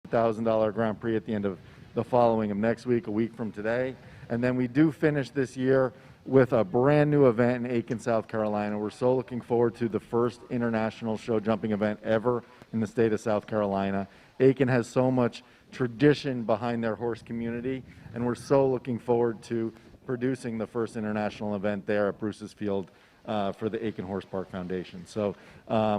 $100,000 Grand Prix at the end of the following of next week, a week from today. And then we do finish this year with a brand new event in Aiken, South Carolina. We're so looking forward to the first international show jumping event ever in the state of South Carolina. Aiken has so much tradition behind their horse community, and we're so looking forward to producing the first international event there at Bruce's Field for the Aiken Horse Park Foundation. So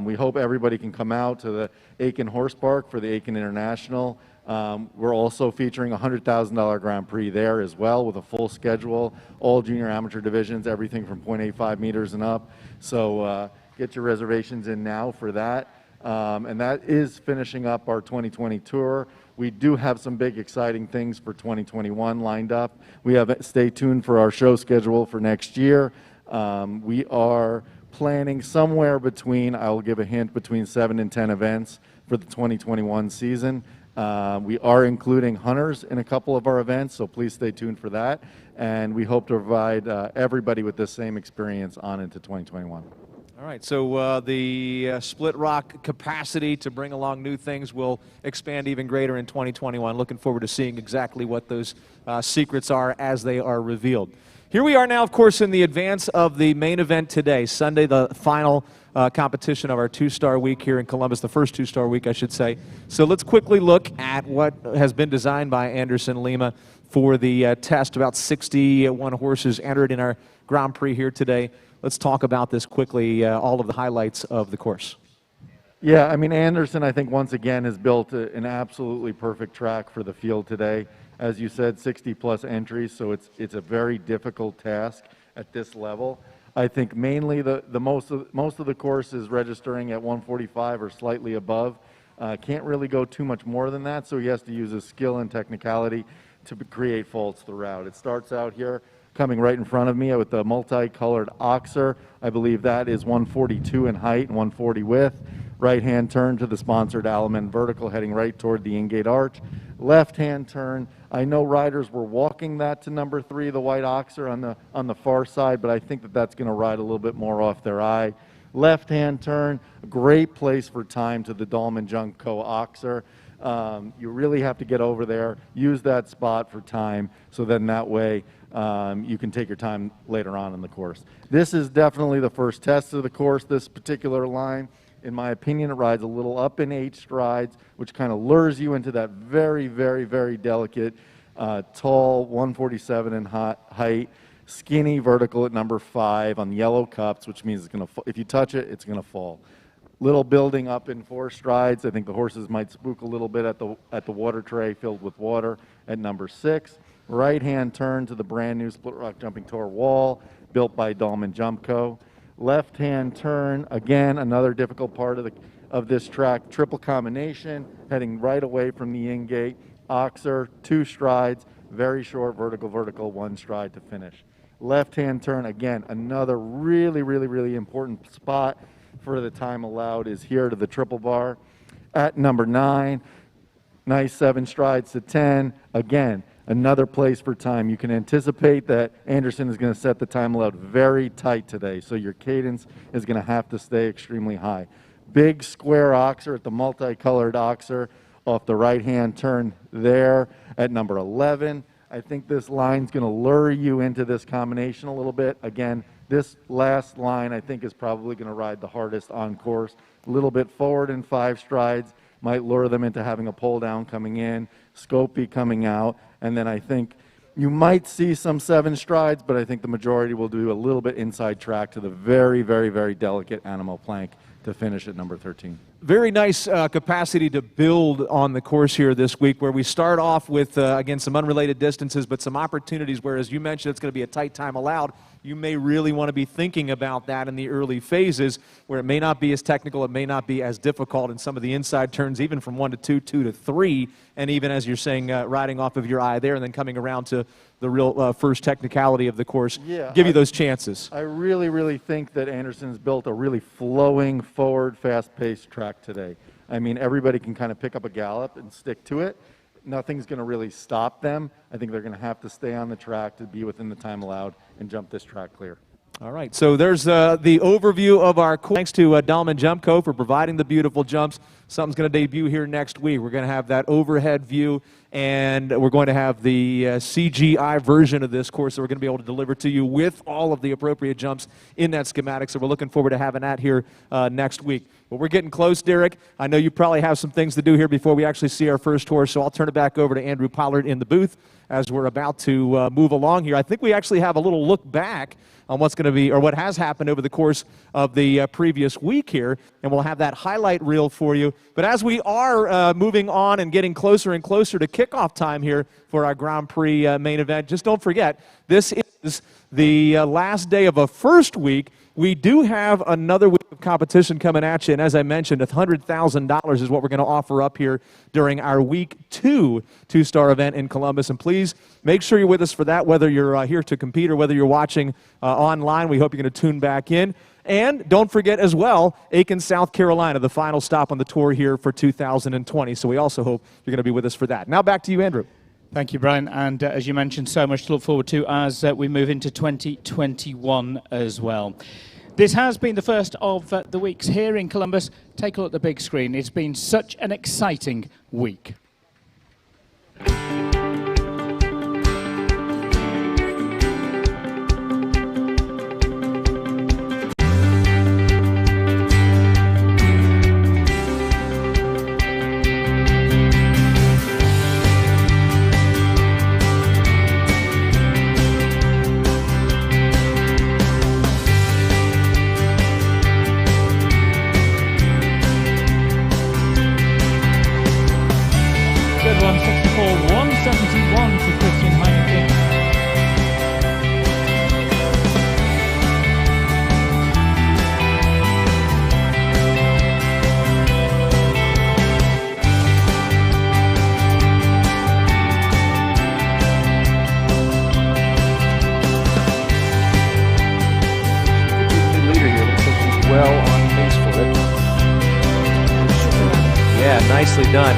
we hope everybody can come out to the Aiken Horse Park for the Aiken International. We're also featuring a $100,000 Grand Prix there as well, with a full schedule, all junior amateur divisions, everything from 0.85 meters and up. So get your reservations in now for that. And that is finishing up our 2020 tour. We do have some big exciting things for 2021 lined up. Stay tuned for our show schedule for next year. We are planning somewhere between, I'll give a hint, between 7 and 10 events for the 2021 season. We are including hunters in a couple of our events, so please stay tuned for that. And we hope to provide everybody with this same experience on into 2021. All right, so the Split Rock capacity to bring along new things will expand even greater in 2021. Looking forward to seeing exactly what those secrets are as they are revealed. Here we are now, of course, in the advance of the main event today, Sunday, the final competition of our two-star week here in Columbus, the first two-star week, I should say. So let's quickly look at what has been designed by Anderson Lima for the test. About 61 horses entered in our Grand Prix here today. Let's talk about this quickly, all of the highlights of the course. Yeah, I mean, Anderson, I think, once again, has built an absolutely perfect track for the field today. As you said, 60-plus entries, so it's a very difficult task at this level. I think mainly the most of the course is registering at 145 or slightly above. Can't really go too much more than that, so he has to use his skill and technicality to create faults throughout. It starts out here, coming right in front of me with the multicolored oxer. I believe that is 142 in height and 140 width. Right-hand turn to the sponsored Alaman vertical, heading right toward the in-gate arch. Left-hand turn. I know riders were walking that to number 3, the white oxer, on the far side, but I think that's going to ride a little bit more off their eye. Left-hand turn, great place for time to the Dahlman Junco oxer. You really have to get over there, use that spot for time, so then that way you can take your time later on in the course. This is definitely the first test of the course, this particular line. In my opinion, it rides a little up in 8 strides, which kind of lures you into that very, very, very delicate, tall 147 in height, skinny vertical at number 5 on yellow cups, which means it's going to, if you touch it, it's going to fall. Little building up in 4 strides. I think the horses might spook a little bit at the water tray filled with water at number 6. Right-hand turn to the brand new Split Rock Jumping Tour wall built by Dahlman Junco. Left-hand turn, again, another difficult part of this track, triple combination, heading right away from the in-gate. Oxer, 2 strides, very short, vertical, 1 stride to finish. Left-hand turn, again, another really, really, really important spot for the time allowed is here to the triple bar. At number 9, nice 7 strides to 10. Again, another place for time. You can anticipate that Anderson is going to set the time allowed very tight today, so your cadence is going to have to stay extremely high. Big square oxer at the multicolored oxer off the right-hand turn there at number 11. I think this line's going to lure you into this combination a little bit. Again, this last line I think is probably going to ride the hardest on course. A little bit forward in 5 strides might lure them into having a pull down coming in, Scopy coming out, and then I think you might see some 7 strides, but I think the majority will do a little bit inside track to the very, very, very delicate animal plank to finish at number 13. Very nice capacity to build on the course here this week, where we start off with, again, some unrelated distances, but some opportunities where, as you mentioned, it's going to be a tight time allowed. You may really want to be thinking about that in the early phases, where it may not be as technical, it may not be as difficult in some of the inside turns, even from 1 to 2, 2 to 3, and even, as you're saying, riding off of your eye there and then coming around to the real first technicality of the course, give you those chances. I really, really think that Anderson's built a really flowing, forward, fast-paced track today. I mean, everybody can kind of pick up a gallop and stick to it. Nothing's going to really stop them. I think they're going to have to stay on the track to be within the time allowed and jump this track clear. All right, so there's the overview of our course. Thanks to Dahlman Jump Co. for providing the beautiful jumps. Something's going to debut here next week. We're going to have that overhead view, and we're going to have the CGI version of this course that we're going to be able to deliver to you with all of the appropriate jumps in that schematic. So we're looking forward to having that here next week. But we're getting close, Derek. I know you probably have some things to do here before we actually see our first horse, so I'll turn it back over to Andrew Pollard in the booth as we're about to move along here. I think we actually have a little look back on what's going to be, or what has happened over the course of the previous week here, and we'll have that highlight reel for you. But as we are moving on and getting closer and closer to kickoff time here for our Grand Prix main event, just don't forget, this is the last day of a first week. We do have another week of competition coming at you, and as I mentioned, $100,000 is what we're going to offer up here during our Week 2 two-star event in Columbus. And please make sure you're with us for that, whether you're here to compete or whether you're watching online. We hope you're going to tune back in. And don't forget as well, Aiken, South Carolina, the final stop on the tour here for 2020. So we also hope you're going to be with us for that. Now back to you, Andrew. Thank you, Brian. And as you mentioned, so much to look forward to as we move into 2021 as well. This has been the first of the weeks here in Columbus. Take a look at the big screen. It's been such an exciting week. Nicely done.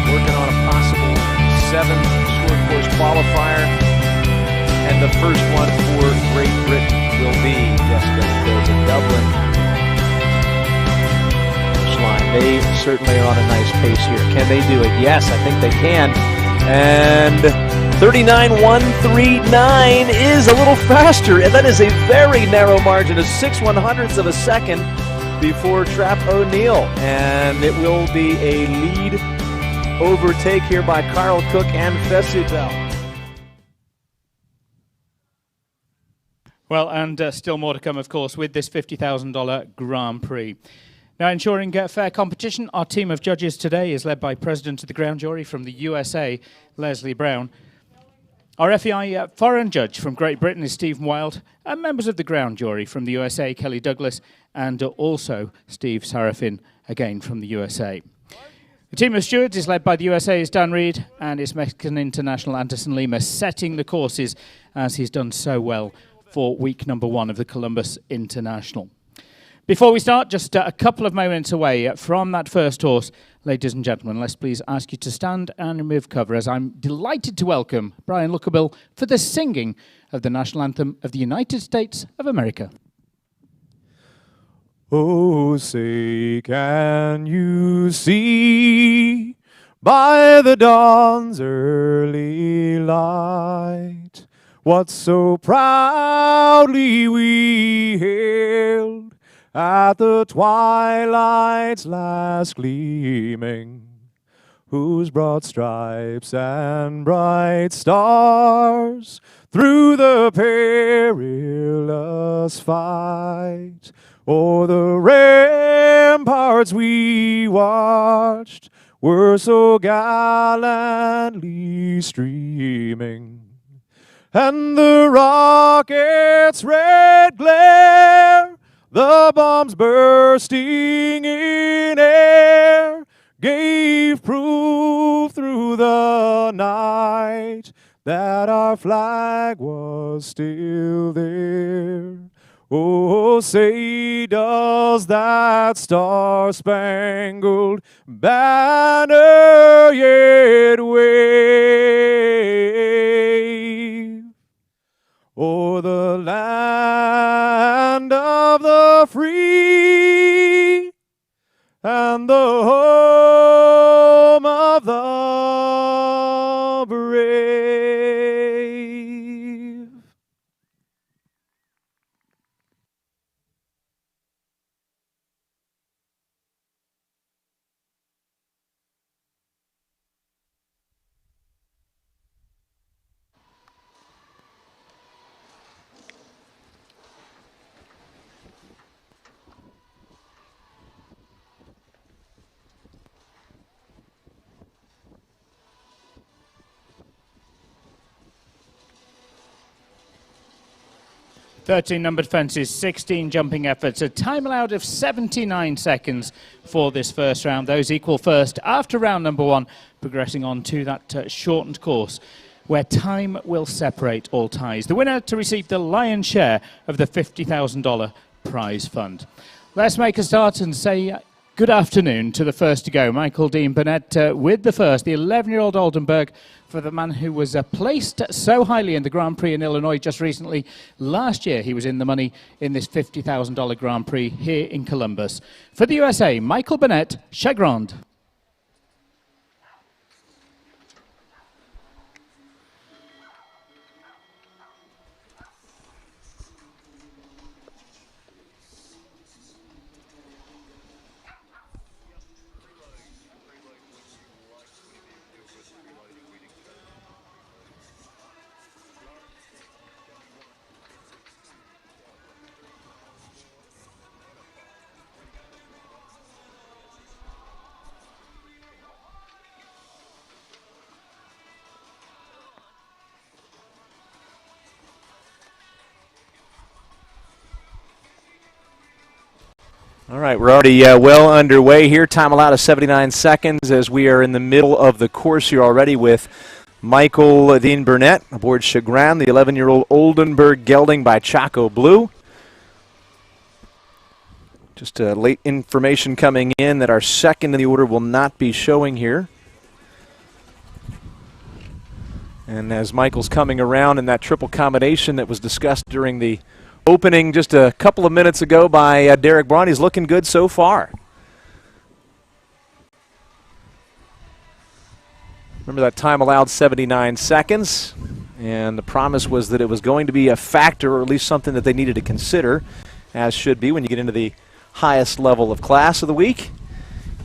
Working on a possible 7 short course qualifier, and the first one for Great Britain will be, yes, there's a Dublin line. They certainly are on a nice pace here. Can they do it? Yes, I think they can. And 39.139 is a little faster, and that is a very narrow margin of 6/100ths of a second before Trap O'Neill. And it will be a lead overtake here by Carl Cook and Fesubel. Well, and still more to come, of course, with this $50,000 Grand Prix. Now, ensuring fair competition, our team of judges today is led by President of the Ground Jury from the USA, Leslie Brown. Our FEI foreign judge from Great Britain is Stephen Wild, and members of the Ground Jury from the USA, Kelly Douglas, and also Steve Sarafin, again from the USA. The team of stewards is led by the USA's Dan Reed and his Mexican international Anderson Lima, setting the courses as he's done so well for week number 1 of the Columbus International. Before we start, just a couple of moments away from that first horse, ladies and gentlemen, let's please ask you to stand and remove cover as I'm delighted to welcome Brian Lookabill for the singing of the national anthem of the United States of America. Oh, say, can you see by the dawn's early light what so proudly we hailed at the twilight's last gleaming, whose broad stripes and bright stars through the perilous fight o'er the ramparts we watched were so gallantly streaming, and the rocket's red glare, the bombs bursting in air, gave proof through the night that our flag was still there. Oh, say does that star-spangled banner yet wave o'er the land of the free and the home of the brave. Thirteen numbered fences, 16 jumping efforts, a time allowed of 79 seconds for this first round. Those equal first after round number one, progressing on to that shortened course where time will separate all ties. The winner to receive the lion's share of the $50,000 prize fund. Let's make a start and say good afternoon to the first to go, Michael Dean Burnett with the first, the 11-year-old Oldenburg, for the man who was placed so highly in the Grand Prix in Illinois just recently. Last year he was in the money in this $50,000 Grand Prix here in Columbus. For the USA, Michael Burnett, Chagrand. All right, we're already well underway here. Time allowed of 79 seconds as we are in the middle of the course here already with Michael Dean Burnett aboard Chagrin, the 11-year-old Oldenburg gelding by Chaco Blue. Just late information coming in that our second in the order will not be showing here. And as Michael's coming around in that triple combination that was discussed during the opening just a couple of minutes ago by Derek Braun, he's looking good so far. Remember that time allowed 79 seconds, and the promise was that it was going to be a factor, or at least something that they needed to consider, as should be when you get into the highest level of class of the week.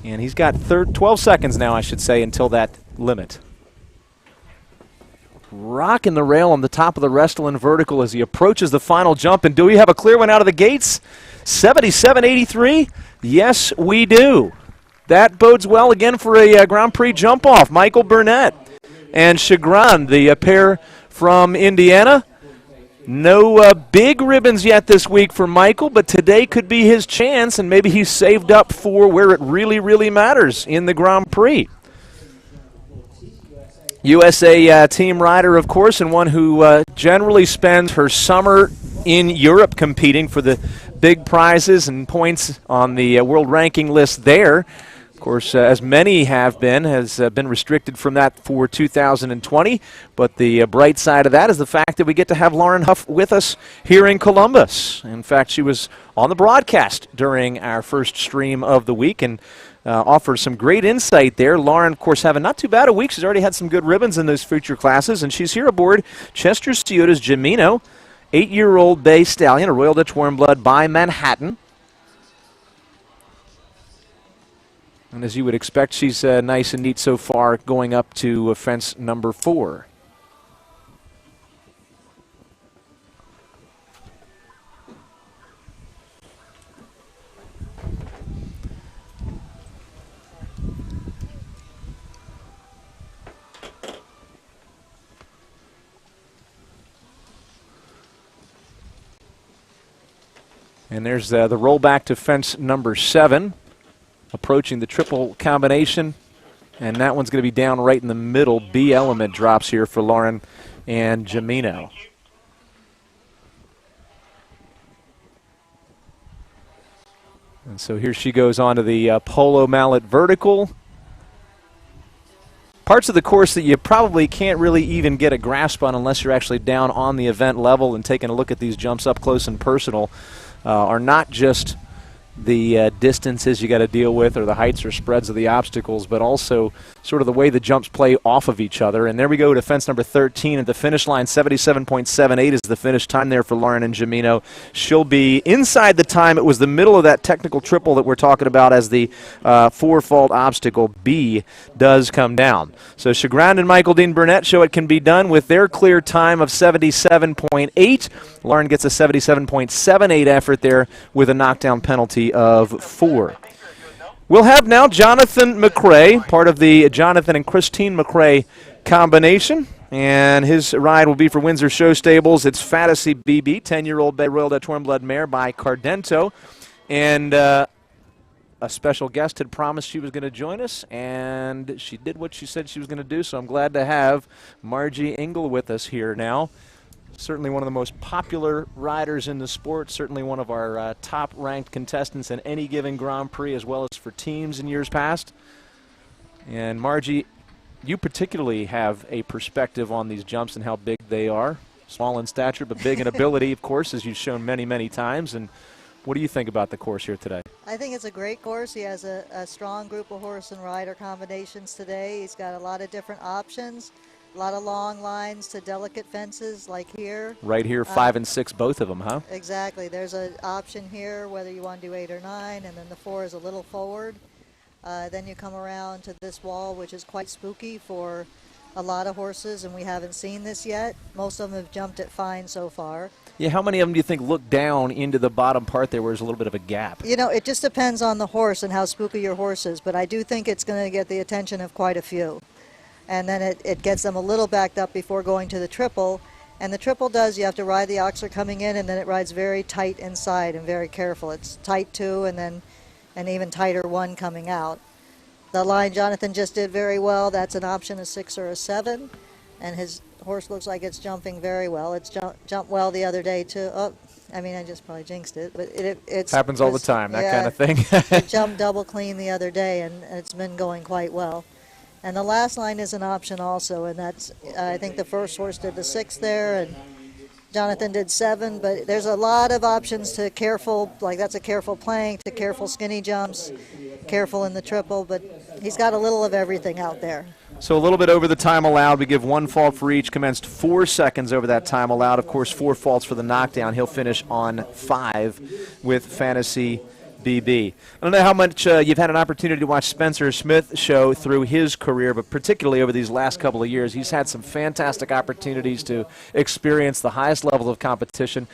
And he's got 12 seconds now, I should say, until that limit. Rocking the rail on the top of the Restylane vertical as he approaches the final jump. And do we have a clear one out of the gates? 77.83? Yes, we do. That bodes well again for a Grand Prix jump-off. Michael Burnett and Chagrin, the pair from Indiana. No big ribbons yet this week for Michael, but today could be his chance, and maybe he's saved up for where it really, really matters in the Grand Prix. USA team rider, of course, and one who generally spends her summer in Europe competing for the big prizes and points on the world ranking list there. Of course, as many have been, has been restricted from that for 2020. But the bright side of that is the fact that we get to have Lauren Huff with us here in Columbus. In fact, she was on the broadcast during our first stream of the week and offered some great insight there. Lauren, of course, having not too bad a week. She's already had some good ribbons in those future classes, and she's here aboard Chester Ciota's Gemino, 8-year-old bay stallion, a Royal Dutch Warm Blood by Manhattan. And as you would expect, she's nice and neat so far, going up to fence number 4. And there's the rollback to fence number 7, approaching the triple combination. And that one's going to be down right in the middle. B element drops here for Lauren and Gemino. And so here she goes on to the polo mallet vertical. Parts of the course that you probably can't really even get a grasp on unless you're actually down on the event level and taking a look at these jumps up close and personal are not just the distances you got to deal with or the heights or spreads of the obstacles, but also sort of the way the jumps play off of each other. And there we go to fence number 13 at the finish line. 77.78 is the finish time there for Lauren and Jamino. She'll be inside the time. It was the middle of that technical triple that we're talking about as the four-fault obstacle B does come down. So Chagrand and Michael Dean Burnett show it can be done with their clear time of 77.8. Lauren gets a 77.78 effort there with a knockdown penalty of 4. We'll have now Jonathan McRae, part of the Jonathan and Christine McRae combination, and his ride will be for Windsor Show Stables. It's Fantasy BB, 10-year-old Bay Royal Dutch Warm Blood mare by Cardento, and a special guest had promised she was going to join us, and she did what she said she was going to do, so I'm glad to have Margie Engel with us here now. Certainly one of the most popular riders in the sport, certainly one of our top-ranked contestants in any given Grand Prix as well as for teams in years past. And Margie, you particularly have a perspective on these jumps and how big they are. Small in stature, but big in ability, of course, as you've shown many, many times. And what do you think about the course here today? I think it's a great course. He has a strong group of horse and rider combinations today. He's got a lot of different options. A lot of long lines to delicate fences like here. Right here, 5 and 6, both of them, huh? Exactly. There's an option here whether you want to do 8 or 9, and then the 4 is a little forward. Then you come around to this wall, which is quite spooky for a lot of horses, and we haven't seen this yet. Most of them have jumped it fine so far. Yeah, how many of them do you think look down into the bottom part there where there's a little bit of a gap? You know, it just depends on the horse and how spooky your horse is, but I do think it's going to get the attention of quite a few. And then it gets them a little backed up before going to the triple. And the triple does, you have to ride the oxer coming in, and then it rides very tight inside and very careful. It's tight 2 and then an even tighter 1 coming out. The line Jonathan just did very well. That's an option, a 6 or a 7. And his horse looks like it's jumping very well. It's jumped well the other day, too. Oh, I mean, I just probably jinxed it. But it happens all the time, that kind of thing. It jumped double clean the other day, and it's been going quite well. And the last line is an option also, and that's, I think the first horse did the 6 there, and Jonathan did 7, but there's a lot of options to careful, like that's a careful plank, to careful skinny jumps, careful in the triple, but he's got a little of everything out there. So a little bit over the time allowed. We give 1 fault for each. Commenced 4 seconds over that time allowed. Of course, 4 faults for the knockdown. He'll finish on 5 with Fantasy BB. I don't know how much you've had an opportunity to watch Spencer Smith show through his career, but particularly over these last couple of years, he's had some fantastic opportunities to experience the highest level of competition.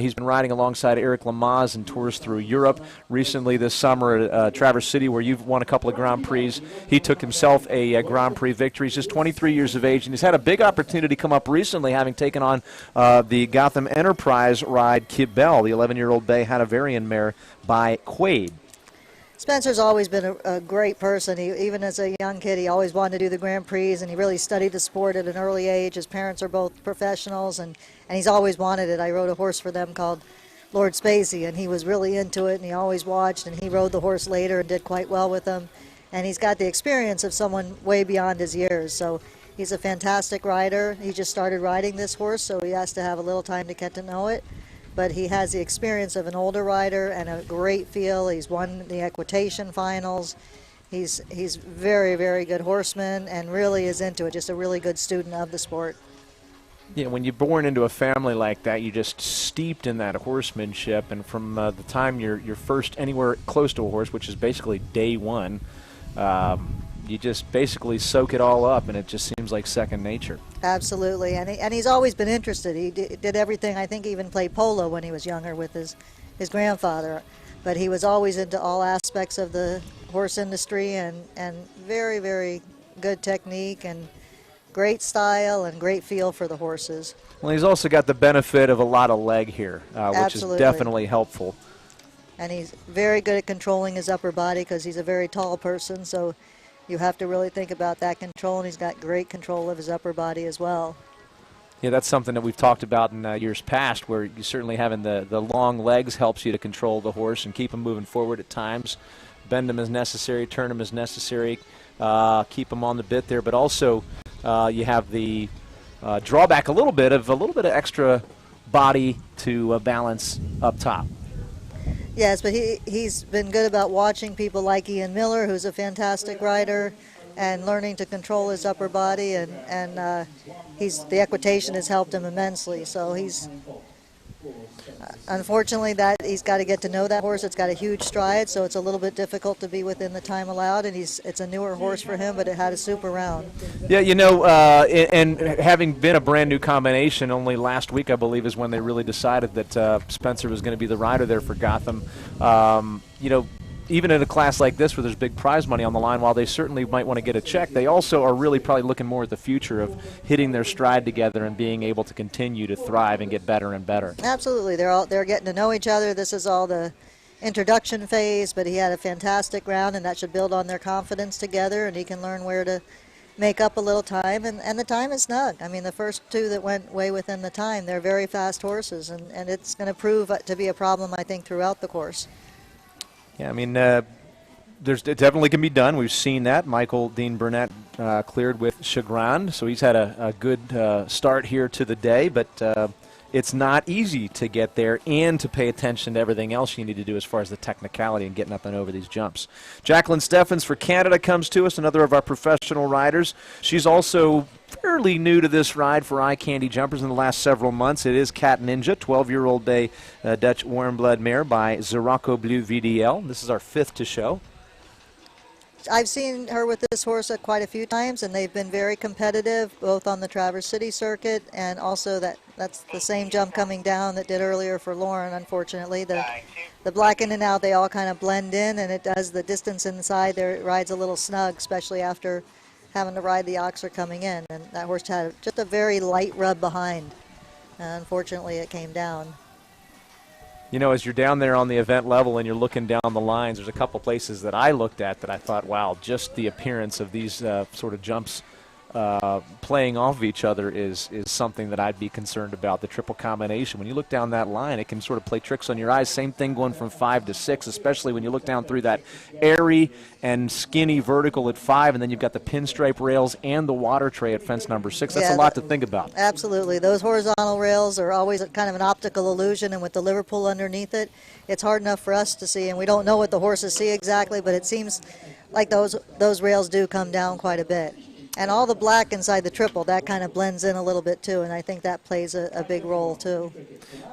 He's been riding alongside Eric Lamaze in tours through Europe. Recently this summer at Traverse City, where you've won a couple of Grand Prix, he took himself a Grand Prix victory. He's just 23 years of age, and he's had a big opportunity come up recently, having taken on the Gotham Enterprise ride Kibel, the 11-year-old Bay Hanoverian mare by Quaid. Spencer's always been a great person. Even as a young kid, he always wanted to do the Grand Prix, and he really studied the sport at an early age. His parents are both professionals, and he's always wanted it. I rode a horse for them called Lord Spacey, and he was really into it, and he always watched, and he rode the horse later and did quite well with him. And he's got the experience of someone way beyond his years, so he's a fantastic rider. He just started riding this horse, so he has to have a little time to get to know it. But he has the experience of an older rider and a great feel. He's won the equitation finals. He's very, very good horseman and really is into it, just a really good student of the sport. Yeah, when you're born into a family like that, you're just steeped in that horsemanship, and from the time you're first anywhere close to a horse, which is basically day one, you just basically soak it all up, and it just seems like second nature. Absolutely, and he's always been interested. He did everything. I think he even played polo when he was younger with his grandfather. But he was always into all aspects of the horse industry, and very, very good technique and great style and great feel for the horses. Well, he's also got the benefit of a lot of leg here, which is definitely helpful. And he's very good at controlling his upper body because he's a very tall person, so you have to really think about that control, and he's got great control of his upper body as well. Yeah, that's something that we've talked about in years past, where you certainly having the long legs helps you to control the horse and keep him moving forward at times. Bend him as necessary, turn him as necessary, keep him on the bit there. But also you have the drawback a little bit of extra body to balance up top. Yes, but he's been good about watching people like Ian Miller, who's a fantastic rider, and learning to control his upper body, and the equitation has helped him immensely. So he's unfortunately that he's got to get to know that horse. It's got a huge stride, so it's a little bit difficult to be within the time allowed. And it's a newer horse for him, but it had a super round. Yeah, you know, and having been a brand new combination, only last week I believe is when they really decided that Spencer was going to be the rider there for Gotham. You know, even in a class like this where there's big prize money on the line, while they certainly might want to get a check, they also are really probably looking more at the future of hitting their stride together and being able to continue to thrive and get better and better. Absolutely, they're getting to know each other. This is all the introduction phase, but he had a fantastic round, and that should build on their confidence together, and he can learn where to make up a little time, and the time is snug. I mean, the first two that went way within the time, they're very fast horses, and it's going to prove to be a problem, I think, throughout the course. Yeah, I mean, it definitely can be done. We've seen that. Michael Dean Burnett cleared with chagrin, so he's had a good start here to the day, but it's not easy to get there and to pay attention to everything else you need to do as far as the technicality and getting up and over these jumps. Jacqueline Steffens for Canada comes to us, another of our professional riders. She's also fairly new to this ride for eye candy jumpers in the last several months. It is Cat Ninja, 12-year-old bay Dutch warm blood mare by Ziraco Blue VDL. This is our fifth to show. I've seen her with this horse quite a few times, and they've been very competitive, both on the Traverse City circuit, and also that's the same jump coming down that did earlier for Lauren, unfortunately. The black in and out, they all kind of blend in, and it does the distance inside there. It rides a little snug, especially after having to ride the oxer coming in, and that horse had just a very light rub behind. Unfortunately, it came down. You know, as you're down there on the event level and you're looking down the lines, there's a couple places that I looked at that I thought, wow, just the appearance of these sort of jumps playing off of each other is something that I'd be concerned about. The triple combination, when you look down that line, it can sort of play tricks on your eyes. Same thing going from 5 to 6, especially when you look down through that airy and skinny vertical at 5, and then you've got the pinstripe rails and the water tray at fence number 6. That's a lot to think about. Absolutely. Those horizontal rails are always kind of an optical illusion, and with the Liverpool underneath it, it's hard enough for us to see, and we don't know what the horses see exactly, but it seems like those rails do come down quite a bit. And all the black inside the triple, that kind of blends in a little bit too, and I think that plays a big role too.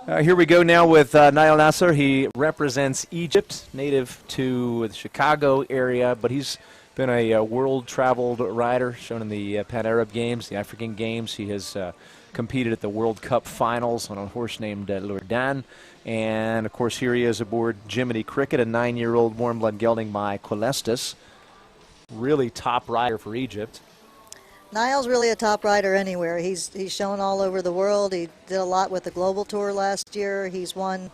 Here we go now with Nail Nasser. He represents Egypt, native to the Chicago area, but he's been a world-traveled rider, shown in the Pan Arab Games, the African Games. He has competed at the World Cup Finals on a horse named Lourdan. And, of course, here he is aboard Jiminy Cricket, a 9-year-old warm blood gelding by Colestis. Really top rider for Egypt. Niall's really a top rider anywhere. He's shown all over the world. He did a lot with the Global Tour last year. He's won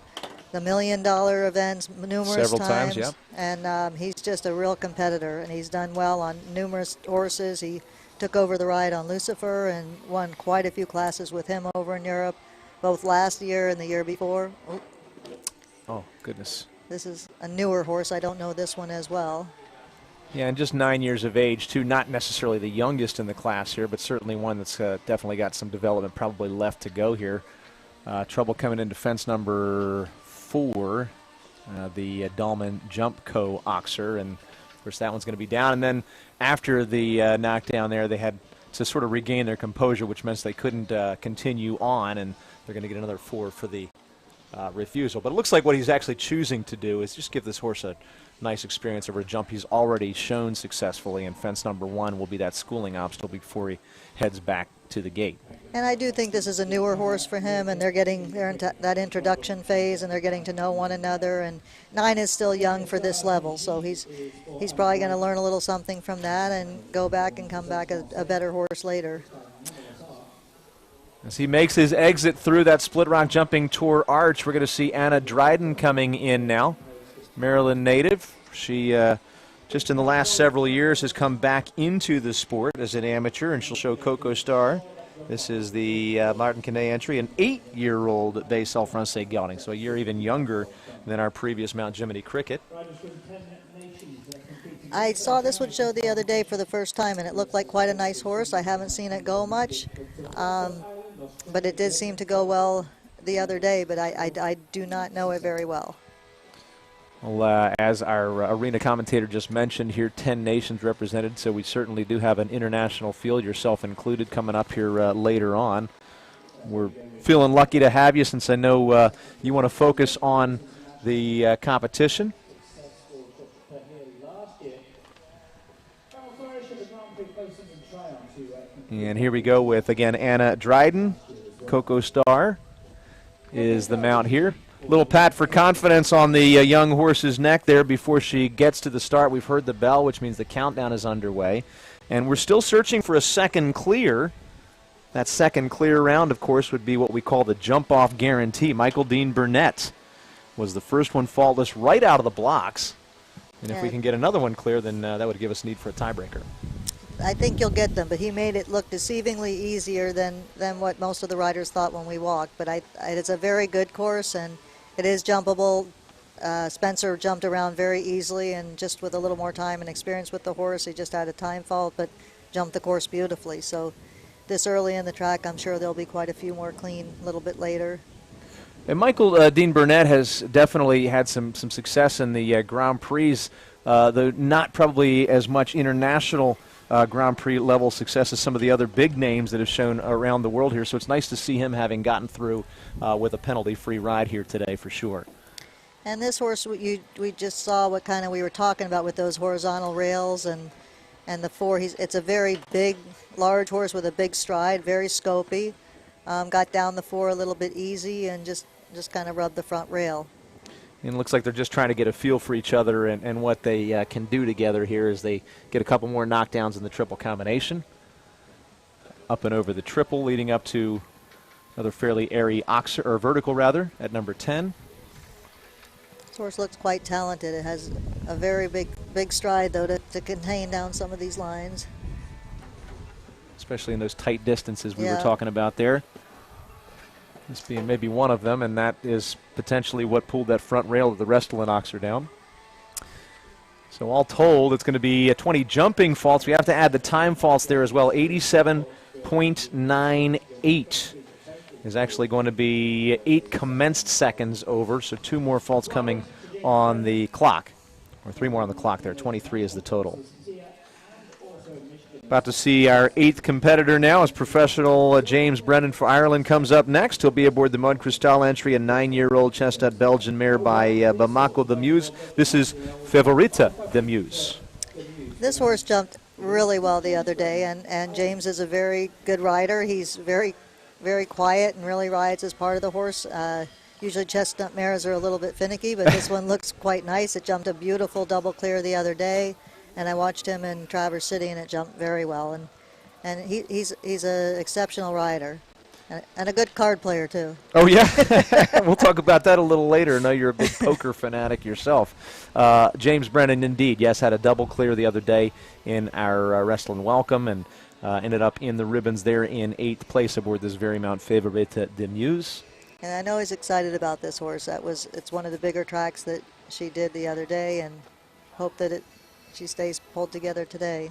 the $1 million events numerous Several times, yeah. And he's just a real competitor, and he's done well on numerous horses. He took over the ride on Lucifer and won quite a few classes with him over in Europe, both last year and the year before. Oh, goodness. This is a newer horse. I don't know this one as well. Yeah, and just 9 years of age, too. Not necessarily the youngest in the class here, but certainly one that's definitely got some development probably left to go here. Trouble coming into fence number 4, the Dahlman Jump Co. Oxer, and of course that one's going to be down. And then after the knockdown there, they had to sort of regain their composure, which meant they couldn't continue on, and they're going to get another 4 for the refusal. But it looks like what he's actually choosing to do is just give this horse a nice experience over a jump he's already shown successfully, and fence number 1 will be that schooling obstacle before he heads back to the gate. And I do think this is a newer horse for him, and they're into that introduction phase, and they're getting to know one another, and 9 is still young for this level, so he's probably going to learn a little something from that and go back and come back a better horse later. As he makes his exit through that Split Rock Jumping Tour arch, we're going to see Anna Dryden coming in now. Maryland native. She just in the last several years has come back into the sport as an amateur, and she'll show Coco Star This is the Martin Canet entry, an 8-year-old Bay Cell Francais gelding, so a year even younger than our previous Mount Jiminy Cricket. I saw this one show the other day for the first time, and it looked like quite a nice horse. I haven't seen it go much, but it did seem to go well the other day, but I do not know it very well. Well, as our arena commentator just mentioned here, 10 nations represented, so we certainly do have an international field, yourself included, coming up here later on. We're feeling lucky to have you, since I know you want to focus on the competition. And here we go with, again, Anna Dryden. Coco Star is the mount here. Little pat for confidence on the young horse's neck there before she gets to the start. We've heard the bell, which means the countdown is underway. And we're still searching for a second clear. That second clear round, of course, would be what we call the jump-off guarantee. Michael Dean Burnett was the first one faultless right out of the blocks. And if we can get another one clear, then that would give us need for a tiebreaker. I think you'll get them, but he made it look deceivingly easier than what most of the riders thought when we walked. But it's a very good course, and it is jumpable. Spencer jumped around very easily, and just with a little more time and experience with the horse, he just had a time fault, but jumped the course beautifully. So this early in the track, I'm sure there'll be quite a few more clean a little bit later. And Michael Dean Burnett has definitely had some success in the Grand Prix, though not probably as much international Grand Prix level success as some of the other big names that have shown around the world here. So it's nice to see him having gotten through with a penalty-free ride here today for sure. And this horse, we just saw what kind of we were talking about with those horizontal rails and the four. It's a very big, large horse with a big stride, very scopy. Got down the four a little bit easy and just kind of rubbed the front rail. And it looks like they're just trying to get a feel for each other and what they can do together here as they get a couple more knockdowns in the triple combination. Up and over the triple, leading up to another fairly airy vertical rather at number 10. This horse looks quite talented. It has a very big stride, though, to contain down some of these lines. Especially in those tight distances we were talking about there. This being maybe one of them, and that is potentially what pulled that front rail of the Restylane Oxer down. So all told, it's going to be 20 jumping faults. We have to add the time faults there as well. 87.98 is actually going to be 8 commenced seconds over, so 2 more faults coming on the clock, or 3 more on the clock there. 23 is the total. About to see our 8th competitor now as professional James Brennan for Ireland comes up next. He'll be aboard the Mud Cristal entry, a 9-year-old chestnut Belgian mare by Bamako the Muse. This is Favorita the Muse. This horse jumped really well the other day, and James is a very good rider. He's very, very quiet and really rides as part of the horse. Usually chestnut mares are a little bit finicky, but this one looks quite nice. It jumped a beautiful double clear the other day. And I watched him in Traverse City, and it jumped very well. And he's an exceptional rider, and a good card player too. Oh yeah, we'll talk about that a little later. I know you're a big poker fanatic yourself. James Brennan, indeed, yes, had a double clear the other day in our Restylane Welcome, and ended up in the ribbons there in 8th place aboard this very Mount Favorite de Muse. And I know he's excited about this horse. It's one of the bigger tracks that she did the other day, and hope that she stays pulled together today.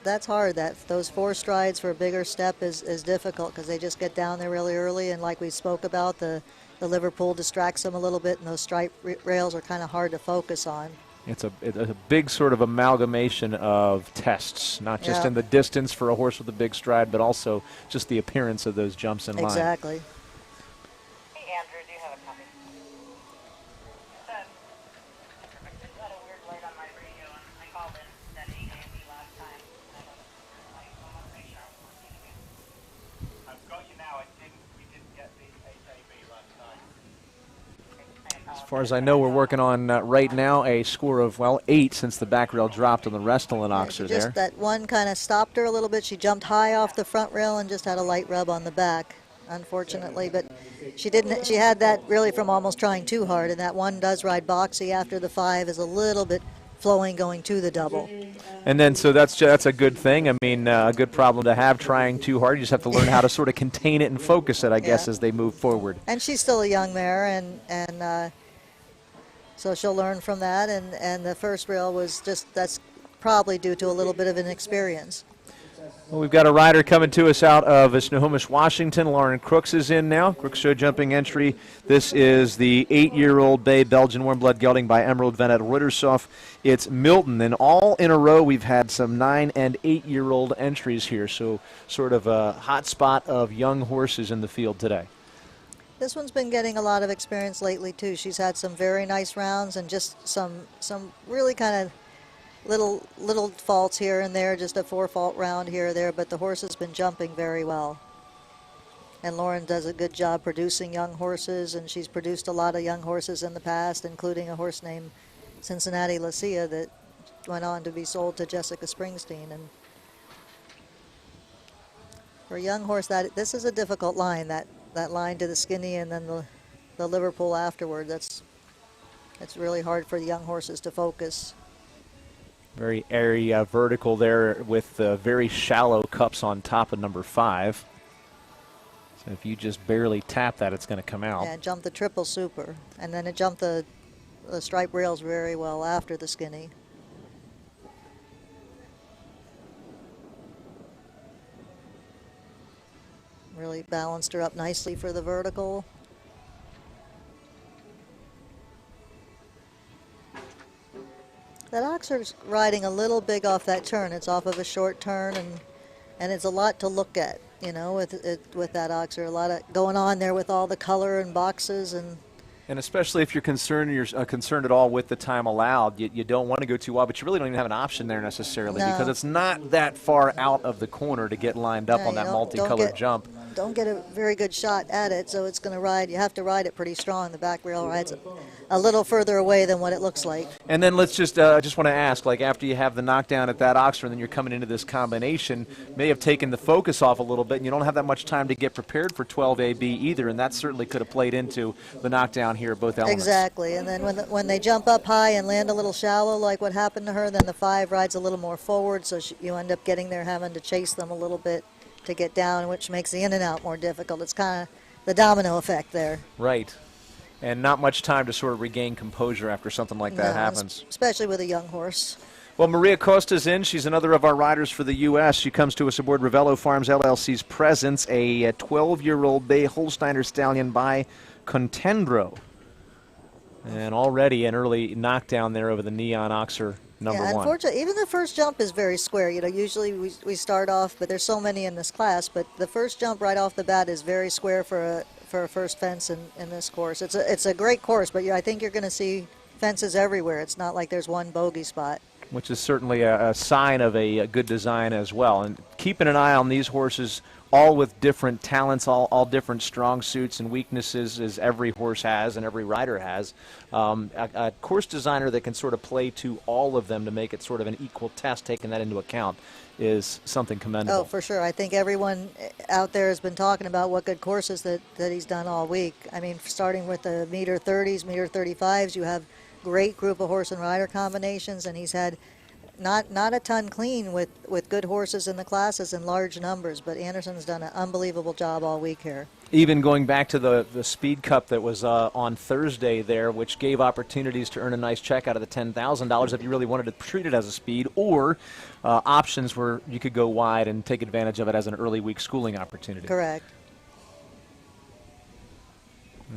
That's hard. Those 4 strides for a bigger step is difficult because they just get down there really early, and like we spoke about, the Liverpool distracts them a little bit, and those stripe rails are kind of hard to focus on. It's a big sort of amalgamation of tests, not just in the distance for a horse with a big stride, but also just the appearance of those jumps in line. Exactly. Andrew, do you have a copy? Just had a weird light on my radio, and I called in that AAB last time. I want to make sure I was working again. I've got you now. We didn't get the AAB last time. As far as I know, we're working on right now a score of, 8 since the back rail dropped on the Restylane Oxer there. Just that one kind of stopped her a little bit. She jumped high off the front rail and just had a light rub on the back, unfortunately. But she didn't. She had that really from almost trying too hard, and that one does ride boxy after the 5 is a little bit flowing going to the double. And then, so that's a good thing. I mean, a good problem to have, trying too hard. You just have to learn how to sort of contain it and focus it, I guess, Yeah. as they move forward. And she's still a young mare, and so she'll learn from that. And the first rail was that's probably due to a little bit of inexperience. Well, we've got a rider coming to us out of Snohomish, Washington. Lauren Crooks is in now. Crooks show jumping entry. This is the 8-year-old bay Belgian warm blood gelding by Emerald Van at Ruddersoff. It's Milton, and all in a row we've had some 9- and 8-year-old entries here. So sort of a hot spot of young horses in the field today. This one's been getting a lot of experience lately too. She's had some very nice rounds and just some really kind of little faults here and there, just a 4-fault round here or there, but the horse has been jumping very well. And Lauren does a good job producing young horses, and she's produced a lot of young horses in the past, including a horse named Cincinnati Lucia that went on to be sold to Jessica Springsteen. And for a young horse, this is a difficult line, that line to the skinny and then the Liverpool afterward. That's really hard for the young horses to focus. Very airy vertical there with very shallow cups on top of number 5. So if you just barely tap that, it's going to come out. Yeah, it jumped the triple super, and then it jumped the stripe rails very well after the skinny. Really balanced her up nicely for the vertical. That oxer's riding a little big off that turn. It's off of a short turn, and it's a lot to look at, you know, with that oxer. A lot of going on there with all the color and boxes And especially if you're concerned at all with the time allowed, you don't want to go too wide, but you really don't even have an option there necessarily because it's not that far out of the corner to get lined up on that multicolored jump. Don't get a very good shot at it, so it's going to ride. You have to ride it pretty strong. The back rail rides a little further away than what it looks like. And then let's just want to ask, like after you have the knockdown at that oxer and then you're coming into this combination, may have taken the focus off a little bit, and you don't have that much time to get prepared for 12AB either, and that certainly could have played into the knockdown here, both elements. Exactly, and then when they jump up high and land a little shallow like what happened to her, then the 5 rides a little more forward, so you end up getting there having to chase them a little bit to get down, which makes the in and out more difficult. It's kind of the domino effect there. Right. And not much time to sort of regain composure after something like that happens. Especially with a young horse. Well, Maria Costa's in. She's another of our riders for the U.S. She comes to us aboard Ravello Farms LLC's Presence, a 12-year-old bay Holsteiner stallion by Contendro. And already an early knockdown there over the Neon Oxer number 1. Unfortunately, even the first jump is very square. You know, usually we start off, but there's so many in this class, but the first jump right off the bat is very square for a first fence in this course. It's a great course, but I think you're going to see fences everywhere. It's not like there's one bogey spot. Which is certainly a sign of a good design as well. And keeping an eye on these horses, all with different talents, all different strong suits and weaknesses, as every horse has and every rider has. A course designer that can sort of play to all of them to make it sort of an equal test, taking that into account, is something commendable. Oh, for sure. I think everyone out there has been talking about what good courses that he's done all week. I mean, starting with the meter 30s, meter 35s, you have great group of horse and rider combinations, and he's had not a ton clean with good horses in the classes in large numbers, but Anderson's done an unbelievable job all week here. Even going back to the Speed Cup that was on Thursday there, which gave opportunities to earn a nice check out of the $10,000 if you really wanted to treat it as a speed, or options where you could go wide and take advantage of it as an early week schooling opportunity. Correct.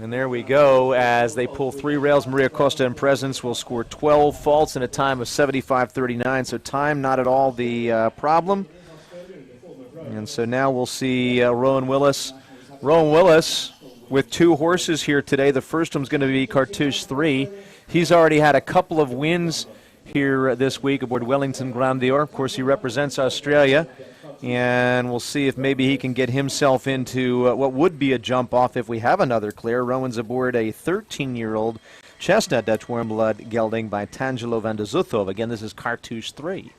And there we go. As they pull 3 rails, Maria Costa in Presence will score 12 faults in a time of 75.39. So time not at all the problem. And so now we'll see Rowan Willis. Rowan Willis with 2 horses here today. The first one's going to be Cartouche 3. He's already had a couple of wins here this week aboard Wellington Grandier. Of course, he represents Australia. And we'll see if maybe he can get himself into what would be a jump off if we have another clear. Rowan's aboard a 13-year-old chestnut Dutch warm blood gelding by Tangelo van de Zuthov. Again, this is Cartouche 3.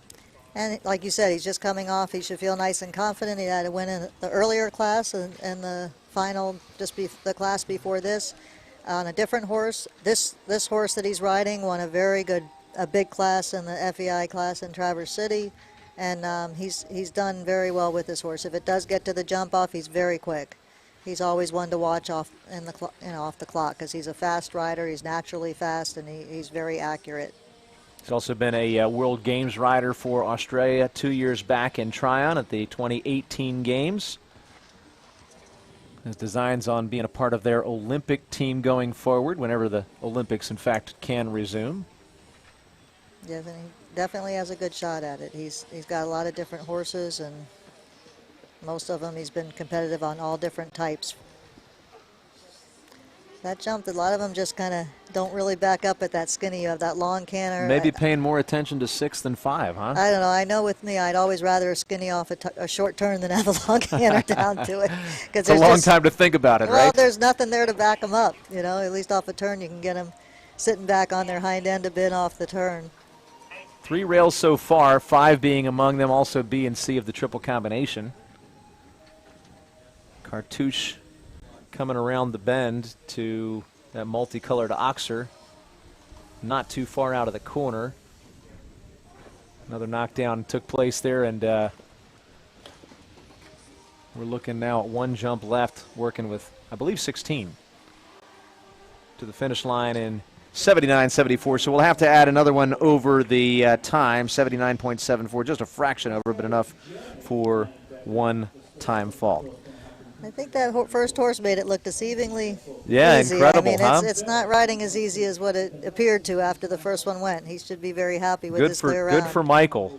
And like you said, he's just coming off. He should feel nice and confident. He had a win in the earlier class and the final, the class before this, on a different horse. This horse that he's riding won a very good a big class in the FEI class in Traverse City, and he's done very well with this horse. If it does get to the jump off, he's very quick. He's always one to watch off in the off the clock because he's a fast rider. He's naturally fast, and he's very accurate. He's also been a World Games rider for Australia 2 years back in Tryon at the 2018 Games. His designs on being a part of their Olympic team going forward whenever the Olympics, in fact, can resume. Yeah, and he definitely has a good shot at it. He's got a lot of different horses, and most of them he's been competitive on all different types. That jump, a lot of them just kind of don't really back up at that skinny. You have that long canter. Maybe paying more attention to 6 than 5, huh? I don't know. I know with me, I'd always rather a skinny off a short turn than have a long canter down to it. It's a long time to think about it, well, right? there's nothing there to back them up. You know, at least off a turn, you can get them sitting back on their hind end a bit off the turn. 3 rails so far, 5 being among them, also B and C of the triple combination. Cartouche coming around the bend to that multicolored oxer. Not too far out of the corner. Another knockdown took place there, and we're looking now at 1 jump left, working with, I believe, 16 to the finish line in 79.74. So we'll have to add another one over the time, 79.74, just a fraction over, but enough for 1 time fault. I think that first horse made it look deceivingly easy. Incredible, I mean, huh? it's not riding as easy as what it appeared to after the first one went. He should be very happy with this clear round. Good for Michael.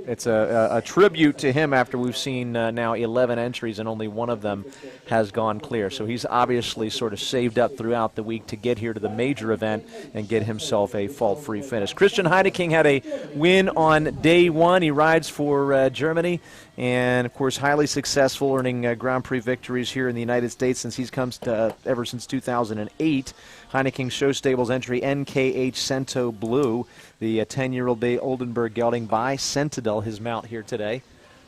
It's a tribute to him after we've seen now 11 entries and only 1 of them has gone clear. So he's obviously sort of saved up throughout the week to get here to the major event and get himself a fault-free finish. Christian Heineking had a win on day 1. He rides for Germany and, of course, highly successful, earning Grand Prix victories here in the United States since he's come to ever since 2008. Heineking Show Stables entry NKH Cento Blue, the 10-year-old Bay Oldenburg gelding by Centadel, his mount here today.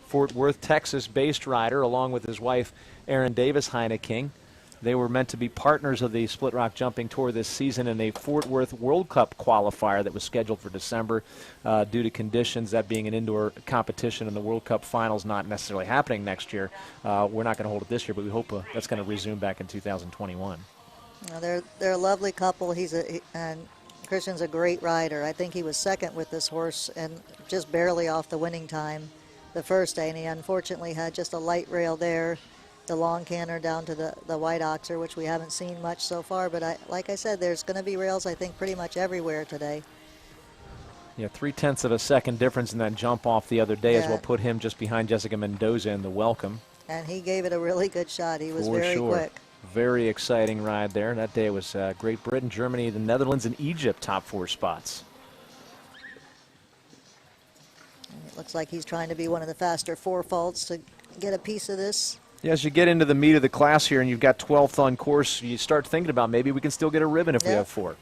Fort Worth, Texas-based rider, along with his wife, Erin Davis Heineking. They were meant to be partners of the Split Rock Jumping Tour this season in a Fort Worth World Cup qualifier that was scheduled for December due to conditions, that being an indoor competition and the World Cup finals not necessarily happening next year. We're not going to hold it this year, but we hope that's going to resume back in 2021. They're a lovely couple. And Christian's a great rider. I think he was second with this horse and just barely off the winning time the first day, and he unfortunately had just a light rail there, the long canter down to the white oxer, which we haven't seen much so far, but like I said, there's going to be rails, I think, pretty much everywhere today. Yeah, 0.3 of a second difference in that jump off the other day is what put him just behind Jessica Mendoza in the welcome. And he gave it a really good shot. He was very quick. Very exciting ride there. That day was Great Britain, Germany, the Netherlands, and Egypt top 4 spots. And it looks like he's trying to be one of the faster 4 faults to get a piece of this. Yeah, as you get into the meat of the class here and you've got 12th on course, you start thinking about maybe we can still get a ribbon if we have 4.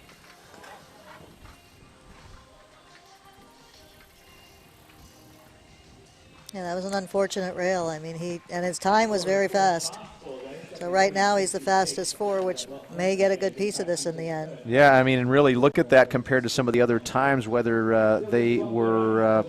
Yeah, that was an unfortunate rail. I mean, and his time was very fast. So right now he's the fastest 4, which may get a good piece of this in the end. Yeah, I mean, and really look at that compared to some of the other times, whether they were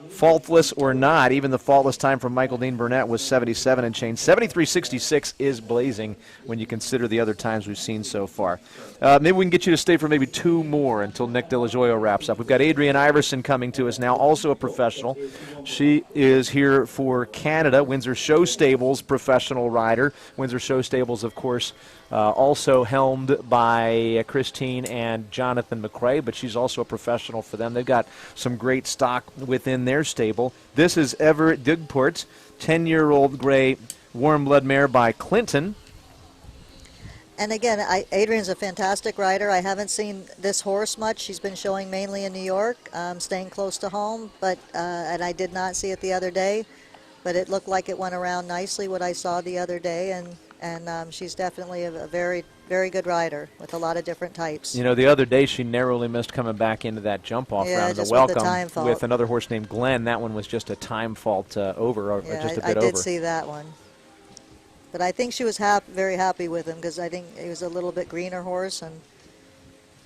faultless or not. Even the faultless time from Michael Dean Burnett was 77 and change. 73.66 is blazing when you consider the other times we've seen so far. Maybe we can get you to stay for maybe 2 more until Nick DeLaGioia wraps up. We've got Adrienne Iverson coming to us now, also a professional. She is here for Canada, Windsor Show Stables professional rider. Windsor Show Stables, of course, also helmed by Christine and Jonathan McRae, but she's also a professional for them. They've got some great stock within their stable. This is Everett Digport, 10-year-old gray warm blood mare by Clinton. And again, Adrian's a fantastic rider. I haven't seen this horse much. She's been showing mainly in New York, staying close to home, but and I did not see it the other day, but it looked like it went around nicely what I saw the other day, and she's definitely a very, very good rider with a lot of different types. You know, the other day she narrowly missed coming back into that jump-off round as a welcome with another horse named Glenn. That one was just a time fault over, or just a bit over. I did see that one. But I think she was very happy with him because I think he was a little bit greener horse, and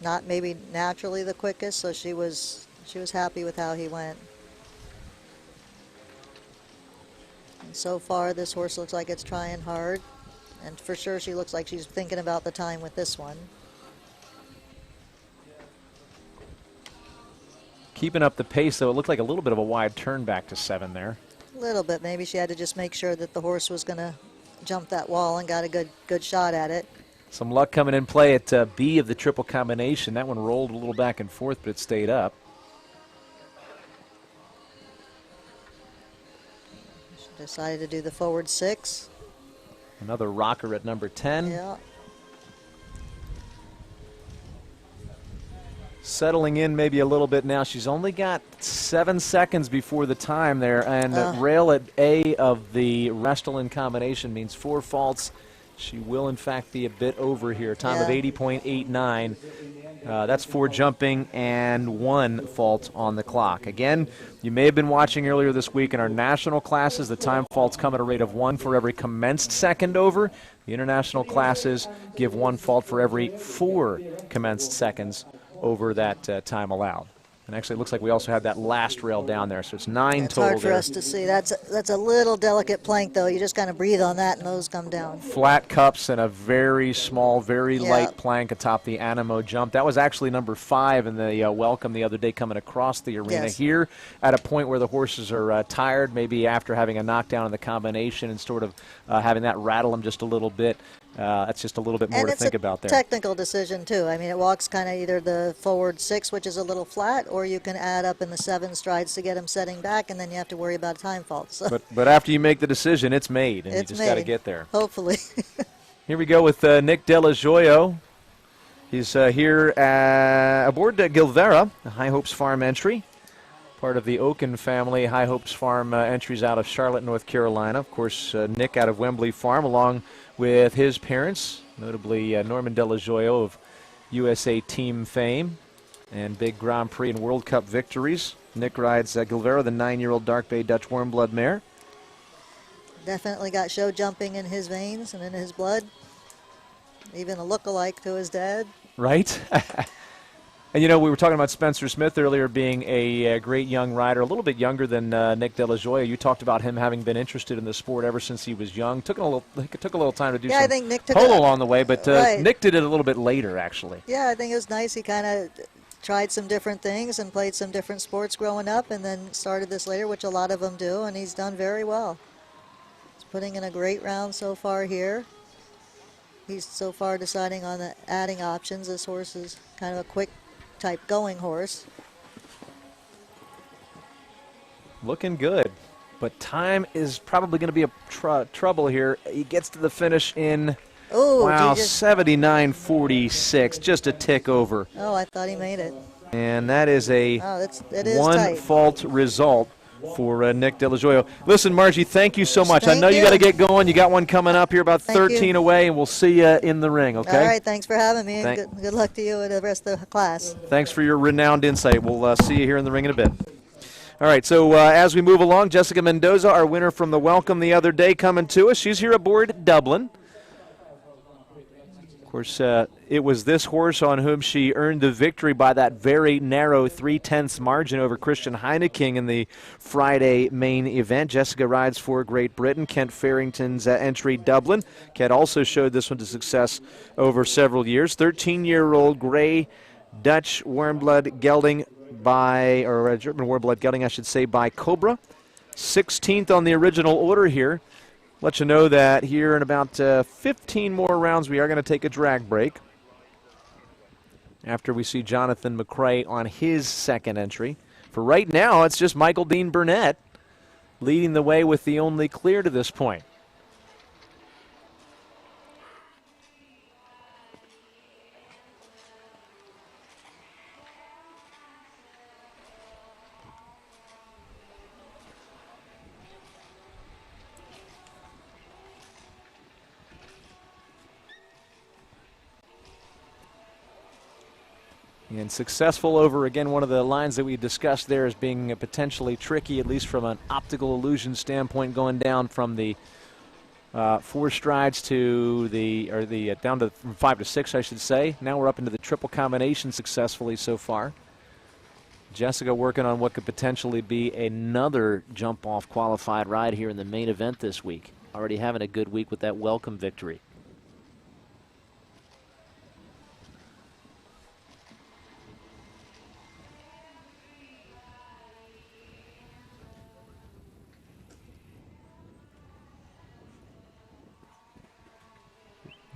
not maybe naturally the quickest, so she was happy with how he went. And so far, this horse looks like it's trying hard, and for sure she looks like she's thinking about the time with this one. Keeping up the pace, though, it looked like a little bit of a wide turn back to 7 there. A little bit. Maybe she had to just make sure that the horse was going to jump that wall and got a good shot at it. Some luck coming in play at B of the triple combination. That one rolled a little back and forth, but it stayed up. She decided to do the forward 6. Another rocker at number 10. Yeah. Settling in maybe a little bit now. She's only got 7 seconds before the time there, and rail at A of the Restylane combination means 4 faults. She will, in fact, be a bit over here. Time of 80.89. That's 4 jumping and 1 fault on the clock. Again, you may have been watching earlier this week in our national classes. The time faults come at a rate of 1 for every commenced second over. The international classes give 1 fault for every 4 commenced seconds over that time allowed. And actually, it looks like we also have that last rail down there, so it's 9 It's total hard for there. us to see. That's a little delicate plank, though. You just kind of breathe on that, and those come down. Flat cups and a very small, very light plank atop the Animo jump. That was actually number 5 in the welcome the other day coming across the arena. Yes. Here at a point where the horses are tired, maybe after having a knockdown in the combination and sort of having that rattle them just a little bit. That's just a little bit more to think about there. Technical decision, too. I mean, it walks kind of either the forward 6, which is a little flat, or you can add up in the 7 strides to get him setting back, and then you have to worry about a time fault. So But after you make the decision, it's made, and it's you just got to made, get there. hopefully. Here we go with Nick Delajoyo. He's here aboard Gilvera, the High Hopes Farm entry, part of the Oaken family High Hopes Farm entries out of Charlotte, North Carolina. Of course, Nick out of Wembley Farm, along with his parents, notably Norman Delajoyo of USA Team fame and big Grand Prix and World Cup victories. Nick rides Gilvera, the 9-year-old Dark Bay Dutch Warmblood mare. Definitely got show jumping in his veins and in his blood. Even a look-alike to his dad. Right? And, you know, we were talking about Spencer Smith earlier being a great young rider, a little bit younger than Nick Delajoyo. You talked about him having been interested in the sport ever since he was young. It took a little time to do I some think Nick took polo along the way, but right. Nick did it a little bit later, actually. Yeah, I think it was nice. He kind of tried some different things and played some different sports growing up, and then started this later, which a lot of them do, and he's done very well. He's putting in a great round so far here. He's so far deciding on the adding options. This horse is kind of a quick type going horse. Looking good, but time is probably going to be a trouble here. He gets to the finish in, Oh, wow, 79.46, just a tick over. Oh, I thought he made it. And that is a it is one tight. fault result for Nick Delajoyo. Listen, Margie, thank you so much. I Thank know you got to you. get going. You got one coming up here about Thank you. 13 away, and we'll see you in the ring, okay? All right, thanks for having me, and good luck to you and the rest of the class. Thanks for your renowned insight. We'll see you here in the ring in a bit. All right, so as we move along, Jessica Mendoza, our winner from the welcome the other day, coming to us. She's here aboard Dublin. Of course, it was this horse on whom she earned the victory by that very narrow 3/10 margin over Christian Heineking in the Friday main event. Jessica rides for Great Britain. Kent Farrington's entry, Dublin. Kent also showed this one to success over several years. 13-year-old gray Dutch warmblood gelding by, or German warmblood gelding, I should say, by Cobra. 16th on the original order here. Let you know that here in about 15 more rounds, we are going to take a drag break after we see Jonathan McCrae on his second entry. For right now, it's just Michael Dean Burnett leading the way with the only clear to this point. And successful over, again, one of the lines that we discussed there as being potentially tricky, at least from an optical illusion standpoint, going down from the 4 strides to down to from 5 to 6, I should say. Now we're up into the triple combination successfully so far. Jessica working on what could potentially be another jump-off qualified ride here in the main event this week. Already having a good week with that welcome victory.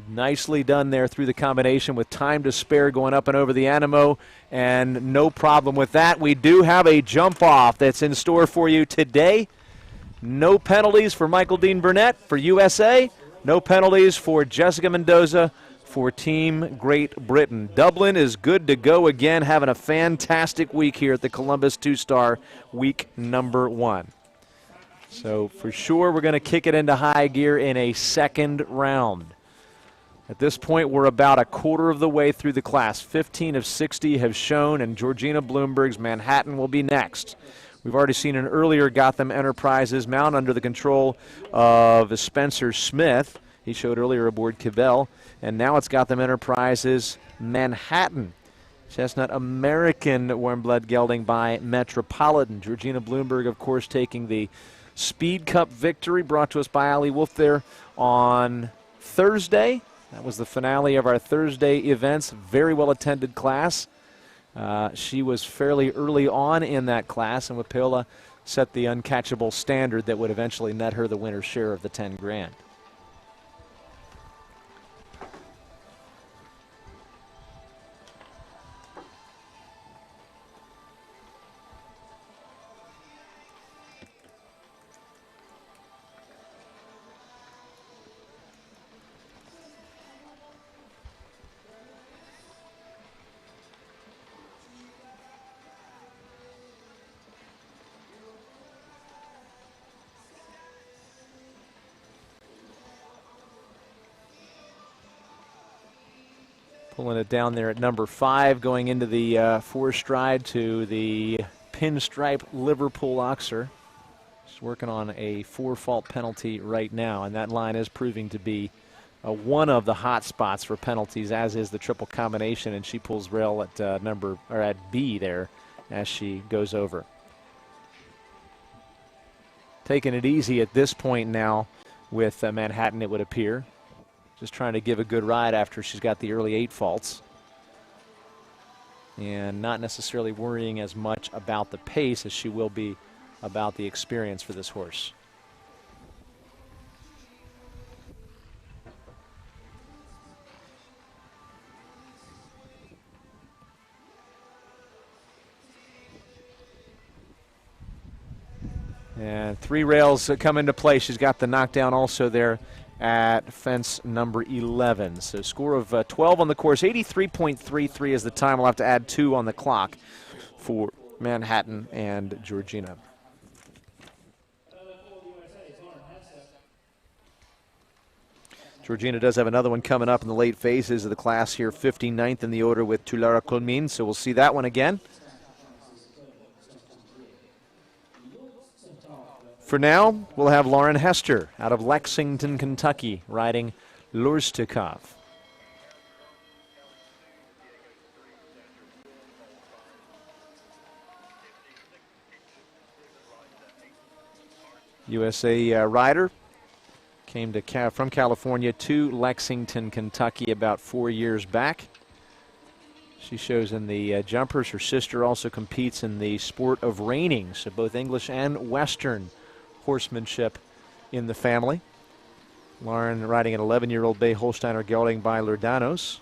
Nicely done there through the combination with time to spare going up and over the Animo, and no problem with that. We do have a jump off that's in store for you today. No penalties for Michael Dean Burnett for USA. No penalties for Jessica Mendoza for Team Great Britain. Dublin is good to go again, having a fantastic week here at the Columbus 2-Star week number 1. So for sure we're going to kick it into high gear in a second round. At this point, we're about a quarter of the way through the class. 15 of 60 have shown, and Georgina Bloomberg's Manhattan will be next. We've already seen an earlier Gotham Enterprises mount under the control of Spencer Smith. He showed earlier aboard Cabell. And now it's Gotham Enterprises Manhattan. Chestnut American warm blood gelding by Metropolitan. Georgina Bloomberg, of course, taking the Speed Cup victory brought to us by Ali Wolf there on Thursday. That was the finale of our Thursday events. Very well attended class. She was fairly early on in that class, and Wapeola set the uncatchable standard that would eventually net her the winner's share of the 10 grand. Pulling it down there at number 5, going into the 4-stride to the pinstripe Liverpool Oxer. She's working on a 4-fault penalty right now, and that line is proving to be one of the hot spots for penalties, as is the triple combination, and she pulls rail at at B there as she goes over. Taking it easy at this point now with Manhattan, it would appear. Just trying to give a good ride after she's got the early 8 faults. And not necessarily worrying as much about the pace as she will be about the experience for this horse. And 3 rails come into play. She's got the knockdown also there at fence number 11. So score of 12 on the course. 83.33 is the time. We'll have to add 2 on the clock for Manhattan and Georgina. Georgina does have another one coming up in the late phases of the class here. 59th in the order with Tulara Colmin. So we'll see that one again. For now, we'll have Lauren Hester out of Lexington, Kentucky, riding Lurstikov. USA rider came from California to Lexington, Kentucky about 4 years back. She shows in the jumpers. Her sister also competes in the sport of reining, so both English and Western horsemanship in the family. Lauren riding an 11-year-old bay Holsteiner gelding by Lurdanos.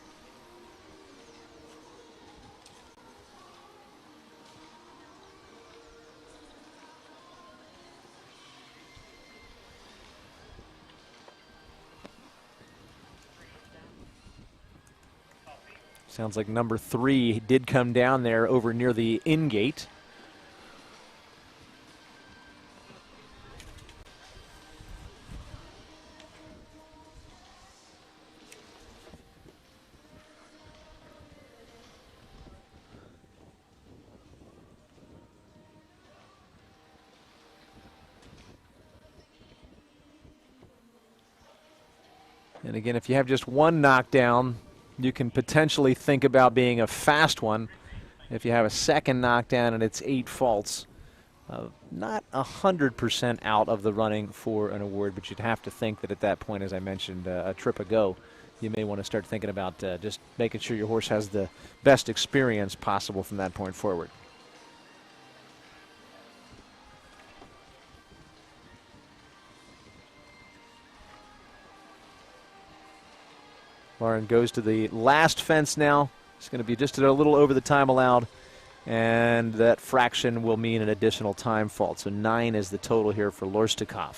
Sounds like number 3 did come down there over near the in-gate. And again, if you have just one knockdown, you can potentially think about being a fast one. If you have a second knockdown and it's 8 faults, not 100% out of the running for an award, but you'd have to think that at that point, as I mentioned a trip ago, you may want to start thinking about just making sure your horse has the best experience possible from that point forward. Lauren goes to the last fence now. It's going to be just a little over the time allowed, and that fraction will mean an additional time fault. So 9 is the total here for Lorstikov.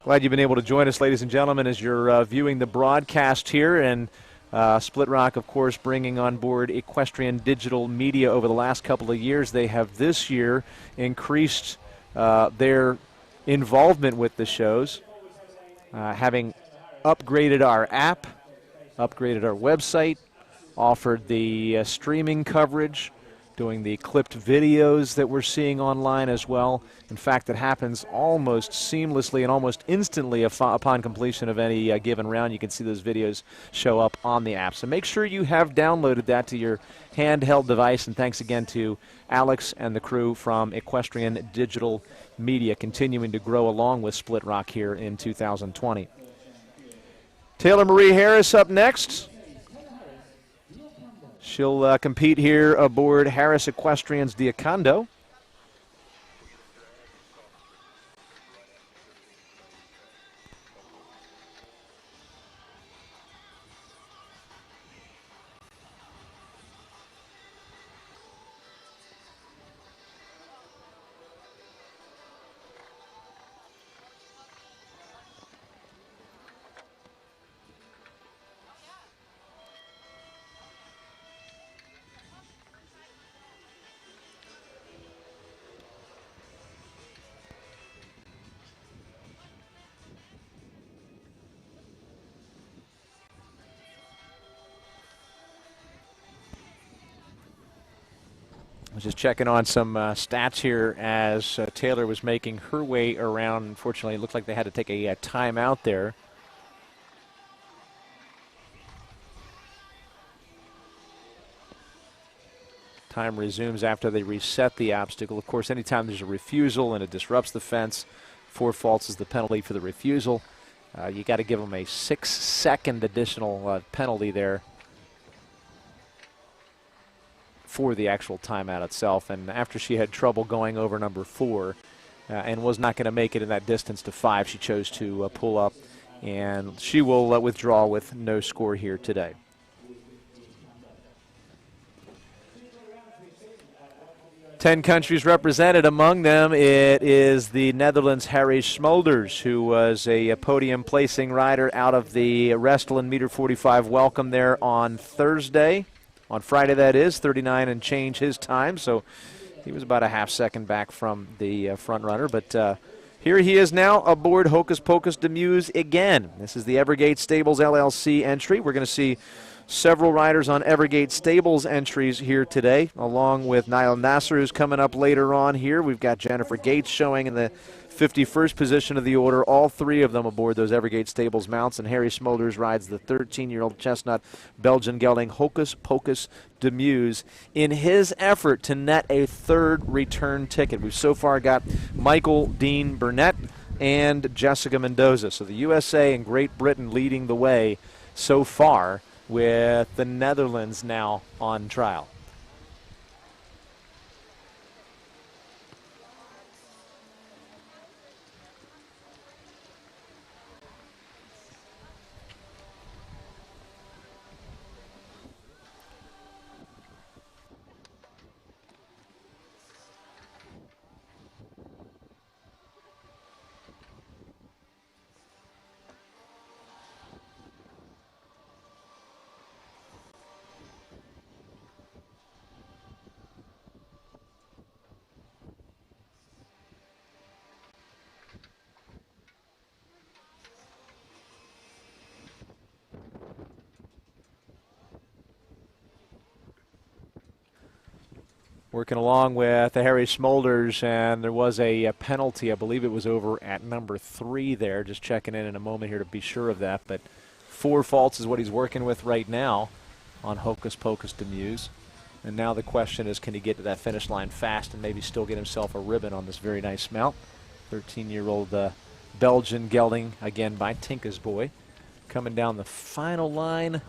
Glad you've been able to join us, ladies and gentlemen, as you're viewing the broadcast here. And Split Rock, of course, bringing on board Equestrian Digital Media over the last couple of years. They have this year increased their involvement with the shows, having upgraded our app, upgraded our website, offered the streaming coverage, doing the clipped videos that we're seeing online as well. In fact, it happens almost seamlessly and almost instantly upon completion of any given round. You can see those videos show up on the app. So make sure you have downloaded that to your handheld device. And thanks again to Alex and the crew from Equestrian Digital Media, continuing to grow along with Split Rock here in 2020. Taylor Marie Harris up next. She'll compete here aboard Harris Equestrian's Diacondo. I was just checking on some stats here as Taylor was making her way around. Unfortunately, it looked like they had to take a timeout there. Time resumes after they reset the obstacle. Of course, anytime there's a refusal and it disrupts the fence, 4 faults is the penalty for the refusal. You got to give them a 6-second additional penalty there for the actual timeout itself. And after she had trouble going over number 4 and was not going to make it in that distance to 5, she chose to pull up, and she will withdraw with no score here today. Ten countries represented. Among them, it is the Netherlands' Harry Smulders, who was a podium placing rider out of the Restelen meter 45 welcome there on Thursday. On Friday, that is, 39 and change his time, so he was about a half second back from the front runner. But here he is now aboard Hocus Pocus de Muse again. This is the Evergate Stables LLC entry. We're going to see several riders on Evergate Stables entries here today, along with Niall Nasser, who's coming up later on here. We've got Jennifer Gates showing in the 51st position of the order, all 3 of them aboard those Evergate Stables mounts, and Harry Smulders rides the 13-year-old chestnut Belgian gelding Hocus Pocus de Muse in his effort to net a 3rd return ticket. We've so far got Michael Dean Burnett and Jessica Mendoza. So the USA and Great Britain leading the way so far, with the Netherlands now on trial. working along with Harry Smolders, and there was a penalty. I believe it was over at number 3 there. Just checking in a moment here to be sure of that. But 4 faults is what he's working with right now on Hocus Pocus Demuse. And now the question is, can he get to that finish line fast and maybe still get himself a ribbon on this very nice mount? 13-year-old Belgian gelding, again by Tinka's boy, coming down the final line.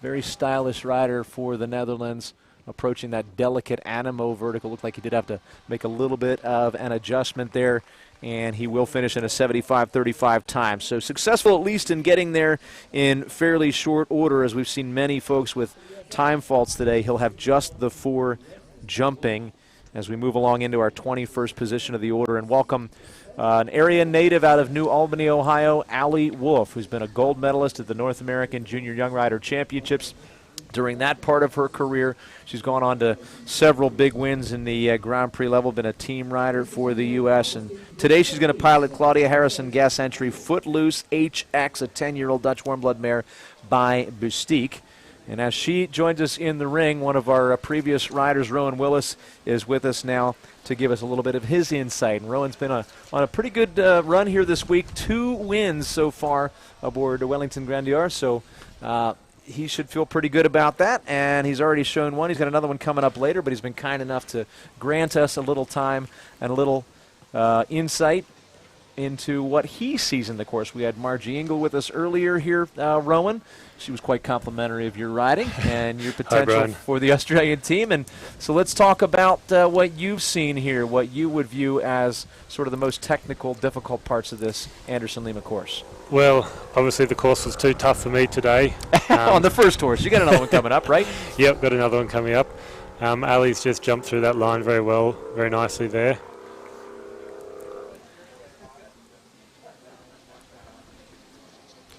Very stylish rider for the Netherlands, approaching that delicate Animo vertical. Looked like he did have to make a little bit of an adjustment there, and he will finish in a 75:35 time. So successful at least in getting there in fairly short order, as we've seen many folks with time faults today. He'll have just the 4 jumping as we move along into our 21st position of the order. And welcome an area native out of New Albany, Ohio, Allie Wolf, who's been a gold medalist at the North American Junior Young Rider Championships. During that part of her career, she's gone on to several big wins in the Grand Prix level, been a team rider for the U.S. And today she's going to pilot Claudia Harrison gas entry Footloose HX, a 10-year-old Dutch warm blood mare by Bustique. And as she joins us in the ring, one of our previous riders, Rowan Willis, is with us now to give us a little bit of his insight. And Rowan's been on a pretty good run here this week. 2 wins so far aboard the Wellington Grandeur, so he should feel pretty good about that. And he's already shown one. He's got another one coming up later, but he's been kind enough to grant us a little time and a little insight into what he sees in the course. We had Margie Engel with us earlier here, Rowan. She was quite complimentary of your riding and your potential for the Australian team. And so let's talk about what you've seen here, what you would view as sort of the most technical, difficult parts of this Anderson Lima course. Well, obviously the course was too tough for me today. On the first horse. You got another one coming up, right? Yep, got another one coming up. Ali's just jumped through that line very well, very nicely there.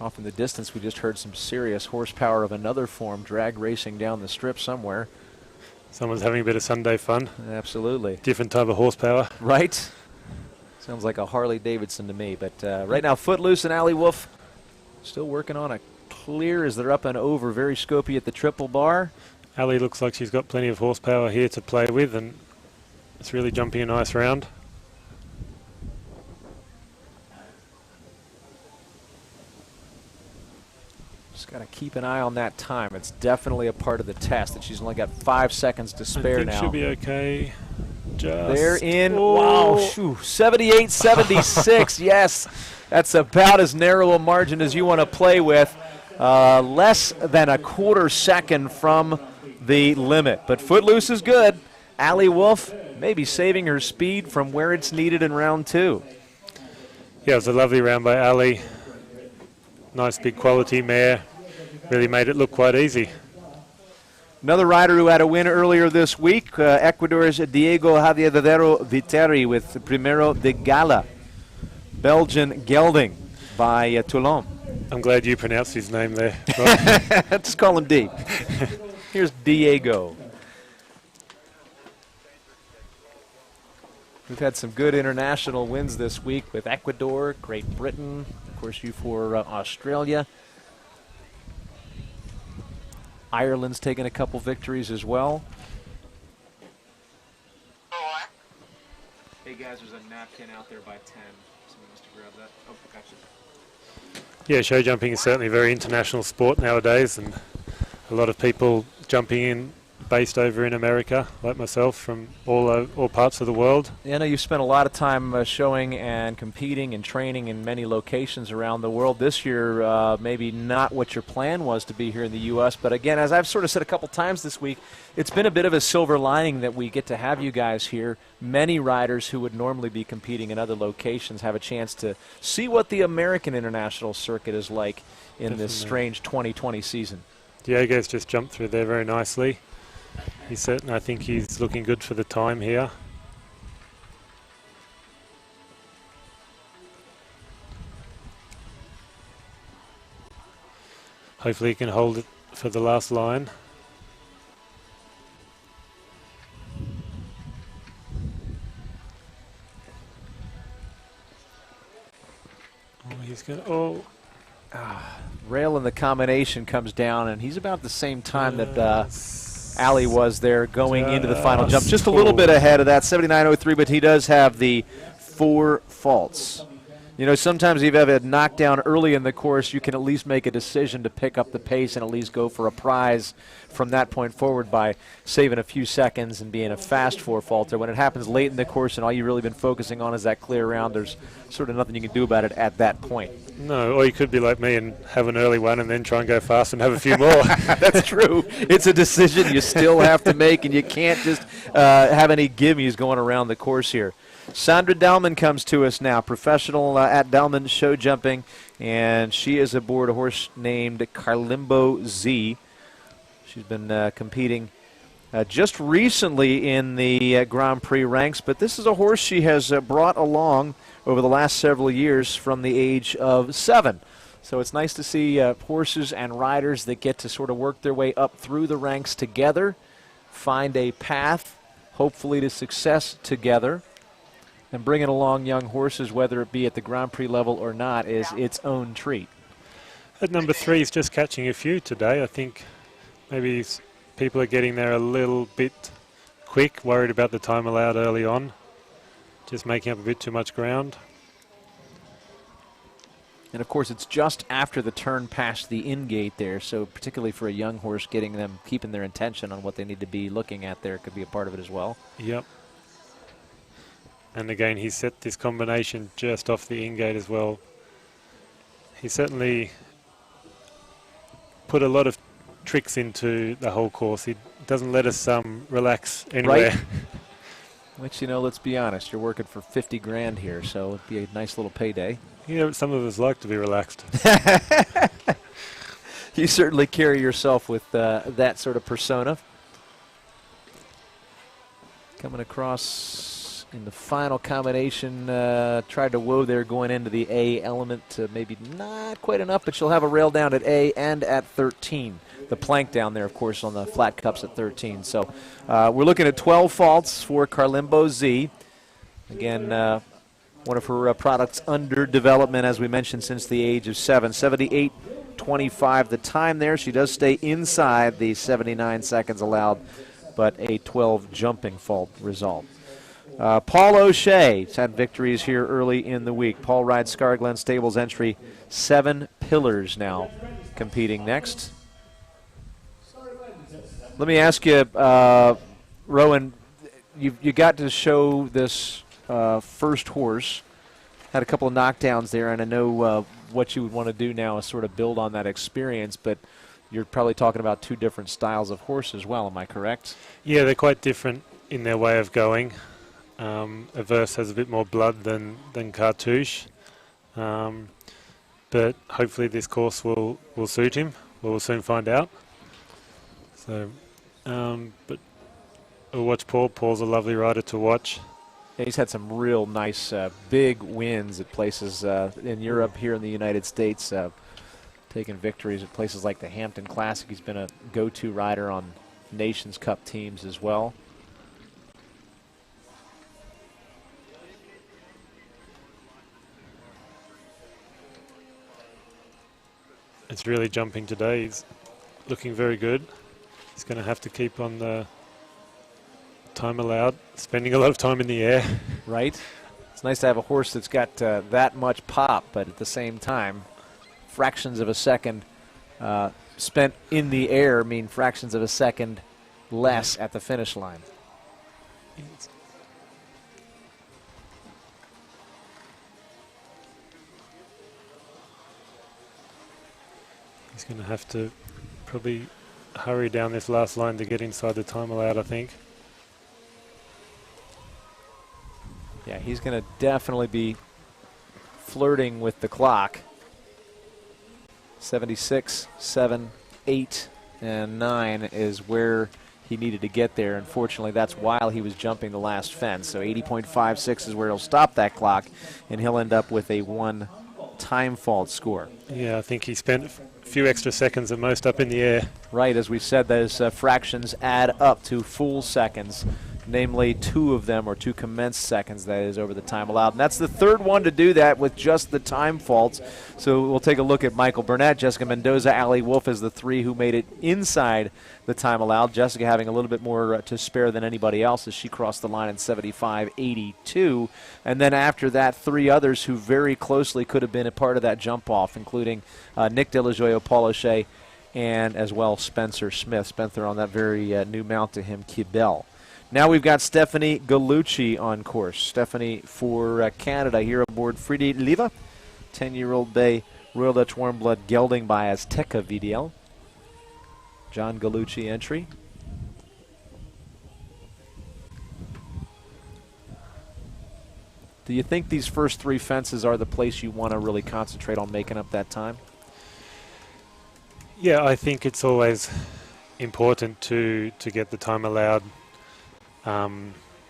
Off in the distance, we just heard some serious horsepower of another form, drag racing down the strip somewhere. Someone's having a bit of Sunday fun. Absolutely. Different type of horsepower. Right? Sounds like a Harley Davidson to me. But right now, Footloose and Allie Wolf still working on a clear as they're up and over. Very scopy at the triple bar. Ali looks like she's got plenty of horsepower here to play with, and it's really jumping a nice round. Just got to keep an eye on that time. It's definitely a part of the test that she's only got 5 seconds to spare I think now. she'll be okay. Just. They're in. Wow, 78-76. Yes, that's about as narrow a margin as you want to play with. Less than a quarter second from the limit. But Footloose is good. Allie Wolf maybe saving her speed from where it's needed in round 2. Yeah, it was a lovely round by Ali. Nice big quality mare. Really made it look quite easy. Another rider who had a win earlier this week, Ecuador's Diego Javier Viteri with Primero de Gala. Belgian gelding by Toulon. I'm glad you pronounced his name there. Just call him D. Here's Diego. We've had some good international wins this week with Ecuador, Great Britain, of course you for Australia. Ireland's taken a couple victories as well. Hey guys, there's a napkin out there by 10. Someone wants to grab that. Oh, gotcha. Yeah, show jumping is certainly a very international sport nowadays, and a lot of people jumping in based over in America, like myself, from all parts of the world. I know you've spent a lot of time showing and competing and training in many locations around the world. This year, maybe not what your plan was to be here in the U.S., but again, as I've sort of said a couple times this week, it's been a bit of a silver lining that we get to have you guys here. Many riders who would normally be competing in other locations have a chance to see what the American international circuit is like in this strange 2020 season. Diego's just jumped through there very nicely. I think he's looking good for the time here. Hopefully he can hold it for the last line. Oh, he's going Rail in the combination comes down, and he's about the same time that Allie was there going into the final jump. Just a little bit ahead of that, 79.03, but he does have the 4 faults. You know, sometimes if you have a knockdown early in the course, you can at least make a decision to pick up the pace and at least go for a prize from that point forward by saving a few seconds and being a fast 4-faulter. When it happens late in the course and all you've really been focusing on is that clear round, there's sort of nothing you can do about it at that point. No, or you could be like me and have an early one and then try and go fast and have a few more. That's true. It's a decision you still have to make, and you can't just have any gimmies going around the course here. Sandra Dalman comes to us now, professional at Dalman show jumping, and she is aboard a horse named Carlimbo Z. She's been competing just recently in the Grand Prix ranks, but this is a horse she has brought along over the last several years from the age of 7. So it's nice to see horses and riders that get to sort of work their way up through the ranks together, find a path, hopefully to success together. And bringing along young horses, whether it be at the Grand Prix level or not, is its own treat. At number 3, he's just catching a few today. I think maybe people are getting there a little bit quick, worried about the time allowed early on, just making up a bit too much ground. And of course, it's just after the turn past the in-gate there, so particularly for a young horse, getting them, keeping their attention on what they need to be looking at there could be a part of it as well. Yep. And again, he set this combination just off the in-gate as well. He certainly put a lot of tricks into the whole course. He doesn't let us relax anywhere. Right. Which, you know, let's be honest, you're working for 50 grand here, so it'd be a nice little payday. You know, some of us like to be relaxed. You certainly carry yourself with that sort of persona. Coming across in the final combination, tried to whoa there going into the A element, maybe not quite enough, but she'll have a rail down at A and at 13. The plank down there, of course, on the flat cups at 13. So we're looking at 12 faults for Carlimbo Z. Again, one of her products under development, as we mentioned, since the age of 7. 78.25 the time there. She does stay inside the 79 seconds allowed, but a 12 jumping fault result. Paul O'Shea has had victories here early in the week. Paul rides Scar Glen Stables entry 7 Pillars now competing next. Let me ask you, Rowan, you got to show this first horse, had a couple of knockdowns there, and I know what you would want to do now is sort of build on that experience, but you're probably talking about 2 different styles of horse as well, am I correct? Yeah, they're quite different in their way of going. Averse has a bit more blood than Cartouche, but hopefully this course will suit him. We'll soon find out. So, but we'll watch Paul. Paul's a lovely rider to watch. Yeah, he's had some real nice big wins at places in Europe, here in the United States, taking victories at places like the Hampton Classic. He's been a go-to rider on Nations Cup teams as well. It's really jumping today. He's looking very good. He's going to have to keep on the time allowed, spending a lot of time in the air. Right. It's nice to have a horse that's got that much pop, but at the same time, fractions of a second spent in the air mean fractions of a second less at the finish line. He's going to have to probably hurry down this last line to get inside the time allowed, I think. Yeah, he's going to definitely be flirting with the clock. 76, 7, 8, and 9 is where he needed to get there. Unfortunately, that's while he was jumping the last fence. So 80.56 is where he'll stop that clock, and he'll end up with a 1 time fault score. Yeah, I think he spent a few extra seconds at most up in the air. Right, as we said, those fractions add up to full seconds namely 2 of them, or 2 commenced seconds, that is, over the time allowed. And that's the 3rd one to do that with just the time faults. So we'll take a look at Michael Burnett, Jessica Mendoza, Allie Wolf as the 3 who made it inside the time allowed. Jessica having a little bit more to spare than anybody else as she crossed the line in 75.82. And then after that, 3 others who very closely could have been a part of that jump off, including Nick De La Joya, Paul O'Shea, and as well Spencer Smith. Spencer on that very new mount to him, Kibel. Now we've got Stephanie Gallucci on course. Stephanie for Canada here aboard Friede Liva, 10-year-old bay Royal Dutch Warm Blood gelding by Azteca VDL. John Gallucci entry. Do you think these first 3 fences are the place you want to really concentrate on making up that time? Yeah, I think it's always important to get the time allowed out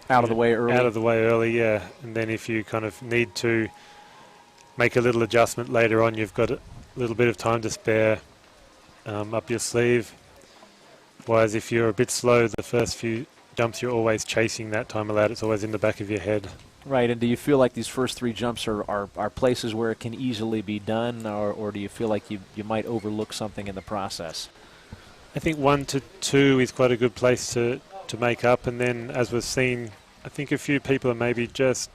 of the way early. Out of the way early, yeah. And then if you kind of need to make a little adjustment later on, you've got a little bit of time to spare up your sleeve. Whereas if you're a bit slow, the first few jumps, you're always chasing that time allowed. It's always in the back of your head. Right, and do you feel like these first 3 jumps are places where it can easily be done, or do you feel like you might overlook something in the process? I think 1 to 2 is quite a good place to make up, and then as we've seen, I think a few people are maybe just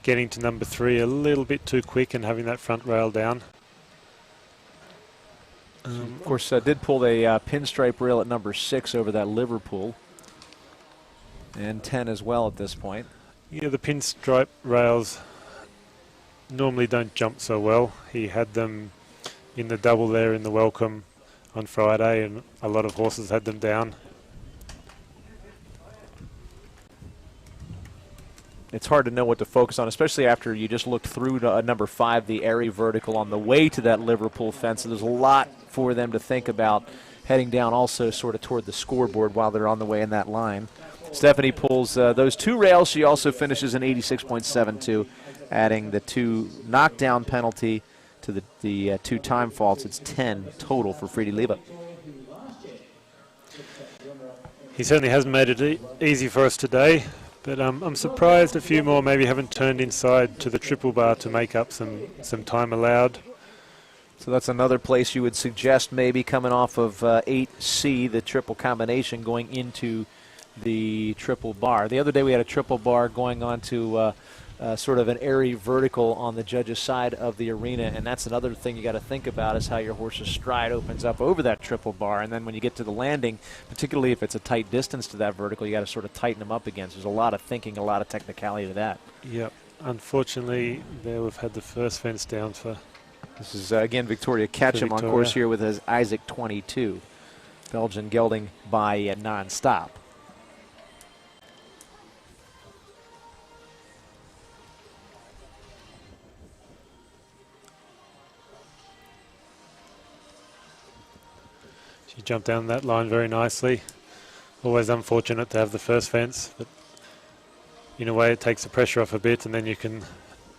getting to number 3 a little bit too quick and having that front rail down. Of course, did pull a pinstripe rail at number 6 over that Liverpool, and 10 as well at this point. Yeah, the pinstripe rails normally don't jump so well. He had them in the double there in the welcome on Friday, and a lot of horses had them down. It's hard to know what to focus on, especially after you just looked through to number 5, the Airy vertical on the way to that Liverpool fence. So there's a lot for them to think about heading down also sort of toward the scoreboard while they're on the way in that line. Stephanie pulls those 2 rails. She also finishes in 86.72, adding the 2 knockdown penalty to the 2 time faults. It's 10 total for Friede Liva. He certainly hasn't made it easy for us today. But I'm surprised a few more maybe haven't turned inside to the triple bar to make up some time allowed. So that's another place you would suggest maybe coming off of 8C, the triple combination, going into the triple bar. The other day we had a triple bar going on to sort of an airy vertical on the judge's side of the arena, and that's another thing you got to think about is how your horse's stride opens up over that triple bar, and then when you get to the landing, particularly if it's a tight distance to that vertical, you got to sort of tighten them up again. So there's a lot of thinking, a lot of technicality to that. Yep. Unfortunately, there we've had the first fence down for... This is, again, Victoria Ketchum on course here with his Isaac 22. Belgian gelding by non-stop. She jumped down that line very nicely. Always unfortunate to have the first fence, but in a way it takes the pressure off a bit, and then you can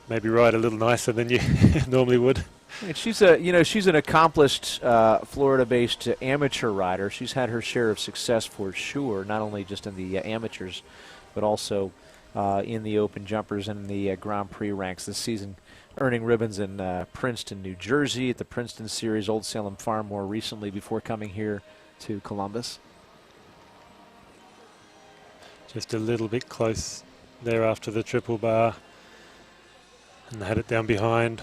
maybe ride a little nicer than you normally would. And she's she's an accomplished Florida-based amateur rider. She's had her share of success for sure, not only just in the amateurs, but also in the open jumpers and the Grand Prix ranks this season, earning ribbons in Princeton, New Jersey, at the Princeton Series, Old Salem Farm more recently before coming here to Columbus. Just a little bit close there after the triple bar, and had it down behind.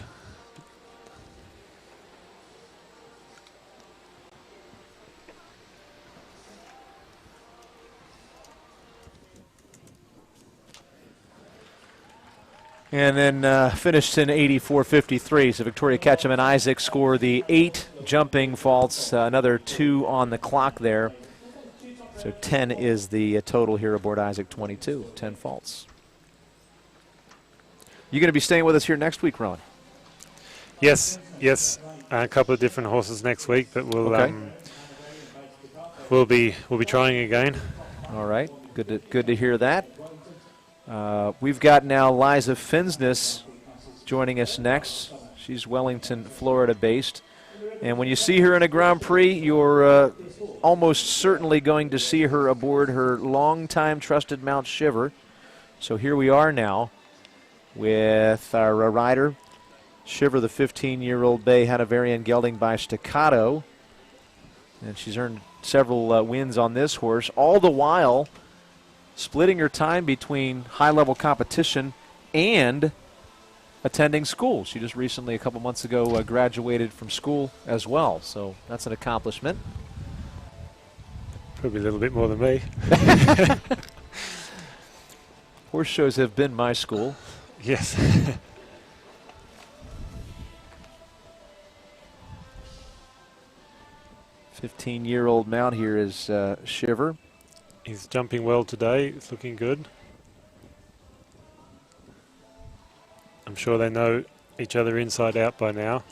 And then finished in 84.53. So Victoria Ketchum and Isaac score the 8 jumping faults, another 2 on the clock there. So 10 is the total here aboard Isaac 22, 10 faults. You going to be staying with us here next week, Rowan? Yes, yes. A couple of different horses next week, but we'll be trying again. All right, good to hear that. We've got now Liza Finsness joining us next. She's Wellington, Florida based, And when you see her in a Grand Prix, you're almost certainly going to see her aboard her longtime trusted mount Shiver. So here we are now with our rider, Shiver, the 15-year-old bay Hanoverian gelding by Staccato. And she's earned several wins on this horse, all the while splitting her time between high-level competition and attending school. She just recently, a couple months ago, graduated from school as well. So that's an accomplishment. Probably a little bit more than me. Horse shows have been my school. Yes. 15-year-old mount here is Shiver. He's jumping well today. It's looking good. I'm sure they know each other inside out by now.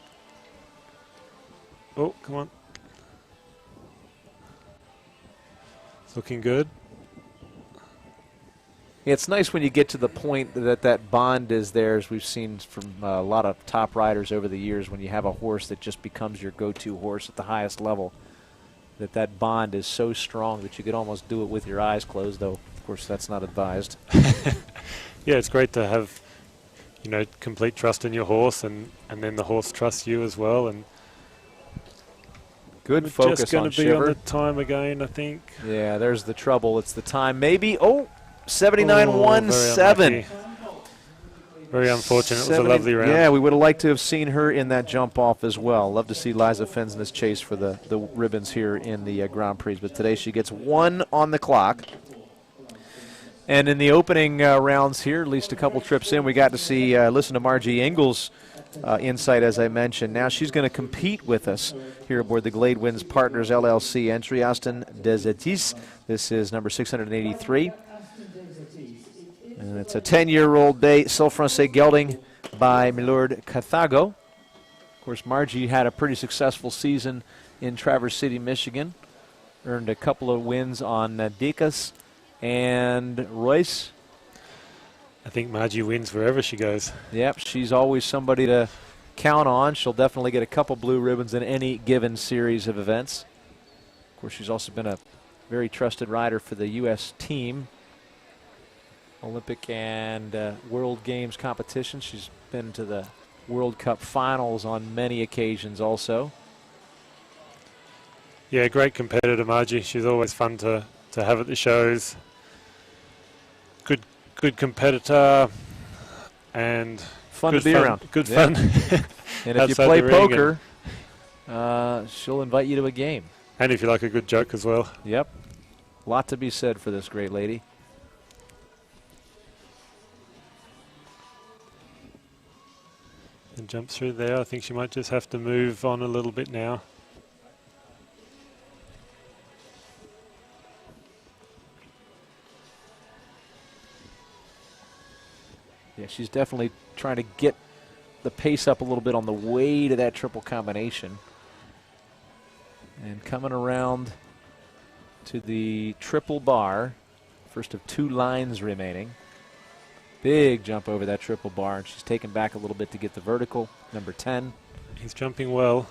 Oh, come on. It's looking good. Yeah, it's nice when you get to the point that that bond is there, as we've seen from a lot of top riders over the years, when you have a horse that just becomes your go-to horse at the highest level, that bond is so strong that you could almost do it with your eyes closed, though, of course, that's not advised. Yeah, it's great to have, you know, complete trust in your horse, and then the horse trusts you as well. And good we're focus just going on to be on Shiver. the time again, I think. Yeah, there's the trouble. It's the time. Maybe. Oh, 79.17. Very unfortunate. It was a lovely round. Yeah, we would have liked to have seen her in that jump off as well. Love to see Liza Fensness chase for the ribbons here in the Grand Prix. But today she gets 1 on the clock. And in the opening rounds here, at least a couple trips in, we got to see, listen to Margie Engel's insight, as I mentioned. Now she's going to compete with us here aboard the Glade Winds Partners LLC entry. Austin Desetis. This is number 683. And it's a 10-year-old bay Sil Francais gelding by Milord Carthago. Of course, Margie had a pretty successful season in Traverse City, Michigan. Earned a couple of wins on Dicas and Royce. I think Margie wins wherever she goes. Yep, she's always somebody to count on. She'll definitely get a couple blue ribbons in any given series of events. Of course, she's also been a very trusted rider for the U.S. team. Olympic and World Games competition. She's been to the World Cup finals on many occasions also. Yeah, great competitor, Margie. She's always fun to have at the shows. Good competitor and fun to be around. Good fun. And if you play poker, she'll invite you to a game. And if you like a good joke as well. Yep. A lot to be said for this great lady. And jump through there. I think she might just have to move on a little bit now. Yeah, she's definitely trying to get the pace up a little bit on the way to that triple combination. And coming around to the triple bar, first of 2 lines remaining. Big jump over that triple bar, and she's taken back a little bit to get the vertical, number 10. He's jumping well.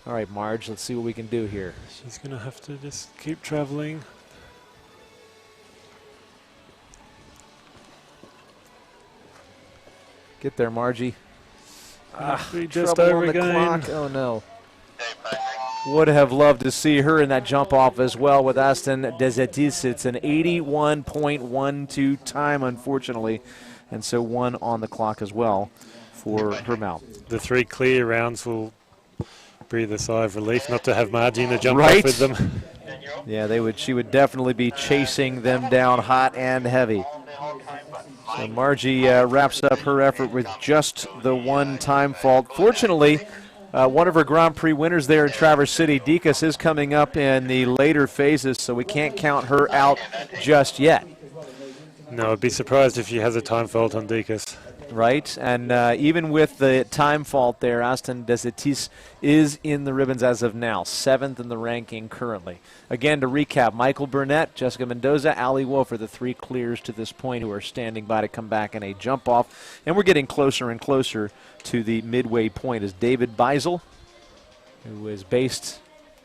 All right, Marge, let's see what we can do here. She's going to have to just keep traveling. Get there, Margie. Just trouble over on the again. clock. Oh, no. Would have loved to see her in that jump off as well with Aston Desetis. It's an 81.12 time, unfortunately, and so 1 on the clock as well for her mount. The 3 clear rounds will breathe a sigh of relief not to have Margie in the jump Right. off with them. Yeah, they would. She would definitely be chasing them down hot and heavy. So Margie wraps up her effort with just the 1 time fault. Fortunately, one of her Grand Prix winners there in Traverse City, Dicas, is coming up in the later phases, so we can't count her out just yet. No, I'd be surprised if she has a time fault on Dicas. Right, and even with the time fault there, Aston Desetis is in the ribbons as of now, 7th in the ranking currently. Again, to recap, Michael Burnett, Jessica Mendoza, Ali Wolf are the 3 clears to this point who are standing by to come back in a jump off. And we're getting closer and closer to the midway point as David Beisel who is based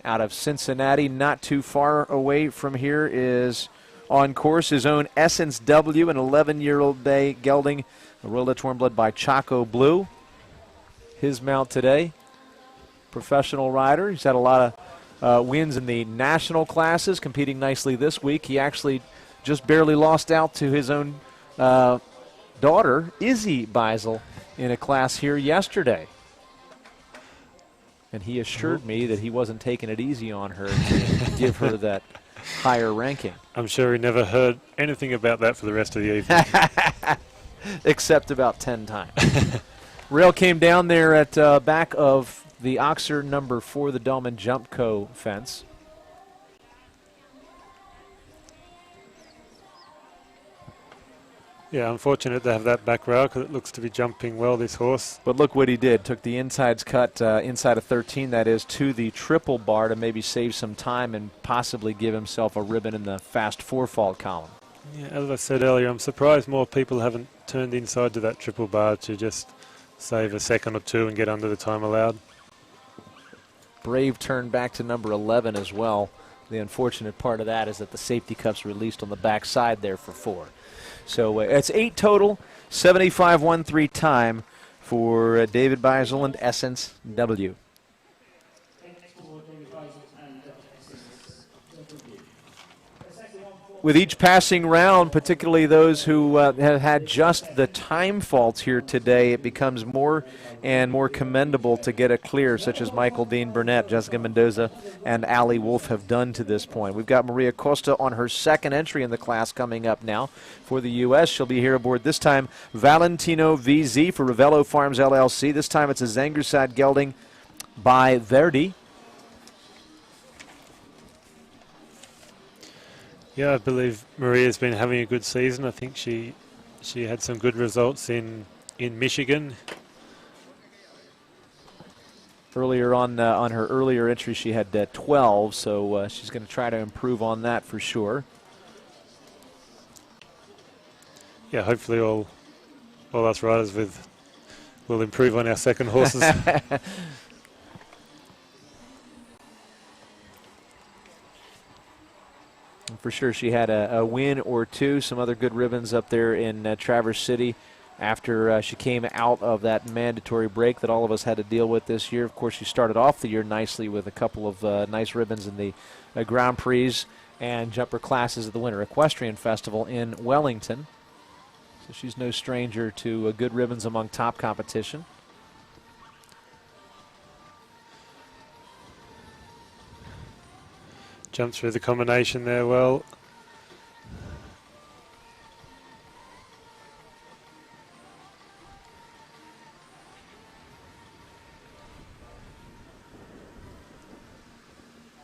out of Cincinnati. Not too far away from here is on course his own Essence W, an 11-year-old bay gelding, a Rolla Torn blood by Chaco Blue. His mount today, professional rider. He's had a lot of wins in the national classes, competing nicely this week. He actually just barely lost out to his own daughter, Izzy Beisel, in a class here yesterday. And he assured me that he wasn't taking it easy on her to give her that higher ranking. I'm sure he never heard anything about that for the rest of the evening. Except about 10 times. Rail came down there at back of the Oxer number 4, the Dolman Jump Co. fence. Yeah, unfortunate to have that back rail because it looks to be jumping well, this horse. But look what he did. Took the insides cut, inside of 13, that is, to the triple bar to maybe save some time and possibly give himself a ribbon in the fast four-fault column. Yeah, as I said earlier, I'm surprised more people haven't turned inside to that triple bar to just save a second or two and get under the time allowed. Brave turned back to number 11 as well. The unfortunate part of that is that the safety cuff's released on the back side there for 4. So it's 8 total, 75.13 time for David Beisel and Essence W. With each passing round, particularly those who have had just the time faults here today, it becomes more and more commendable to get it clear, such as Michael Dean Burnett, Jessica Mendoza, and Allie Wolf have done to this point. We've got Maria Costa on her second entry in the class coming up now for the U.S. She'll be here aboard this time Valentino VZ for Ravello Farms LLC. This time it's a Zangerside gelding by Verdi. Yeah, I believe Maria's been having a good season. I think she had some good results in Michigan. Earlier on her earlier entry, she had 12, so she's going to try to improve on that for sure. Yeah, hopefully all us riders will improve on our second horses. For sure, she had a win or two, some other good ribbons up there in Traverse City after she came out of that mandatory break that all of us had to deal with this year. Of course, she started off the year nicely with a couple of nice ribbons in the Grand Prix and jumper classes at the Winter Equestrian Festival in Wellington. So she's no stranger to good ribbons among top competition. Jumped through the combination there well.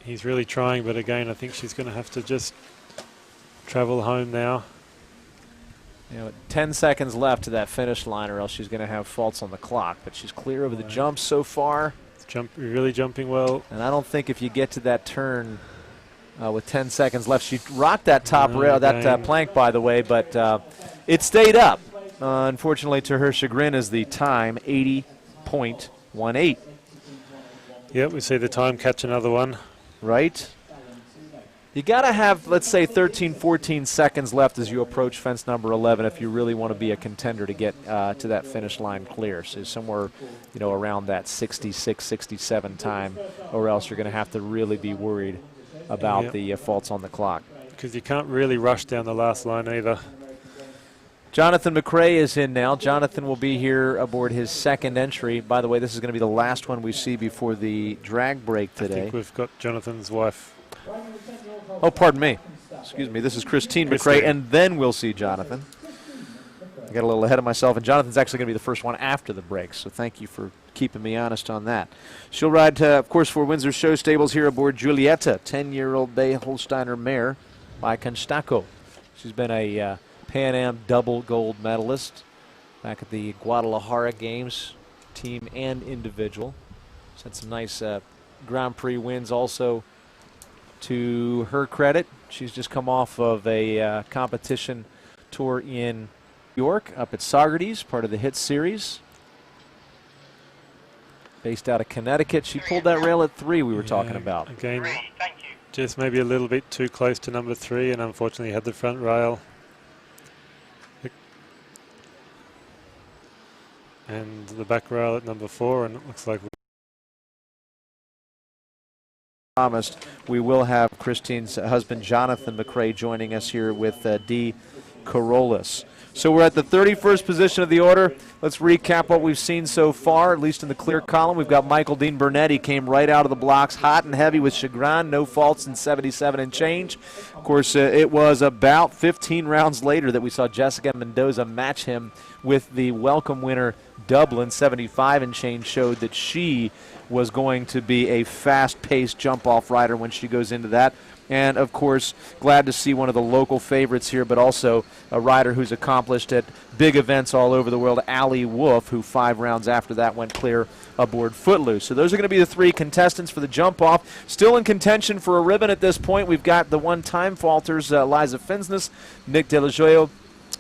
He's really trying, but again, I think she's going to have to just travel home now. 10 seconds left to that finish line, or else she's going to have faults on the clock. But she's clear over the jumps so far. Really jumping well. And I don't think if you get to that turn with 10 seconds left, she rocked that top rail, that plank, by the way, but it stayed up. Unfortunately, to her chagrin, is the time 80.18. Yep, we see the time catch another one. Right? You got to have, let's say, 13, 14 seconds left as you approach fence number 11 if you really want to be a contender to get to that finish line clear. So somewhere, around that 66, 67 time, or else you're going to have to really be worried about the faults on the clock. Because you can't really rush down the last line either. Jonathan McRae is in now. Jonathan will be here aboard his second entry. By the way, this is going to be the last one we see before the drag break today. I think we've got Jonathan's wife. Oh, pardon me. Excuse me. This is Christine McRae, and then we'll see Jonathan. I got a little ahead of myself, and Jonathan's actually going to be the first one after the break, so thank you for keeping me honest on that. She'll ride, of course, for Windsor Show Stables here aboard Giulietta, 10-year-old bay Holsteiner mare by Constaco. She's been a Pan Am double gold medalist back at the Guadalajara Games, team and individual. She's had some nice Grand Prix wins also to her credit. She's just come off of a competition tour in York up at Saugerties, part of the HIT series. based out of Connecticut. She pulled that rail at 3 we were talking about. Again, Thank you. just maybe a little bit too close to number 3, and unfortunately had the front rail. And the back rail at number 4, and it looks like Promised, we will have Christine's husband Jonathan McRae joining us here with D. Corollas. So we're at the 31st position of the order. Let's recap what we've seen so far, at least in the clear column. We've got Michael Dean Burnett. He came right out of the blocks hot and heavy with chagrin, no faults in 77 and change. Of course, it was about 15 rounds later that we saw Jessica Mendoza match him with the welcome winner Dublin. 75 and change showed that she was going to be a fast-paced jump-off rider when she goes into that. And, of course, glad to see one of the local favorites here, but also a rider who's accomplished at big events all over the world, Allie Wolf, who 5 rounds after that went clear aboard Footloose. So those are going to be the 3 contestants for the jump-off. Still in contention for a ribbon at this point. We've got the one-time falters, Liza Finsness, Nick De La Joyo,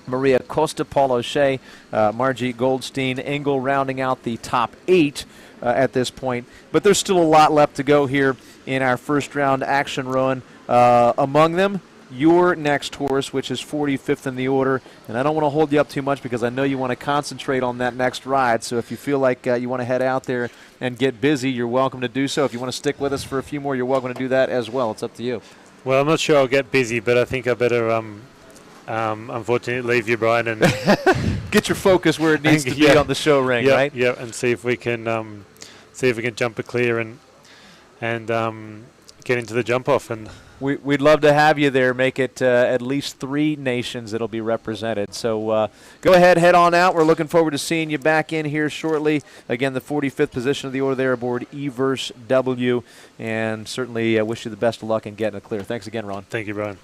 Maria Costa, Paul O'Shea, Margie Goldstein, Engel rounding out the top 8 at this point. But there's still a lot left to go here in our first round action run. Among them, your next horse, which is 45th in the order. And I don't want to hold you up too much because I know you want to concentrate on that next ride. So if you feel like you want to head out there and get busy, you're welcome to do so. If you want to stick with us for a few more, you're welcome to do that as well. It's up to you. well, I'm not sure I'll get busy, but I think I better unfortunately leave you, Brian, and Get your focus where it needs to be Yeah. on the show ring, right? Yeah, and see if we can jump a clear and get into the jump off. And We'd love to have you there. Make it at least 3 nations that'll be represented. So go ahead, head on out. We're looking forward to seeing you back in here shortly. Again, the 45th position of the order there aboard Everse W. And certainly wish you the best of luck in getting it clear. Thanks again, Ron. thank you, Brian.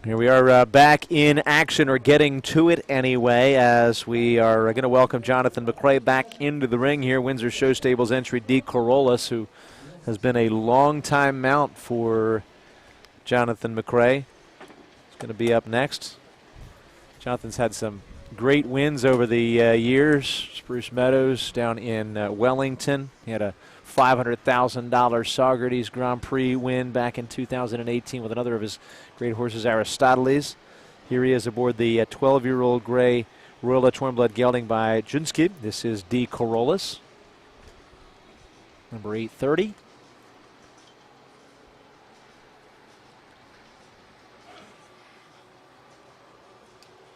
Here we are back in action, or getting to it anyway, as we are going to welcome Jonathan McRae back into the ring here. Windsor Show Stables entry D. Corollas, who has been a long-time mount for Jonathan McRae. He's going to be up next. Jonathan's had some great wins over the years. Spruce Meadows down in Wellington. He had a $500,000 Saugerties Grand Prix win back in 2018 with another of his great horses, Aristoteles. Here he is aboard the 12-year-old gray Royal Dutch Warm Blood gelding by Junski. This is D. Corollas, number 830.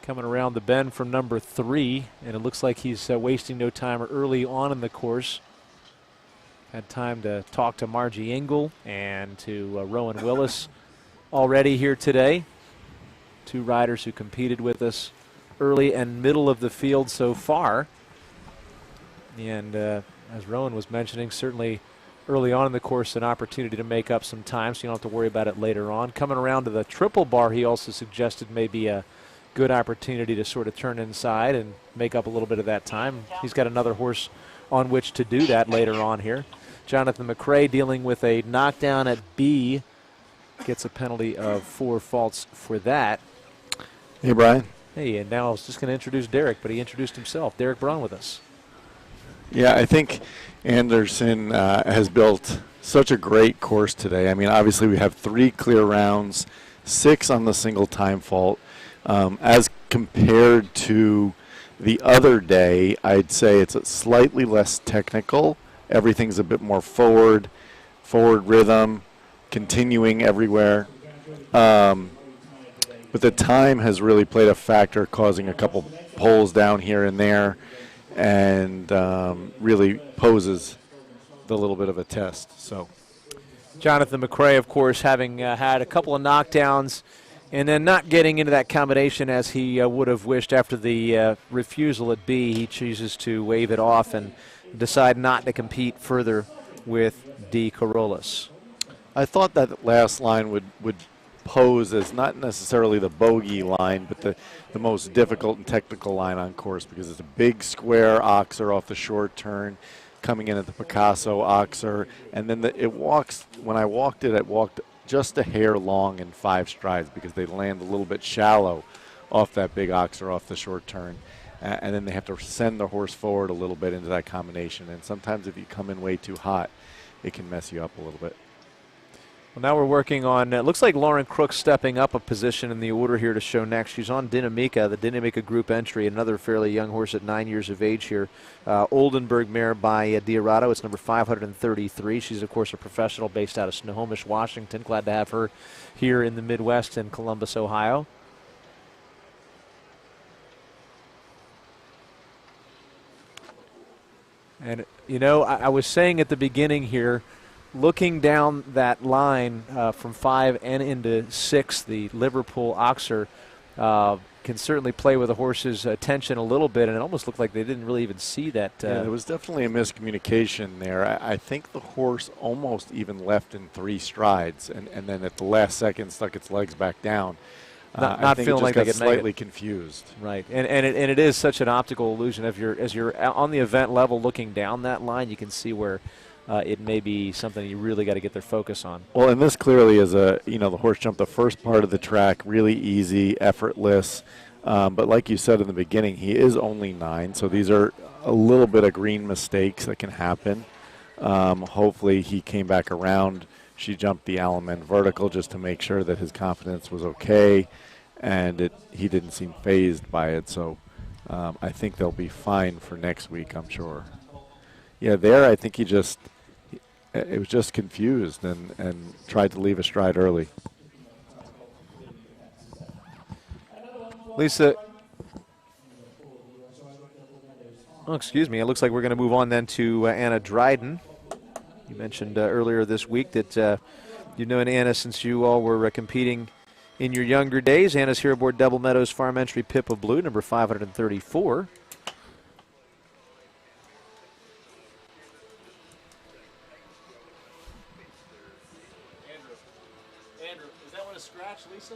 Coming around the bend from number 3, and it looks like he's wasting no time early on in the course. Had time to talk to Margie Engel and to Rowan Willis already here today. 2 riders who competed with us early and middle of the field so far. And as Rowan was mentioning, certainly early on in the course an opportunity to make up some time, so you don't have to worry about it later on. Coming around to the triple bar, he also suggested maybe a good opportunity to sort of turn inside and make up a little bit of that time. He's got another horse on which to do that later on here. Jonathan McRae dealing with a knockdown at B. Gets a penalty of 4 faults for that. Hey, Brian. Hey, and now I was just going to introduce Derek, but he introduced himself. Derek Braun with us. Yeah, I think Anderson has built such a great course today. I mean, obviously we have 3 clear rounds, 6 on the single time fault. As compared to the other day, I'd say it's slightly less technical. Everything's a bit more forward rhythm, continuing everywhere. But the time has really played a factor, causing a couple pulls down here and there, and really poses the little bit of a test. So, Jonathan McRae, of course, having had a couple of knockdowns and then not getting into that combination as he would have wished after the refusal at B, he chooses to wave it off and decide not to compete further with D. Corollas. I thought that last line would pose as not necessarily the bogey line, but the most difficult and technical line on course, because it's a big square oxer off the short turn, coming in at the Picasso oxer, and then it walks. When I walked it walked just a hair long in 5 strides, because they land a little bit shallow off that big oxer off the short turn. And then they have to send the horse forward a little bit into that combination. And sometimes if you come in way too hot, it can mess you up a little bit. Well, now we're working on, it looks like Lauren Crook stepping up a position in the order here to show next. She's on Dinamica, the Dinamica group entry, another fairly young horse at 9 years of age here. Oldenburg mare by Diarado. It's number 533. She's, of course, a professional based out of Snohomish, Washington. Glad to have her here in the Midwest in Columbus, Ohio. And, you know, I was saying at the beginning here, looking down that line from 5 and into 6, the Liverpool Oxer can certainly play with the horse's attention a little bit, and it almost looked like they didn't really even see that. Yeah, there was definitely a miscommunication there. I think the horse almost even left in 3 strides, and then at the last second stuck its legs back down. Not feeling like they could slightly make it. confused. Right, and it is such an optical illusion. As you're on the event level looking down that line, you can see where it may be something you really got to get their focus on. Well, and this clearly is the horse jumped the first part of the track, really easy, effortless. But like you said in the beginning, he is only 9, so these are a little bit of green mistakes that can happen. Hopefully he came back around. She jumped the Alaman vertical just to make sure that his confidence was okay, and he didn't seem phased by it. So I think they'll be fine for next week, I'm sure. Yeah, there I think it was just confused and tried to leave a stride early. Lisa, oh, excuse me, it looks like we're going to move on then to Anna Dryden. You mentioned earlier this week that you've known Anna since you all were competing in your younger days. Anna's here aboard Double Meadows Farm Entry Pip of Blue, number 534. Andrew, is that one a scratch, Lisa?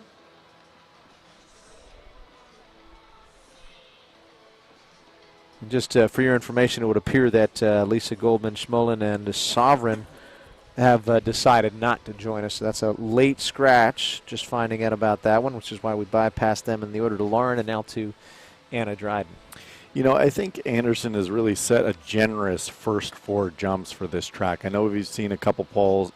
And just for your information, it would appear that Lisa Goldman, Schmolin, and Sovereign have decided not to join us. So that's a late scratch, just finding out about that one, which is why we bypassed them in the order to Lauren and now to Anna Dryden. You know, I think Anderson has really set a generous first 4 jumps for this track. I know we've seen a couple poles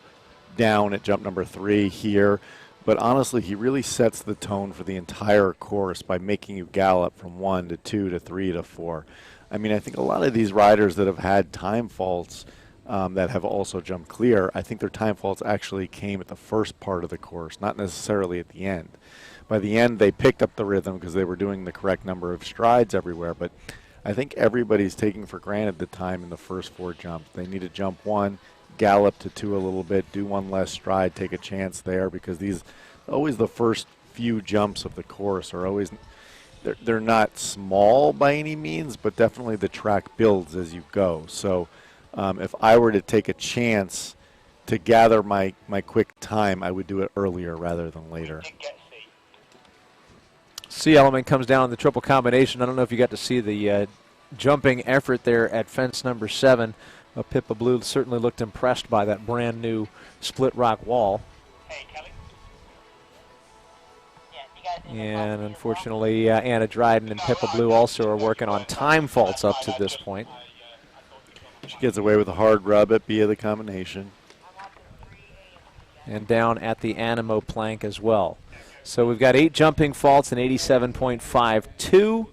down at jump number 3 here, but honestly, he really sets the tone for the entire course by making you gallop from 1 to 2 to 3 to 4. I mean, I think a lot of these riders that have had time faults that have also jumped clear, I think their time faults actually came at the first part of the course, not necessarily at the end. By the end, they picked up the rhythm because they were doing the correct number of strides everywhere, but I think everybody's taking for granted the time in the first 4 jumps. They need to jump 1, gallop to 2 a little bit, do 1 less stride, take a chance there, because these always the first few jumps of the course are always, they're not small by any means, but definitely the track builds as you go. So if I were to take a chance to gather my quick time, I would do it earlier rather than later. C element comes down in the triple combination. I don't know if you got to see the jumping effort there at fence number 7. Pippa Blue certainly looked impressed by that brand new split rock wall. Hey, Kelly. And unfortunately, Anna Dryden and Pippa Blue also are working on time faults up to this point. She gets away with a hard rub at B of the combination. And down at the Animo plank as well. So we've got 8 jumping faults and 87.52.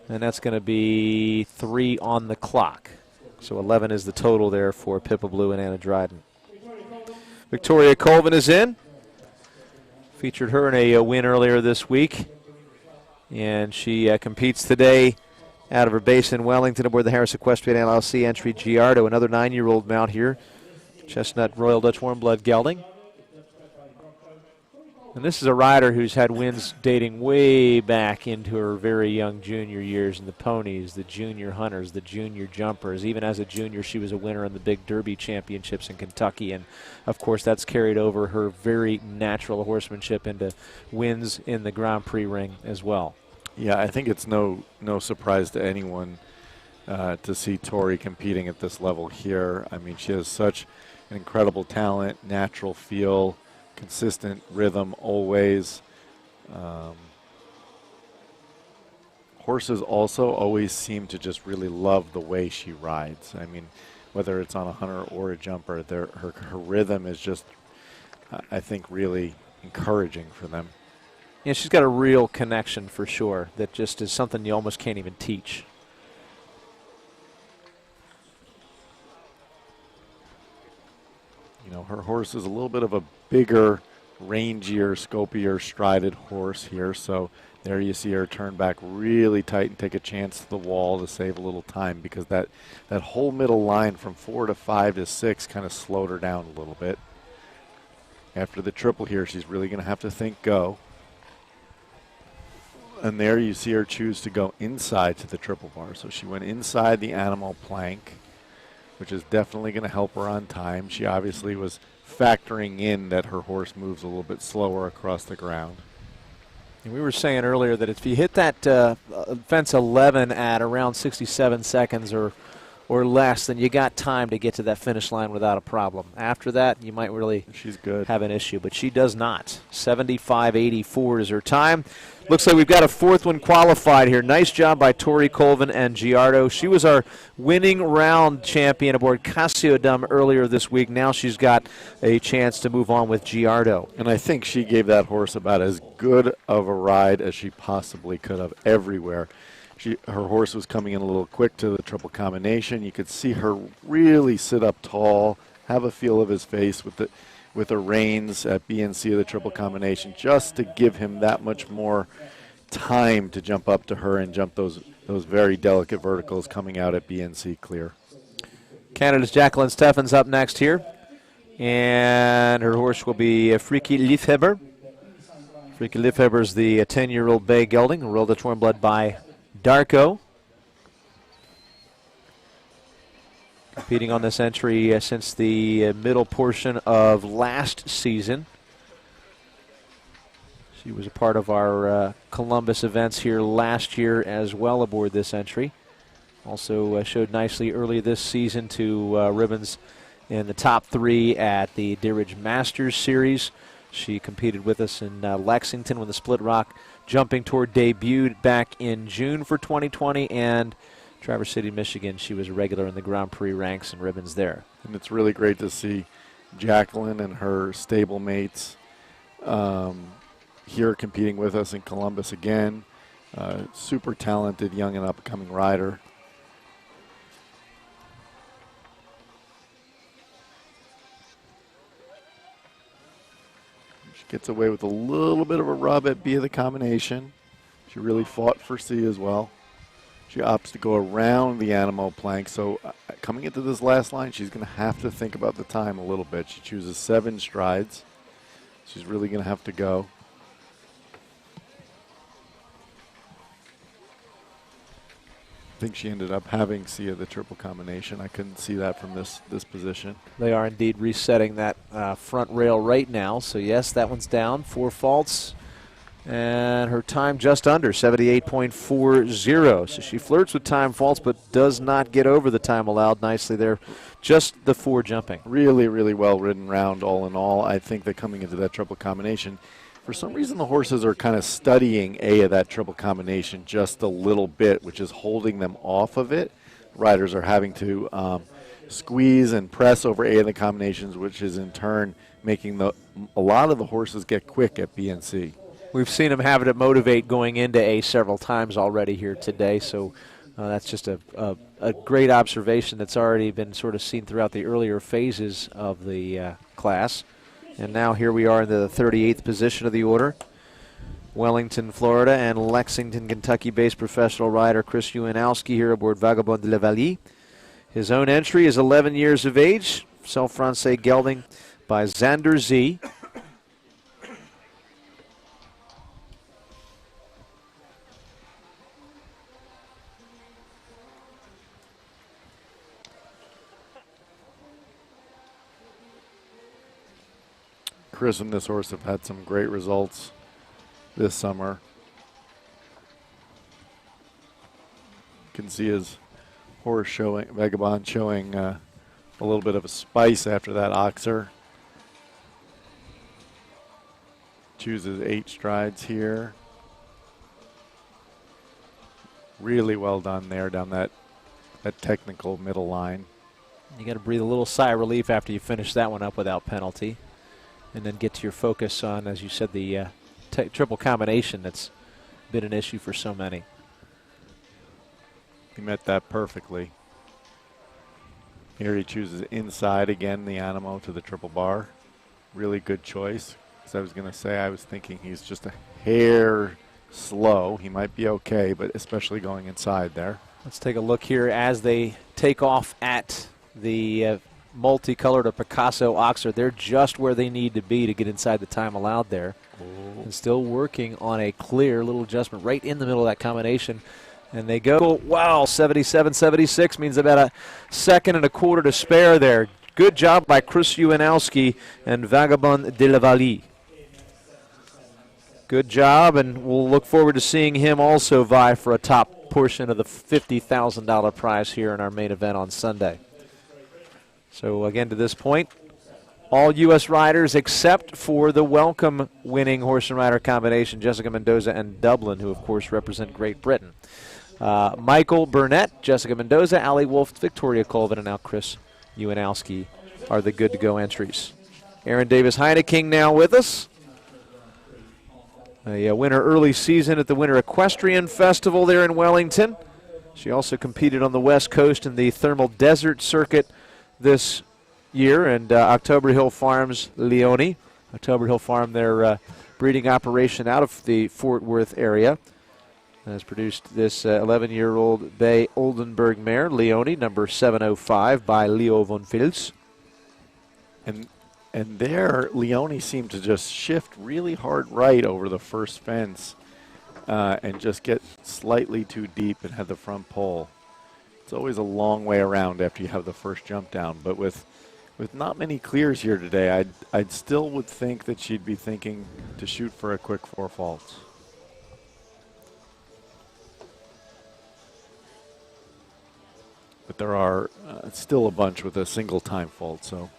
And that's going to be 3 on the clock. So 11 is the total there for Pippa Blue and Anna Dryden. Victoria Colvin is in. Featured her in a win earlier this week. And she competes today out of her base in Wellington aboard the Harris Equestrian LLC entry Giardo, another 9-year-old mount here. Chestnut Royal Dutch Warm Blood gelding. And this is a rider who's had wins dating way back into her very young junior years in the ponies, the junior hunters, the junior jumpers. Even as a junior, she was a winner in the big Derby championships in Kentucky. And, of course, that's carried over her very natural horsemanship into wins in the Grand Prix ring as well. Yeah, I think it's no surprise to anyone to see Tori competing at this level here. I mean, she has such an incredible talent, natural feel, consistent rhythm always. Horses also always seem to just really love the way she rides. I mean, whether it's on a hunter or a jumper, her rhythm is just, I think, really encouraging for them. Yeah, she's got a real connection for sure that just is something you almost can't even teach. You know, her horse is a little bit of a bigger, rangier, scopier, strided horse here. So there you see her turn back really tight and take a chance to the wall to save a little time, because that whole middle line from 4 to 5 to 6 kind of slowed her down a little bit. After the triple here, she's really going to have to think go. And there you see her choose to go inside to the triple bar. So she went inside the animal plank, which is definitely going to help her on time. She obviously was factoring in that her horse moves a little bit slower across the ground. And we were saying earlier that if you hit that fence 11 at around 67 seconds or less, then you got time to get to that finish line without a problem. After that, you might really have an issue, but she does not. 75.84 is her time. Looks like we've got a 4th one qualified here. Nice job by Tori Colvin and Giardo. She was our winning round champion aboard Cassiodum earlier this week. Now she's got a chance to move on with Giardo. And I think she gave that horse about as good of a ride as she possibly could have everywhere. Her horse was coming in a little quick to the triple combination. You could see her really sit up tall, have a feel of his face with the reins at B and C of the triple combination, just to give him that much more time to jump up to her and jump those very delicate verticals coming out at B and C clear. Canada's Jacqueline Steffens up next here. And her horse will be Freaky Liefhebber. Freaky Liefhebber is the 10-year-old bay gelding, rolled the Warm Blood by Darko. Competing on this entry since the middle portion of last season. She was a part of our Columbus events here last year as well aboard this entry. Also showed nicely early this season to ribbons in the top 3 at the Deerage Masters Series. She competed with us in Lexington when the Split Rock Jumping Tour debuted back in June for 2020, and Traverse City, Michigan, she was a regular in the Grand Prix ranks and ribbons there. And it's really great to see Jacqueline and her stablemates here competing with us in Columbus again. Super talented young and upcoming rider. She gets away with a little bit of a rub at B of the combination. She really fought for C as well. She opts to go around the Animo plank, so coming into this last line, she's going to have to think about the time a little bit. She chooses 7 strides. She's really going to have to go. I think she ended up having C of the triple combination. I couldn't see that from this position. They are indeed resetting that front rail right now. So yes, that one's down, 4 faults. And her time just under 78.40. So she flirts with time faults, but does not get over the time allowed nicely there. Just the 4 jumping. Really, really well ridden round all in all. I think that coming into that triple combination, for some reason the horses are kind of studying A of that triple combination just a little bit, which is holding them off of it. Riders are having to squeeze and press over A of the combinations, which is in turn making a lot of the horses get quick at B and C. We've seen him have it motivate going into A several times already here today, so that's just a great observation that's already been sort of seen throughout the earlier phases of the class. And now here we are in the 38th position of the order. Wellington, Florida, and Lexington, Kentucky-based professional rider Chris Uwanowski here aboard Vagabond de la Vallée. His own entry is 11 years of age, Self-Francais gelding by Xander Z. Chris and this horse have had some great results this summer. You can see his horse showing, Vagabond showing a little bit of a spice after that oxer. Chooses 8 strides here. Really well done there down that technical middle line. You got to breathe a little sigh of relief after you finish that one up without penalty. And then get to your focus on, as you said, the triple combination that's been an issue for so many. He met that perfectly. Here he chooses inside again, the Animo to the triple bar. Really good choice. As I was going to say, I was thinking he's just a hair slow. He might be okay, but especially going inside there. Let's take a look here as they take off at the multicolored or Picasso oxer. They're just where they need to be to get inside the time allowed there. And still working on a clear little adjustment right in the middle of that combination. And they go, wow, 77-76 means about a second and a quarter to spare there. Good job by Chris Uwanowski and Vagabond de la Vallée. Good job, and we'll look forward to seeing him also vie for a top portion of the $50,000 prize here in our main event on Sunday. So again, to this point, all U.S. riders except for the welcome winning horse and rider combination, Jessica Mendoza and Dublin, who of course represent Great Britain. Michael Burnett, Jessica Mendoza, Allie Wolf, Victoria Colvin, and now Chris Uwanowski are the good-to-go entries. Aaron Davis Heineking now with us. A winner early season at the Winter Equestrian Festival there in Wellington. She also competed on the West Coast in the Thermal Desert Circuit this year, and October Hill Farms Leone. October Hill Farm, their breeding operation out of the Fort Worth area, has produced this 11-year-old Bay Oldenburg mare, Leone, number 705 by Leo von Fils. And there, Leone seemed to just shift really hard right over the first fence and just get slightly too deep and had the front pole. It's always a long way around after you have the first jump down, but with With not many clears here today, I'd still would think that she'd be thinking to shoot for a quick 4 faults. But there are still a bunch with a single time fault, so.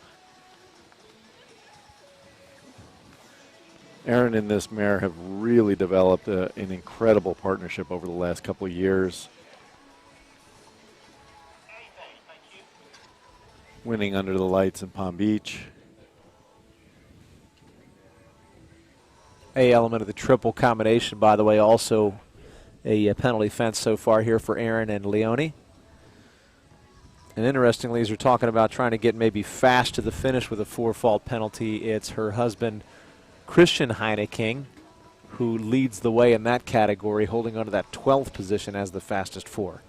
Aaron and this mare have really developed an incredible partnership over the last couple of years. Winning under the lights in Palm Beach. A element of the triple combination, by the way, also a penalty fence so far here for Aaron and Leone. And interestingly, as you're talking about trying to get maybe fast to the finish with a 4-fault penalty, it's her husband, Christian Heineking, who leads the way in that category, holding on to that 12th position as the fastest 4.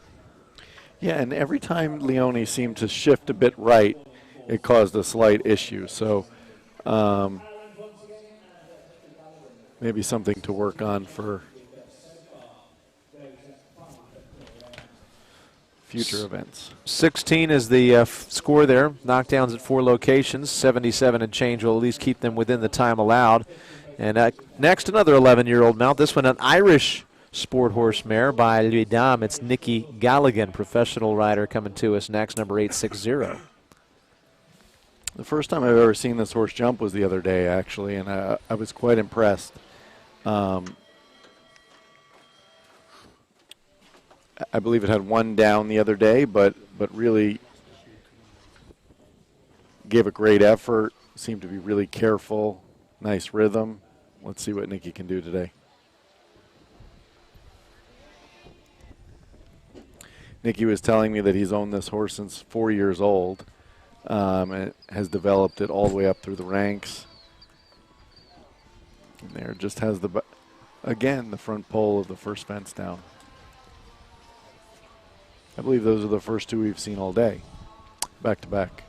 Yeah, and every time Leone seemed to shift a bit right, it caused a slight issue. So maybe something to work on for future events. 16 is the score there. Knockdowns at 4 locations. 77 and change will at least keep them within the time allowed. And next, another 11-year-old mount. This one an Irish sport horse mare by Louis Dame. It's Nikki Galligan, professional rider, coming to us next, number 860. The first time I've ever seen this horse jump was the other day, actually, and I was quite impressed. I believe it had one down the other day, but really gave a great effort, seemed to be really careful, nice rhythm. Let's see what Nikki can do today. Nikki was telling me that he's owned this horse since 4 years old and has developed it all the way up through the ranks. And there just has again, the front pole of the first fence down. I believe those are the first 2 we've seen all day, back to back.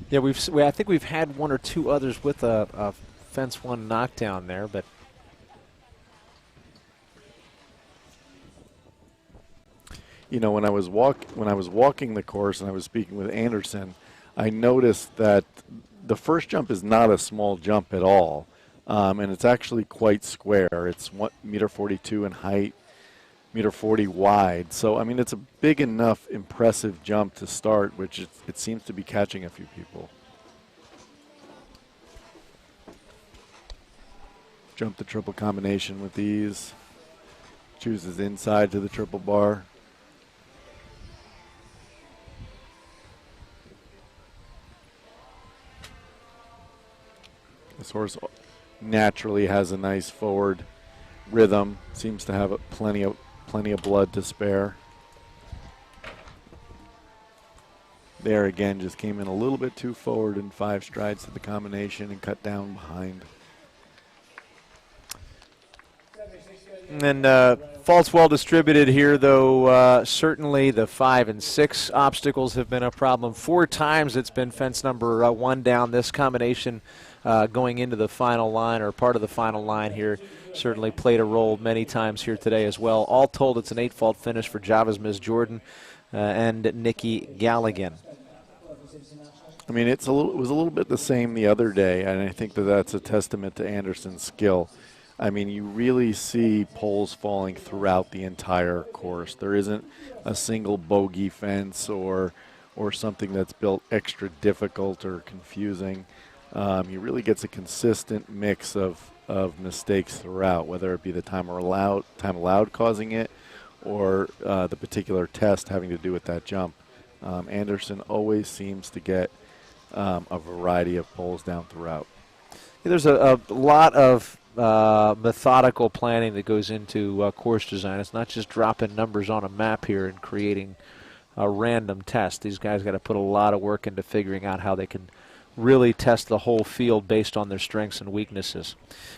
Yeah, I think we've had 1 or 2 others with a fence 1 knockdown there, but you know, when I was walking the course and I was speaking with Anderson, I noticed that the first jump is not a small jump at all, and it's actually quite square. It's 1.42 m in height, 1.40 m wide. So I mean, it's a big enough, impressive jump to start, which it seems to be catching a few people. Jump the triple combination with these. Chooses inside to the triple bar. This horse naturally has a nice forward rhythm. Seems to have plenty of blood to spare. There again, just came in a little bit too forward in 5 strides to the combination and cut down behind. And faults well distributed here, though certainly the 5 and 6 obstacles have been a problem. 4 times it's been fence number 1 down. This combination going into the final line, or part of the final line here, certainly played a role many times here today as well. All told, it's an 8-fault finish for Java's Ms. Jordan and Nikki Galligan. I mean, it was a little bit the same the other day, and I think that's a testament to Anderson's skill. I mean, you really see poles falling throughout the entire course. There isn't a single bogey fence or something that's built extra difficult or confusing. He really gets a consistent mix of mistakes throughout, whether it be the time allowed causing it, or the particular test having to do with that jump. Anderson always seems to get a variety of poles down throughout. Yeah, there's a lot of methodical planning that goes into course design. It's not just dropping numbers on a map here and creating a random test. These guys got to put a lot of work into figuring out how they can really test the whole field based on their strengths and weaknesses.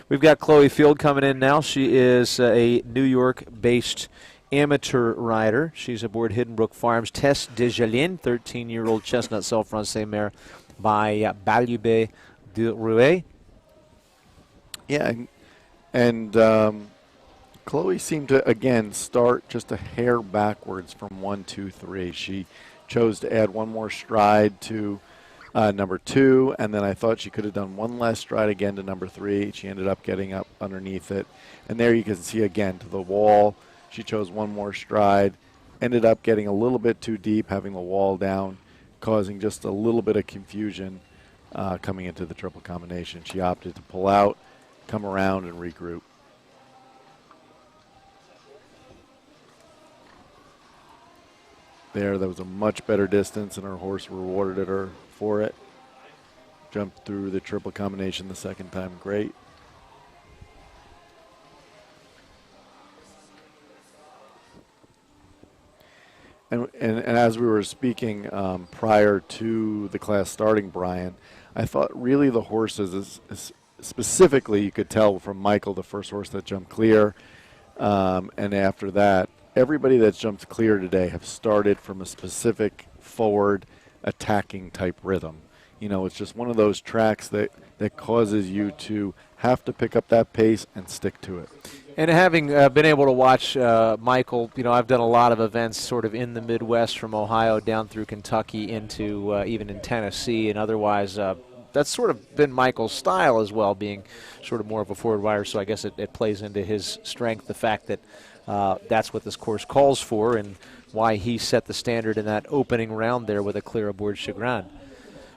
We've got Chloe Field coming in now. She is a New York-based amateur rider. She's aboard Hidden Brook Farms. Tess Desjardins, 13-year-old chestnut cell Francais mare by Balubé de Rouet. Yeah, and Chloe seemed to, again, start just a hair backwards from 1, 2, 3. She chose to add 1 more stride to number 2, and then I thought she could have done one less stride again to number 3. She ended up getting up underneath it. And there you can see again to the wall. She chose one more stride, ended up getting a little bit too deep, having the wall down, causing just a little bit of confusion coming into the triple combination. She opted to pull out, come around, and regroup. There was a much better distance, and her horse rewarded her for it. Jumped through the triple combination the second time, great. And as we were speaking prior to the class starting, Brian, I thought really the horses, specifically you could tell from Michael, the first horse that jumped clear, and after that, everybody that's jumped clear today have started from a specific forward attacking type rhythm. You know, it's just one of those tracks that causes you to have to pick up that pace and stick to it. And having been able to watch Michael, you know, I've done a lot of events sort of in the Midwest from Ohio down through Kentucky into even in Tennessee and otherwise. That's sort of been Michael's style as well, being sort of more of a forward rider. So I guess it plays into his strength, the fact that that's what this course calls for and why he set the standard in that opening round there with a clear aboard Chagrin.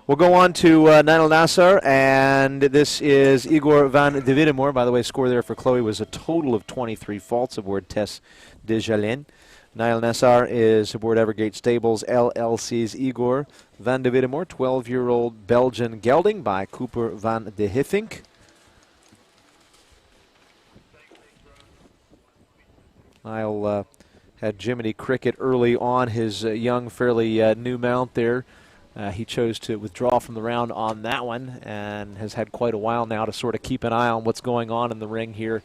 We'll go on to Nail Nassar, and this is Igor van de Widemore. By the way, score there for Chloe was a total of 23 faults aboard Tess Desjardins. Nail Nassar is aboard Evergate Stables, LLC's Igor van de Widemore, 12-year-old Belgian gelding by Cooper van de Hiffink. Niall had Jiminy Cricket early on his young, fairly new mount there. He chose to withdraw from the round on that one and has had quite a while now to sort of keep an eye on what's going on in the ring here,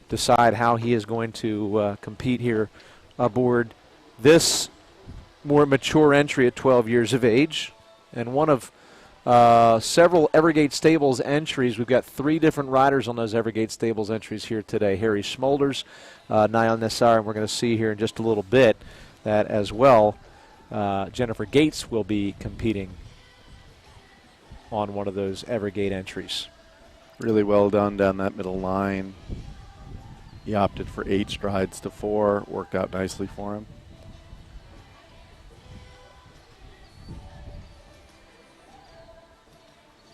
decide how he is going to compete here aboard this more mature entry at 12 years of age. And one of several Evergate Stables entries. We've got 3 different riders on those Evergate Stables entries here today. Harry Smolders, Nail Nassar, and we're going to see here in just a little bit that as well Jennifer Gates will be competing on one of those Evergate entries. Really well done down that middle line. He opted for 8 strides to 4. Worked out nicely for him.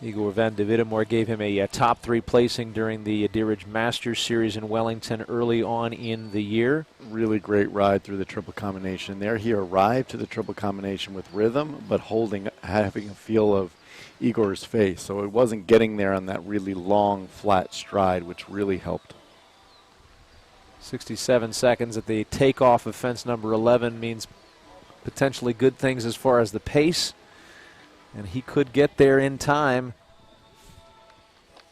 Igor van de Widemore gave him a top 3 placing during the Deerage Masters Series in Wellington early on in the year. Really great ride through the triple combination there. He arrived to the triple combination with rhythm, but having a feel of Igor's face. So it wasn't getting there on that really long, flat stride, which really helped. 67 seconds at the takeoff of fence number 11 means potentially good things as far as the pace. And he could get there in time.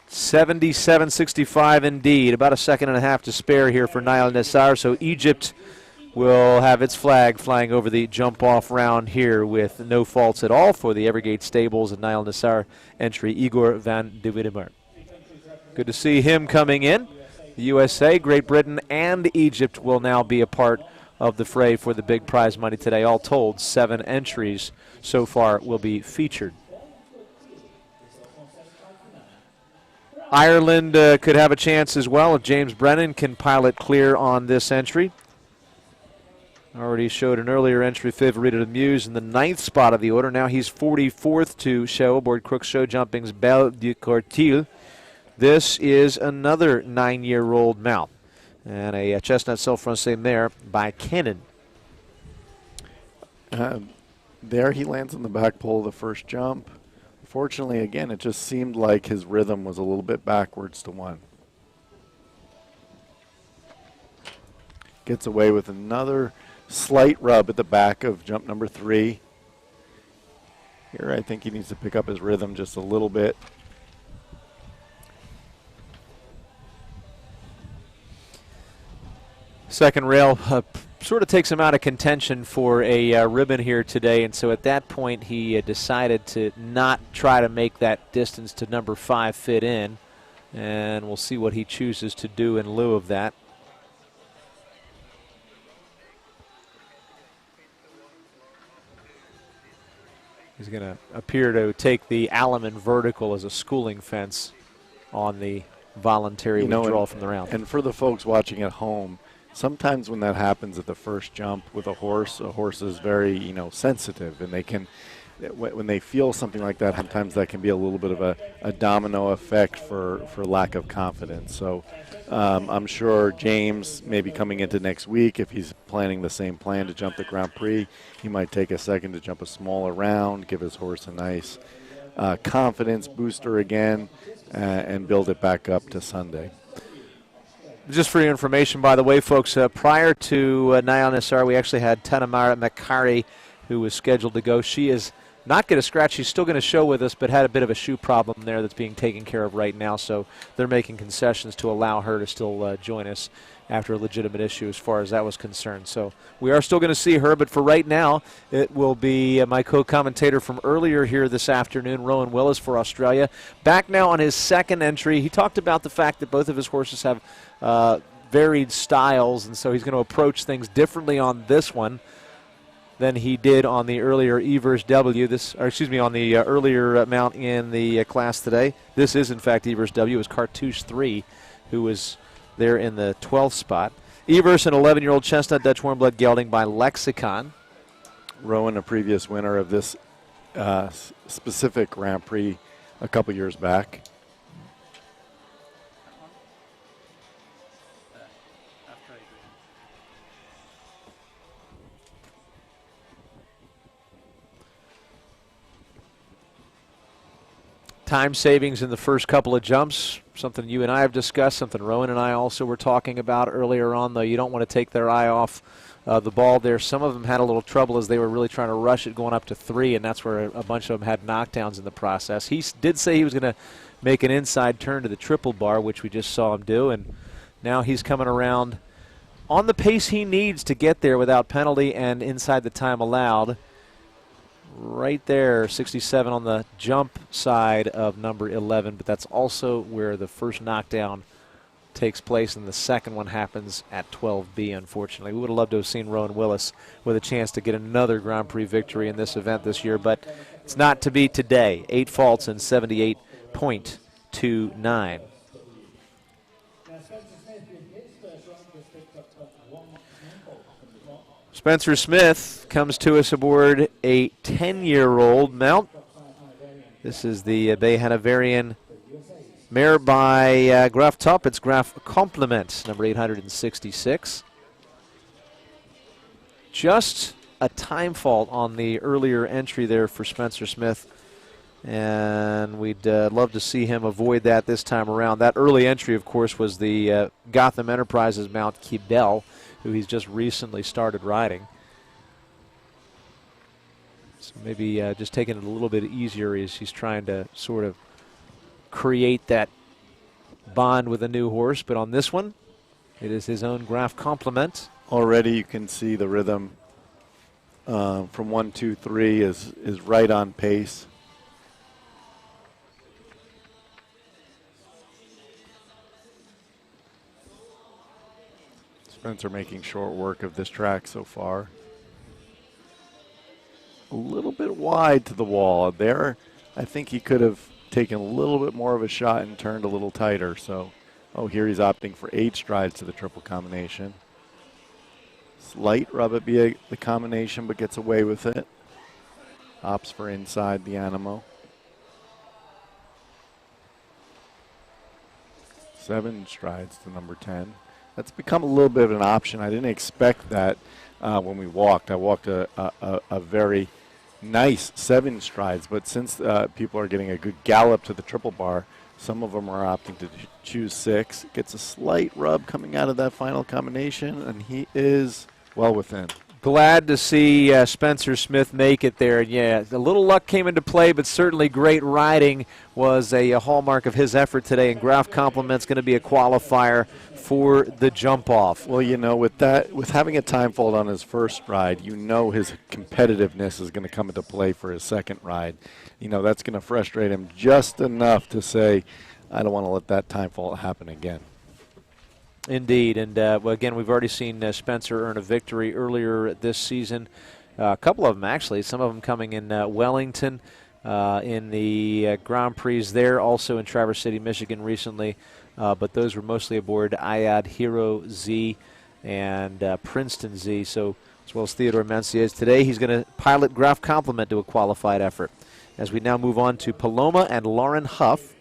77.65 indeed. About a second and a half to spare here for Nail Nassar. So Egypt will have its flag flying over the jump-off round here with no faults at all for the Evergate Stables and Nail Nassar entry, Igor van de Widemore. Good to see him coming in. The USA, Great Britain, and Egypt will now be a part of the fray for the big prize money today. All told, 7 entries so far will be featured. Ireland could have a chance as well if James Brennan can pilot clear on this entry. Already showed an earlier entry, Favorita de Muse, in the 9th spot of the order. Now he's 44th to show aboard Crook's Show Jumping's Belle du Cortil. This is another 9-year-old mount. And a Chestnut Self-Français mare by Kennan. There he lands on the back pole of the first jump. Fortunately, again, it just seemed like his rhythm was a little bit backwards to 1. Gets away with another slight rub at the back of jump number 3. Here I think he needs to pick up his rhythm just a little bit. Second rail sort of takes him out of contention for a ribbon here today, and so at that point he decided to not try to make that distance to number 5 fit in, and we'll see what he chooses to do in lieu of that. He's going to appear to take the Alaman vertical as a schooling fence on the voluntary withdrawal from the round. And for the folks watching at home, sometimes when that happens at the first jump with a horse is very, sensitive, and they can, when they feel something like that, sometimes that can be a little bit of a domino effect for lack of confidence. So I'm sure James, maybe coming into next week, if he's planning the same plan to jump the Grand Prix, he might take a second to jump a smaller round, give his horse a nice confidence booster again, and build it back up to Sunday. Just for your information, by the way, folks, prior to Nayan Nassar, we actually had Tanamara Makari, who was scheduled to go. She is not going to scratch. She's still going to show with us, but had a bit of a shoe problem there that's being taken care of right now, so they're making concessions to allow her to still join us after a legitimate issue as far as that was concerned. So we are still going to see her, but for right now, it will be my co-commentator from earlier here this afternoon, Rowan Willis for Australia. Back now on his second entry. He talked about the fact that both of his horses have varied styles, and so he's going to approach things differently on this one than he did on the earlier Evers W. On the earlier mount in the class today. This is, in fact, Evers W. It was Cartouche 3 who was there in the 12th spot. Evers, an 11-year-old chestnut Dutch warm-blood gelding by Lexicon. Rowan, a previous winner of this specific Grand Prix a couple years back. Time savings in the first couple of jumps, something you and I have discussed, something Rowan and I also were talking about earlier on, though you don't want to take their eye off the ball there. Some of them had a little trouble as they were really trying to rush it going up to 3, and that's where a bunch of them had knockdowns in the process. He did say he was going to make an inside turn to the triple bar, which we just saw him do, and now he's coming around on the pace he needs to get there without penalty and inside the time allowed. Right there, 67 on the jump side of number 11, but that's also where the first knockdown takes place, and the second one happens at 12B, unfortunately. We would have loved to have seen Rowan Willis with a chance to get another Grand Prix victory in this event this year, but it's not to be today. 8 faults and 78.29. Spencer Smith comes to us aboard a 10-year-old mount. This is the Bay Hanoverian mare by Graf Top. It's Graf Compliment, number 866. Just a time fault on the earlier entry there for Spencer Smith, and we'd love to see him avoid that this time around. That early entry, of course, was the Gotham Enterprises mount Kibel, who he's just recently started riding. So maybe just taking it a little bit easier as he's trying to sort of create that bond with a new horse. But on this one, it is his own Graf Compliment. Already you can see the rhythm from 1, 2, 3 is right on pace. Spencer making short work of this track so far. A little bit wide to the wall there. I think he could have taken a little bit more of a shot and turned a little tighter. So, here he's opting for 8 strides to the triple combination. Slight rub at the combination, but gets away with it. Opts for inside the Animo. 7 strides to number 10. That's become a little bit of an option. I didn't expect that when we walked. I walked a very nice 7 strides, but since people are getting a good gallop to the triple bar, some of them are opting to choose 6. Gets a slight rub coming out of that final combination, and he is well within. Glad to see Spencer Smith make it there. Yeah, a little luck came into play, but certainly great riding was a hallmark of his effort today, and Graf Compliment's going to be a qualifier for the jump off. Well, with having a time fault on his first ride, his competitiveness is going to come into play for his second ride. That's going to frustrate him just enough to say, I don't want to let that time fault happen again. Indeed, and again, we've already seen Spencer earn a victory earlier this season A couple of them, actually. Some of them coming in Wellington in the Grand Prix there, also in Traverse City, Michigan recently. But those were mostly aboard IAD Hero Z and Princeton Z, so as well as Theodore Menciez. Today he's going to pilot Graf Complement to a qualified effort. As we now move on to Paloma and Lauren Huff.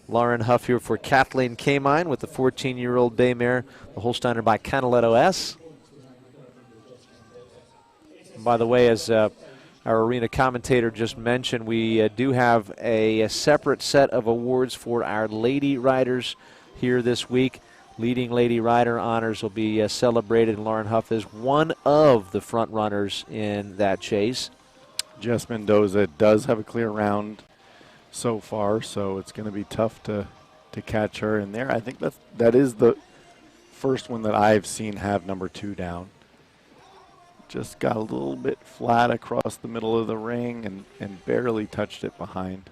Lauren Huff here for Kathleen Kamine with the 14-year-old bay mare, the Holsteiner by Canaletto S. And by the way, as our arena commentator just mentioned, we do have a separate set of awards for our lady riders here this week. Leading lady rider honors will be celebrated, and Lauren Huff is one of the front runners in that chase. Jess Mendoza does have a clear round so far, so it's going to be tough to catch her in there. I think that is the first one that I've seen have number 2 down. Just got a little bit flat across the middle of the ring and barely touched it behind.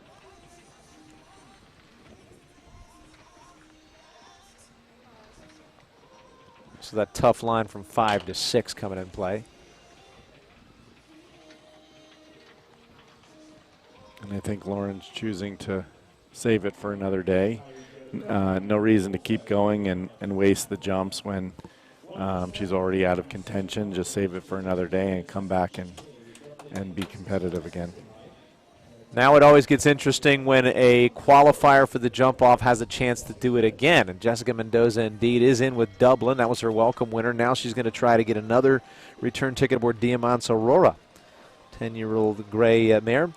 So that tough line from 5 to 6 coming in play. And I think Lauren's choosing to save it for another day. No reason to keep going and waste the jumps when she's already out of contention. Just save it for another day and come back and be competitive again. Now it always gets interesting when a qualifier for the jump off has a chance to do it again. And Jessica Mendoza indeed is in with Dublin. That was her welcome winner. Now she's going to try to get another return ticket aboard Diamant's Aurora. 10-year-old gray mare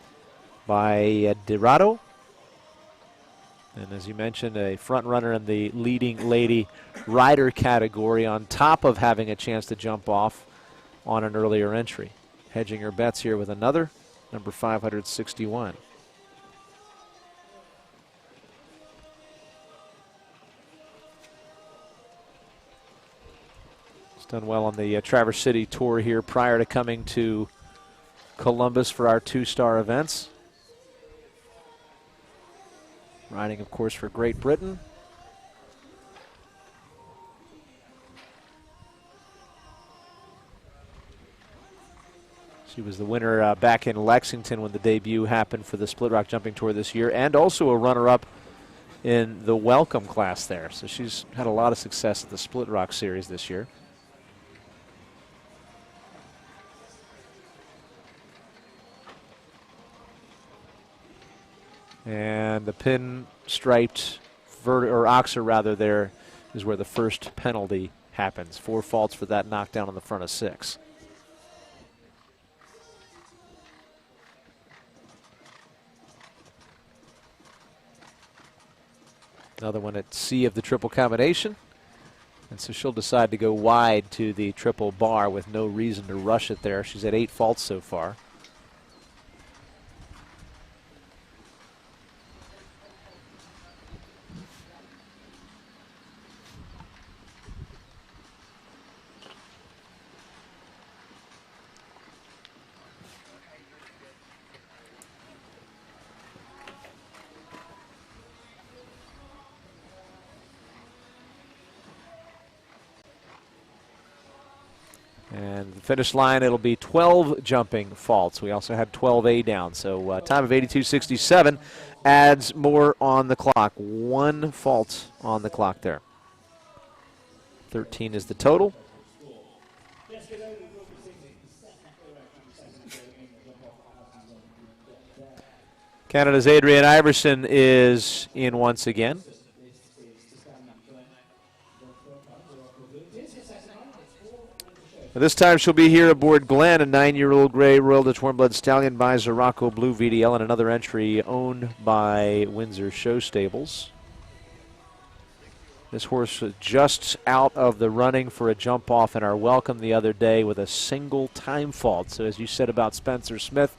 by Dorado. And as you mentioned, a front runner in the leading lady rider category on top of having a chance to jump off on an earlier entry. Hedging her bets here with another, number 561. It's done well on the Traverse City Tour here prior to coming to Columbus for our 2-star events. Riding, of course, for Great Britain. She was the winner back in Lexington when the debut happened for the Split Rock Jumping Tour this year, and also a runner-up in the Welcome class there. So she's had a lot of success at the Split Rock Series this year. And the pin-striped or oxer rather there is where the first penalty happens. 4 faults for that knockdown on the front of 6. Another one at C of the triple combination. And so she'll decide to go wide to the triple bar with no reason to rush it there. She's at 8 faults so far. And the finish line, it'll be 12 jumping faults. We also had 12A down, so time of 82.67 adds more on the clock. 1 fault on the clock there. 13 is the total. Canada's Adrienne Iverson is in once again. This time she'll be here aboard Glenn, a 9-year-old gray Royal Dutch Warmblood stallion by Zoracco Blue VDL, and another entry owned by Windsor Show Stables. This horse just out of the running for a jump off in our welcome the other day with a single time fault. So as you said about Spencer Smith,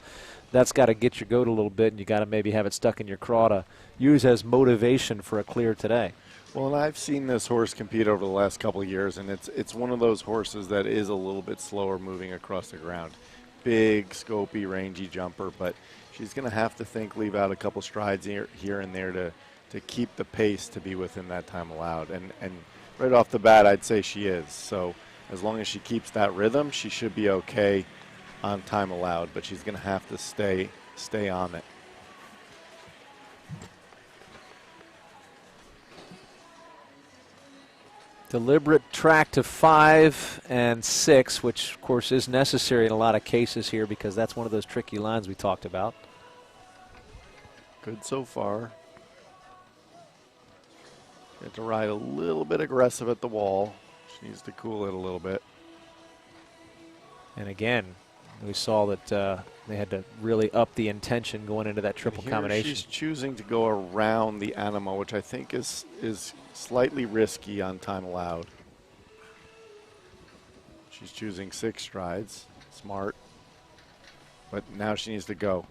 that's got to get your goat a little bit, and you got to maybe have it stuck in your craw to use as motivation for a clear today. Well, and I've seen this horse compete over the last couple of years, and it's one of those horses that is a little bit slower moving across the ground. Big, scopy, rangy jumper, but she's going to have to leave out a couple strides here and there to keep the pace to be within that time allowed. And right off the bat, I'd say she is. So as long as she keeps that rhythm, she should be okay on time allowed, but she's going to have to stay on it. Deliberate track to 5 and 6, which of course is necessary in a lot of cases here because that's one of those tricky lines we talked about. Good so far. Get to ride a little bit aggressive at the wall. She needs to cool it a little bit. And again, we saw that they had to really up the intention going into that triple Here combination. she's choosing to go around the animal, which I think is slightly risky on time allowed. She's choosing 6 strides. Smart. But now she needs to go.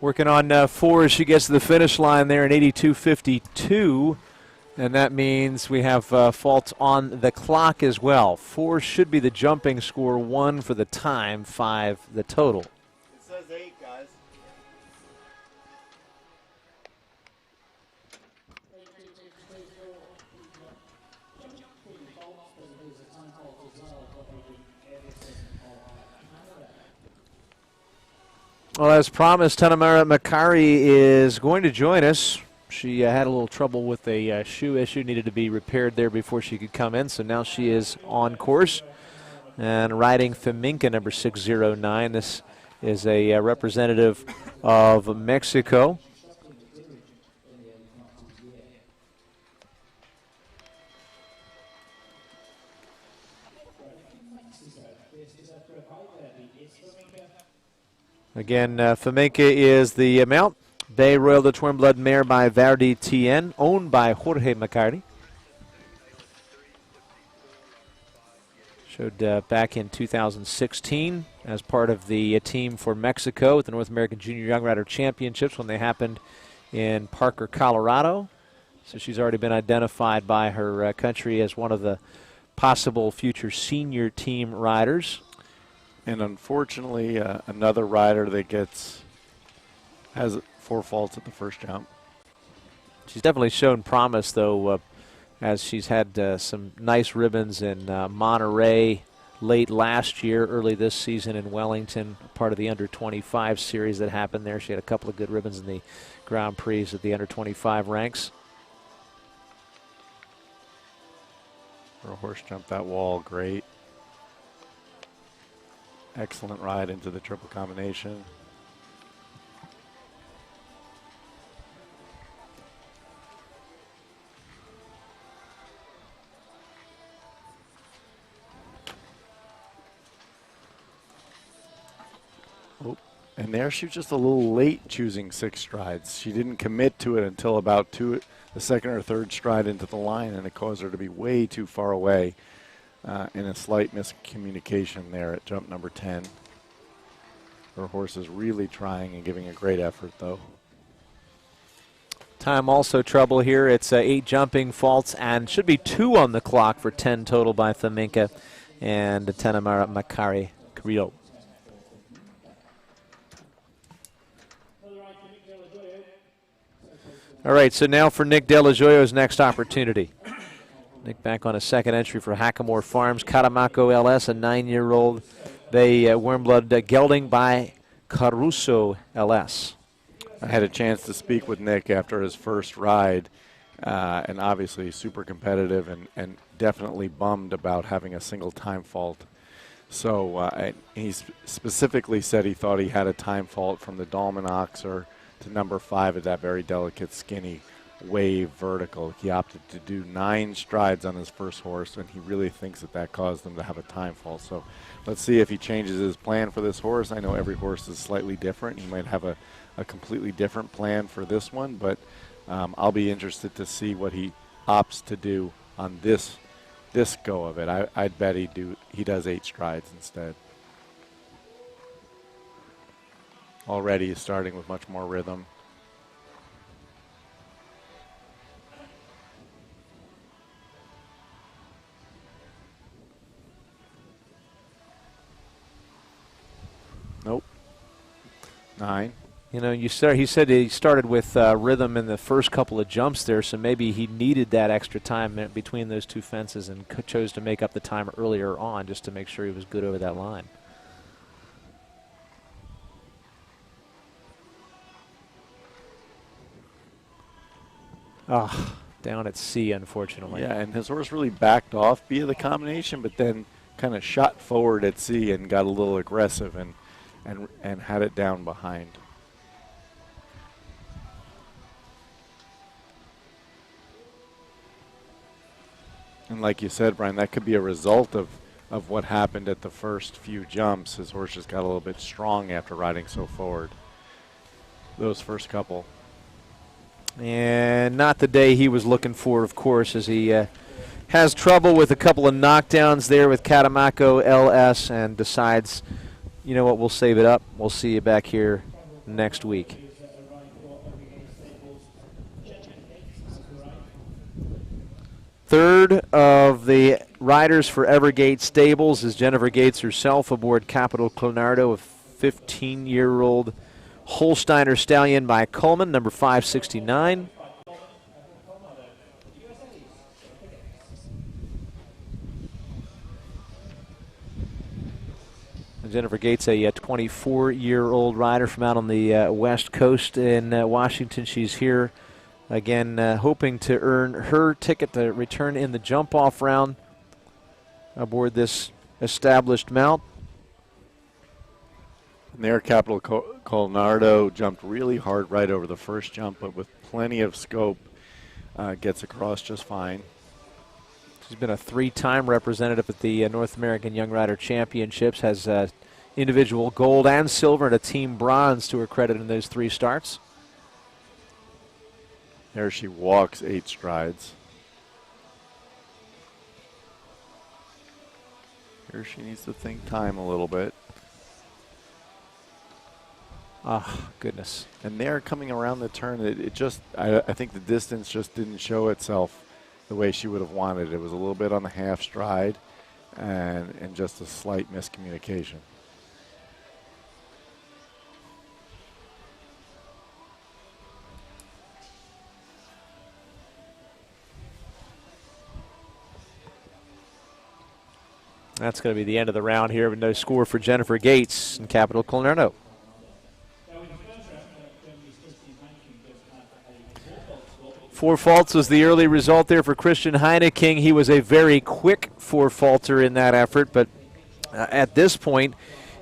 Working on 4 as she gets to the finish line there in 82.52. And that means we have faults on the clock as well. 4 should be the jumping score, 1 for the time, 5 the total. It says 8, guys. Well, as promised, Tanamara Makari is going to join us. She had a little trouble with a shoe issue, needed to be repaired there before she could come in, so now she is on course and riding Feminka number 609. This is a representative of Mexico. Again, Feminka is the mount. Bay Royal, the twin blood mare by Verdi Tien, owned by Jorge McCarty. Showed back in 2016 as part of the team for Mexico at the North American Junior Young Rider Championships when they happened in Parker, Colorado. So she's already been identified by her country as one of the possible future senior team riders. And unfortunately, another rider that has 4 faults at the first jump. She's definitely shown promise, though, as she's had some nice ribbons in Monterey late last year, early this season in Wellington, part of the under-25 series that happened there. She had a couple of good ribbons in the Grand Prix at the under-25 ranks. Her horse jumped that wall, great. Excellent ride into the triple combination. Oh, and there she was just a little late choosing 6 strides. She didn't commit to it until about the second or third stride into the line, and it caused her to be way too far away. In a slight miscommunication there at jump number 10. Her horse is really trying and giving a great effort, though. Time also trouble here. It's 8 jumping faults and should be 2 on the clock for 10 total by Feminka and Tanamara Makari Carrillo. All right, so now for Nick Delajoyo's next opportunity. Nick back on a second entry for Hackamore Farms. Catamaco LS, a 9-year-old. They Warmblood gelding by Caruso LS. I had a chance to speak with Nick after his first ride, and obviously super competitive and definitely bummed about having a single time fault. So he specifically said he thought he had a time fault from the Dolman Oxer to number 5 at that very delicate, skinny wave vertical. He opted to do 9 strides on his first horse, and he really thinks that caused him to have a time fault. So let's see if he changes his plan for this horse. I know every horse is slightly different. He might have a completely different plan for this one, but I'll be interested to see what he opts to do on this go of it. I'd bet he does 8 strides instead. Already he's starting with much more rhythm. 9. You know, he said he started with rhythm in the first couple of jumps there, so maybe he needed that extra time between those two fences and chose to make up the time earlier on just to make sure he was good over that line. Ah, down at C, unfortunately. Yeah, and his horse really backed off via the combination, but then kind of shot forward at C and got a little aggressive and had it down behind. And like you said, Brian, that could be a result of what happened at the first few jumps. His horse just got a little bit strong after riding so forward. Those first couple. And not the day he was looking for, of course, as he has trouble with a couple of knockdowns there with Catamaco LS and decides, you know what, we'll save it up. We'll see you back here next week. Third of the riders for Evergate Stables is Jennifer Gates herself aboard Capital Clonardo, a 15-year-old Holsteiner stallion by Coleman, number 569. Jennifer Gates, a 24-year-old rider from out on the West Coast in Washington. She's here again, hoping to earn her ticket to return in the jump-off round aboard this established mount. And there, Capital Colnardo jumped really hard right over the first jump, but with plenty of scope, gets across just fine. She's been a 3-time representative at the North American Young Rider Championships, has individual gold and silver and a team bronze to her credit in those 3 starts. There she walks 8 strides. Here she needs to think time a little bit. Ah, goodness. And there, coming around the turn, I think the distance just didn't show itself the way she would have wanted. It was a little bit on the half stride and just a slight miscommunication. That's going to be the end of the round here with no score for Jennifer Gates in Capital Clonardo. 4 faults was the early result there for Christian Heineking. He was a very quick 4-faulter in that effort, but at this point,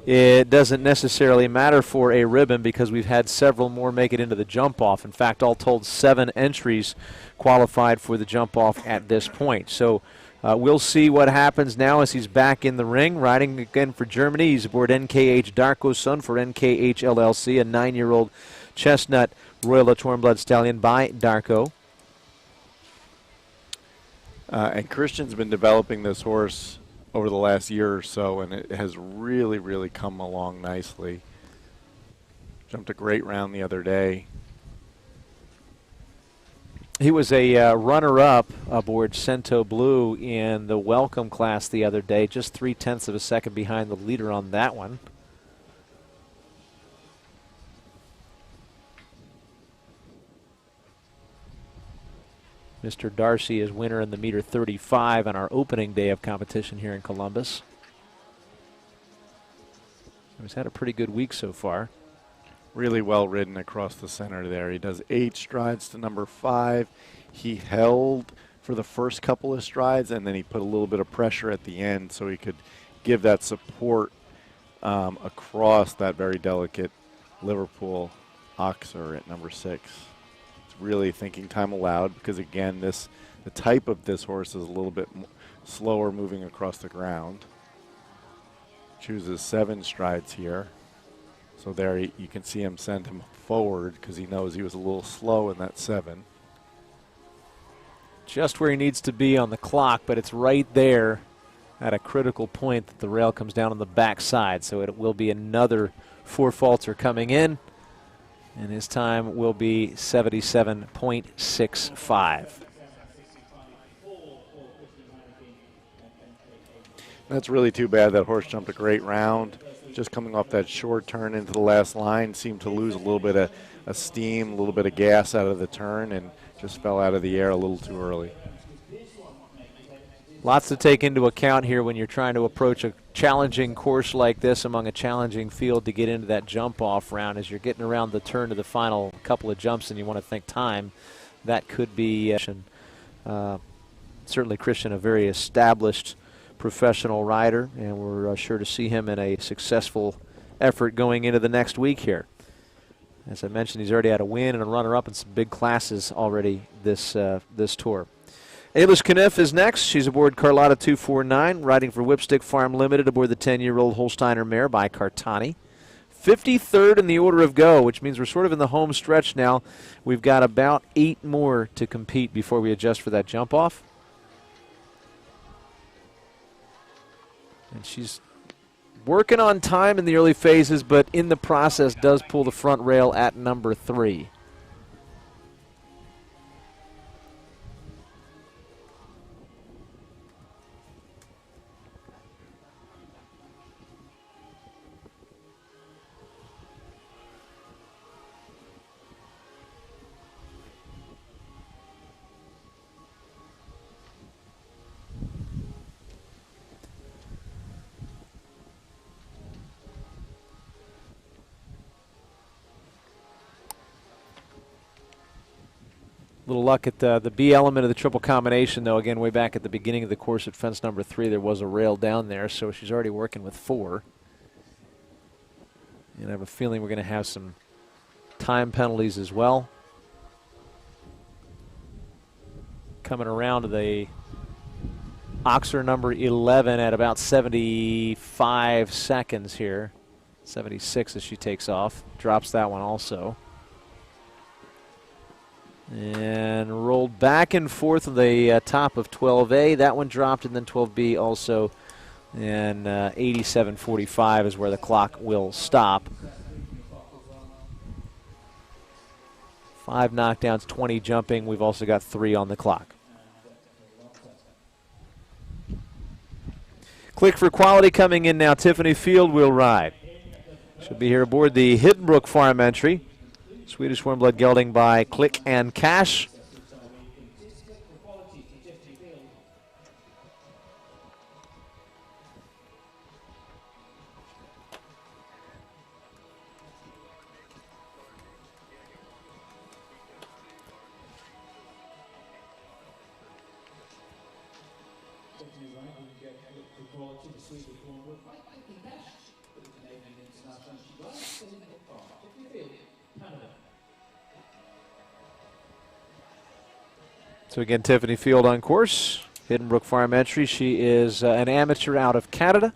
it doesn't necessarily matter for a ribbon because we've had several more make it into the jump-off. In fact, all told, 7 entries qualified for the jump-off at this point. So we'll see what happens now as he's back in the ring, riding again for Germany. He's aboard NKH Darko's son for NKH LLC, a 9-year-old chestnut Royal LaTourne Blood Stallion by Darko. And Christian's been developing this horse over the last year or so, and it has really, really come along nicely. Jumped a great round the other day. He was a runner-up aboard Cento Blue in the welcome class the other day, just 0.3 of a second behind the leader on that one. Mr. Darcy is winner in the meter 35 on our opening day of competition here in Columbus. He's had a pretty good week so far. Really well ridden across the center there. He does 8 strides to number 5. He held for the first couple of strides, and then he put a little bit of pressure at the end so he could give that support across that very delicate Liverpool Oxer at number 6. Really thinking time allowed because, again, the type of this horse is a little bit slower moving across the ground. Chooses 7 strides here. So there you can see him send him forward because he knows he was a little slow in that 7. Just where he needs to be on the clock, but it's right there at a critical point that the rail comes down on the backside. So it will be another 4-faulter coming in. And his time will be 77.65. That's really too bad. That horse jumped a great round. Just coming off that short turn into the last line, seemed to lose a little bit of steam, a little bit of gas out of the turn, and just fell out of the air a little too early. Lots to take into account here when you're trying to approach a challenging course like this among a challenging field to get into that jump-off round. As you're getting around the turn to the final couple of jumps and you want to think time, that could be certainly Christian, a very established professional rider, and we're sure to see him in a successful effort going into the next week here. As I mentioned, he's already had a win and a runner-up in some big classes already this tour. Ailish Kniff is next. She's aboard Carlotta 249, riding for Whipstick Farm Limited aboard the 10-year-old Holsteiner mare by Cartani. 53rd in the order of go, which means we're sort of in the home stretch now. We've got about 8 more to compete before we adjust for that jump-off. And she's working on time in the early phases, but in the process does pull the front rail at number 3. Little luck at the B element of the triple combination, though. Again, way back at the beginning of the course at fence number 3, there was a rail down there, so she's already working with 4. And I have a feeling we're going to have some time penalties as well. Coming around to the Oxer number 11 at about 75 seconds here. 76 as she takes off. Drops that one also. And rolled back and forth on the top of 12A. That one dropped, and then 12B also. And 87.45 is where the clock will stop. 5 knockdowns, 20 jumping. We've also got 3 on the clock. Click for quality coming in now. Tiffany Field will ride. She'll be here aboard the Hiddenbrook Farm entry. Swedish warm blood gelding by Click and Cash. So again, Tiffany Field on course. Hiddenbrook Farm entry. She is an amateur out of Canada.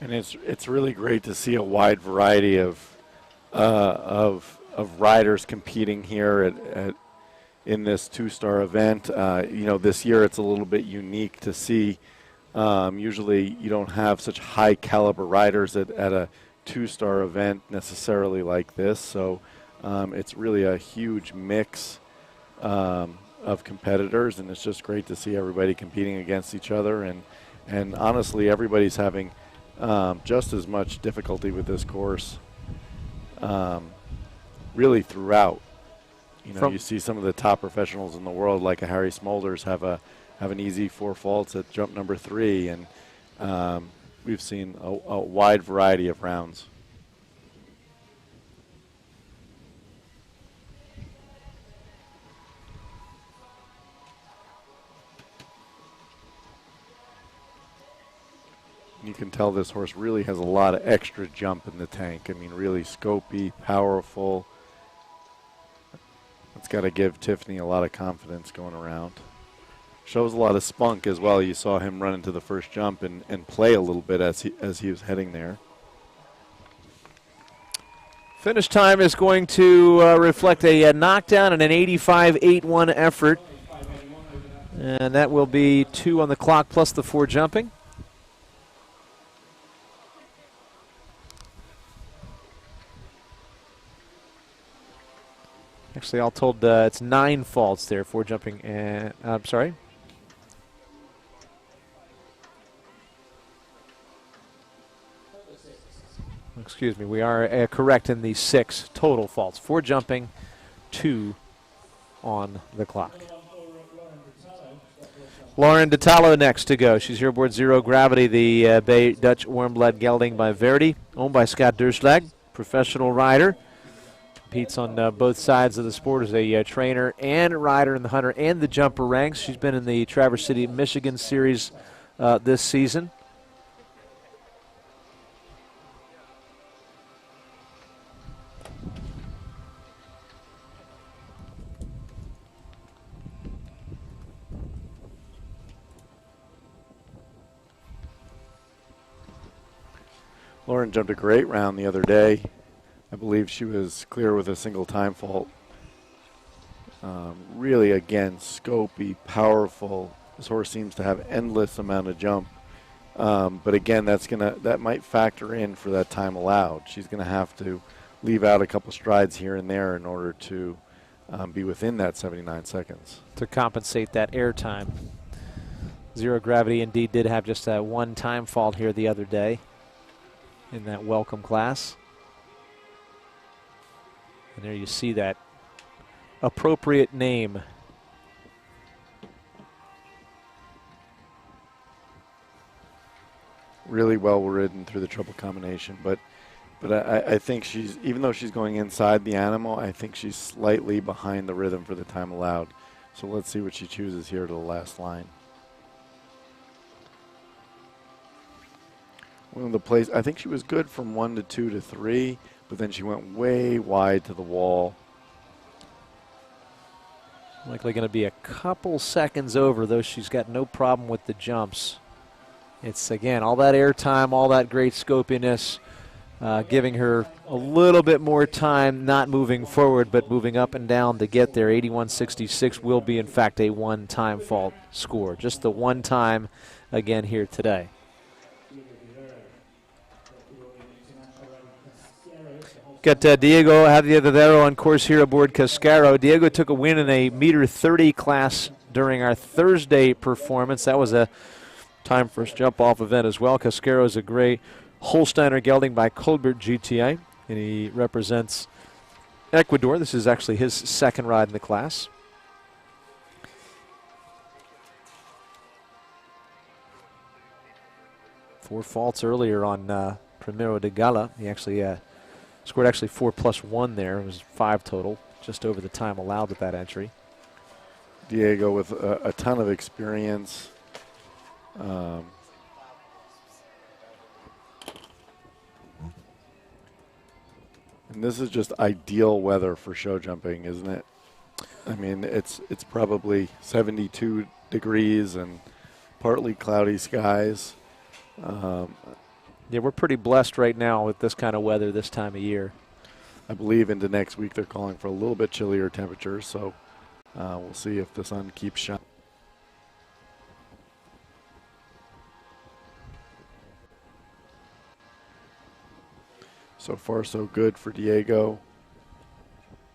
And it's really great to see a wide variety of riders competing here in this 2-star event. You know, this year it's a little bit unique to see. Usually you don't have such high caliber riders at a 2-star event necessarily like this, so it's really a huge mix of competitors, and it's just great to see everybody competing against each other, and honestly everybody's having just as much difficulty with this course really throughout. You know, you see some of the top professionals in the world like a Harry Smolders have an easy 4 faults at jump number 3, and we've seen a wide variety of rounds. You can tell this horse really has a lot of extra jump in the tank. I mean, really scopy, powerful. It's got to give Tiffany a lot of confidence going around. Shows a lot of spunk as well. You saw him run into the first jump and play a little bit as he was heading there. Finish time is going to reflect a knockdown and an 85.81 effort. And that will be 2 on the clock plus the 4 jumping. Actually, all told, it's 9 faults there for jumping. And I'm sorry. Excuse me. We are correct in the 6 total faults. 4 jumping, 2 on the clock. Lauren Detallo next to go. She's here aboard Zero Gravity, the Bay Dutch warm blood gelding by Verdi, owned by Scott Durslag, professional rider. Competes on both sides of the sport as a trainer and rider in the hunter and the jumper ranks. She's been in the Traverse City, Michigan series this season. Lauren jumped a great round the other day. I believe she was clear with a single time fault. Really, again, scopy, powerful. This horse seems to have endless amount of jump. But again, that might factor in for that time allowed. She's going to have to leave out a couple strides here and there in order to be within that 79 seconds. To compensate that air time. Zero Gravity indeed did have just that one time fault here the other day in that welcome class. And there you see that appropriate name. Really well ridden through the triple combination, but I think she's, even though she's going inside the animal, I think she's slightly behind the rhythm for the time allowed. So let's see what she chooses here to the last line. One of the plays, I think she was good from 1 to 2 to 3, but then she went way wide to the wall. Likely going to be a couple seconds over, though she's got no problem with the jumps. It's, again, all that air time, all that great scopiness, giving her a little bit more time, not moving forward, but moving up and down to get there. 81.66 will be, in fact, a one-time fault score. Just the one time again here today. Got Diego Javier on course here aboard Cascaro. Diego took a win in a meter 30 class during our Thursday performance. That was a time first jump off event as well. Cascaro is a great Holsteiner gelding by Colbert GTI, and he represents Ecuador. This is actually his second ride in the class. Four faults earlier on Primero de Gala. He actually scored 4+1 there. It was 5 total, just over the time allowed at that entry. Diego with a ton of experience. And this is just ideal weather for show jumping, isn't it? I mean, it's probably 72 degrees and partly cloudy skies. Yeah, we're pretty blessed right now with this kind of weather this time of year. I believe into next week they're calling for a little bit chillier temperatures, so we'll see if the sun keeps shining. So far, so good for Diego.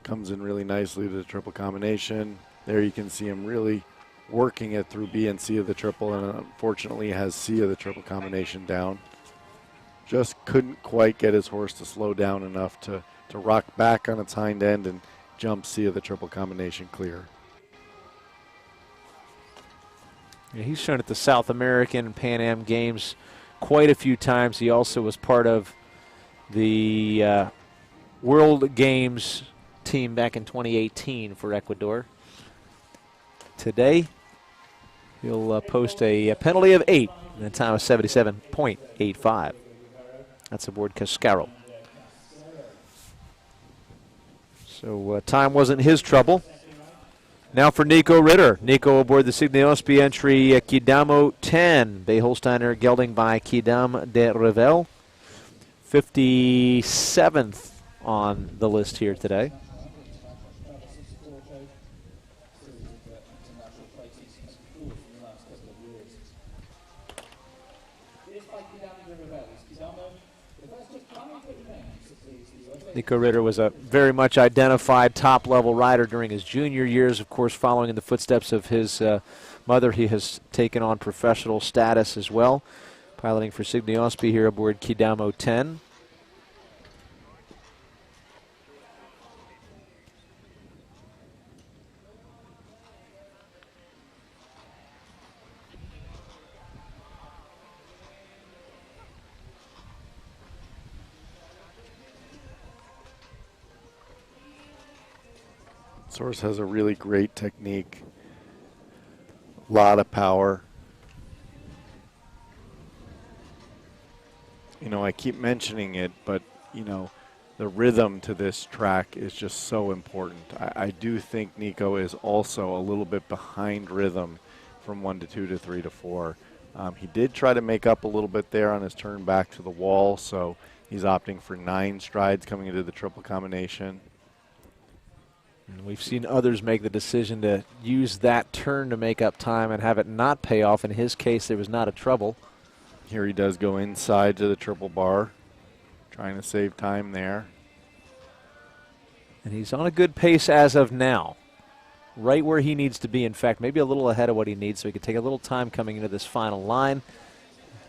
Comes in really nicely to the triple combination. There you can see him really working it through B and C of the triple, and unfortunately has C of the triple combination down. Just couldn't quite get his horse to slow down enough to rock back on its hind end and jump C of the triple combination clear. Yeah, he's shown at the South American and Pan Am Games quite a few times. He also was part of the World Games team back in 2018 for Ecuador. Today, he'll post a penalty of 8 in a time of 77.85. That's aboard Cascaro. So time wasn't his trouble. Now for Nico Ritter. Nico aboard the Signe Ospi entry, Kidamo 10. Bay Holsteiner gelding by Kidam de Revel. 57th on the list here today. Nico Ritter was a very much identified top-level rider during his junior years. Of course, following in the footsteps of his mother, he has taken on professional status as well, piloting for Signiospi here aboard Kidamo 10. This horse has a really great technique, a lot of power. You know, I keep mentioning it, but, you know, the rhythm to this track is just so important. I do think Nico is also a little bit behind rhythm from 1 to 2 to 3 to 4. He did try to make up a little bit there on his turn back to the wall, so he's opting for 9 strides coming into the triple combination. And we've seen others make the decision to use that turn to make up time and have it not pay off. In his case, there was not a trouble. Here he does go inside to the triple bar, trying to save time there. And he's on a good pace as of now. Right where he needs to be. In fact, maybe a little ahead of what he needs so he could take a little time coming into this final line.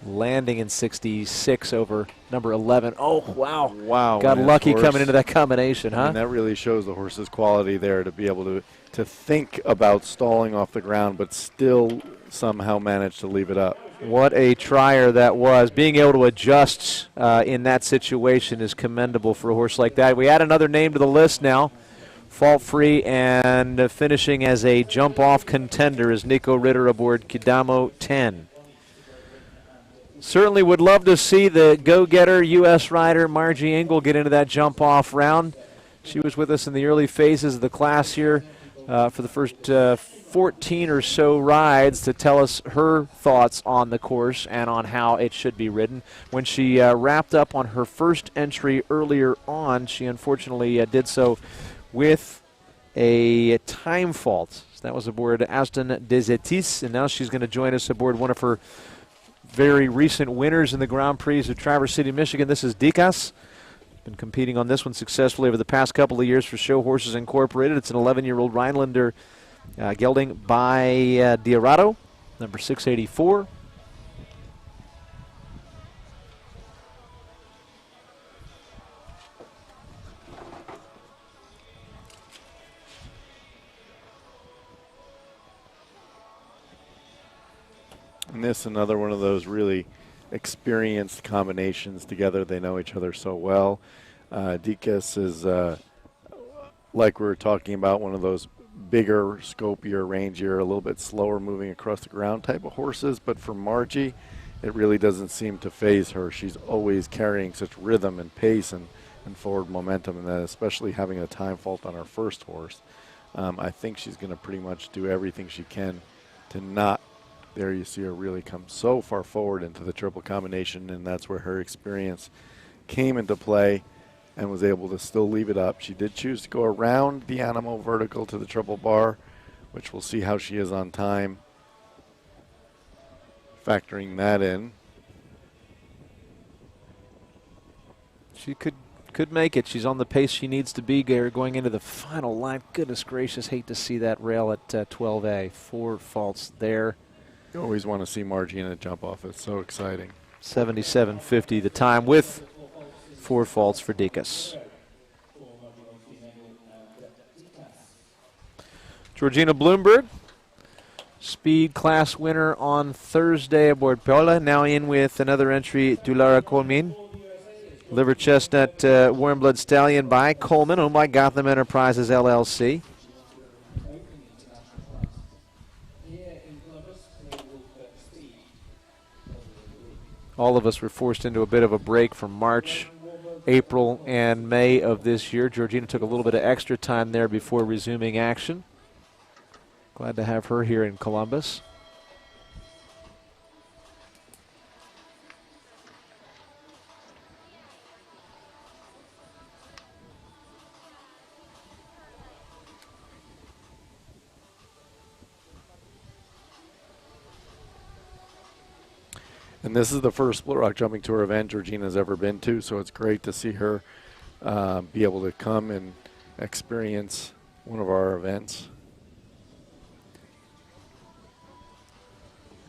Landing in 66 over number 11. Oh, wow. Wow. Got lucky coming into that combination, huh? I mean, that really shows the horse's quality there to be able to think about stalling off the ground, but still somehow manage to leave it up. What a trier that was. Being able to adjust in that situation is commendable for a horse like that. We add another name to the list now. Fault-free and finishing as a jump-off contender is Nico Ritter aboard Kidamo 10. Certainly would love to see the go-getter U.S. rider Margie Engel get into that jump-off round. She was with us in the early phases of the class here for the first 14 or so rides to tell us her thoughts on the course and on how it should be ridden. When she wrapped up on her first entry earlier on, she unfortunately did so with a time fault. So that was aboard Aston Desetis, and now she's going to join us aboard one of her very recent winners in the Grand Prix of Traverse City, Michigan. This is Dicas. Been competing on this one successfully over the past couple of years for Show Horses Incorporated. It's an 11-year-old Rhinelander gelding by Diarado, number 684. And this another one of those really experienced combinations together. They know each other so well. Dicas is, like we were talking about, one of those bigger, scopier, rangier, a little bit slower moving across the ground type of horses. But for Margie, it really doesn't seem to phase her. She's always carrying such rhythm and pace and forward momentum, and then especially having a time fault on her first horse. I think she's going to pretty much do everything she can to not. There you see her really come so far forward into the triple combination, and that's where her experience came into play and was able to still leave it up. She did choose to go around the animal vertical to the triple bar, which we'll see how she is on time. Factoring that in. She could make it. She's on the pace she needs to be going into the final line. Goodness gracious, hate to see that rail at 12A. 4 faults there. You always want to see Margie in a jump off. It's so exciting. 77.50 the time with 4 faults for Dicas. Georgina Bloomberg, speed class winner on Thursday aboard Paola. Now in with another entry, Dulara Colmin. Liver Chestnut Warm Blood Stallion by Coleman, owned by Gotham Enterprises LLC. All of us were forced into a bit of a break from March, April, and May of this year. Georgina took a little bit of extra time there before resuming action. Glad to have her here in Columbus. And this is the first Split Rock Jumping Tour event Georgina's ever been to, so it's great to see her be able to come and experience one of our events.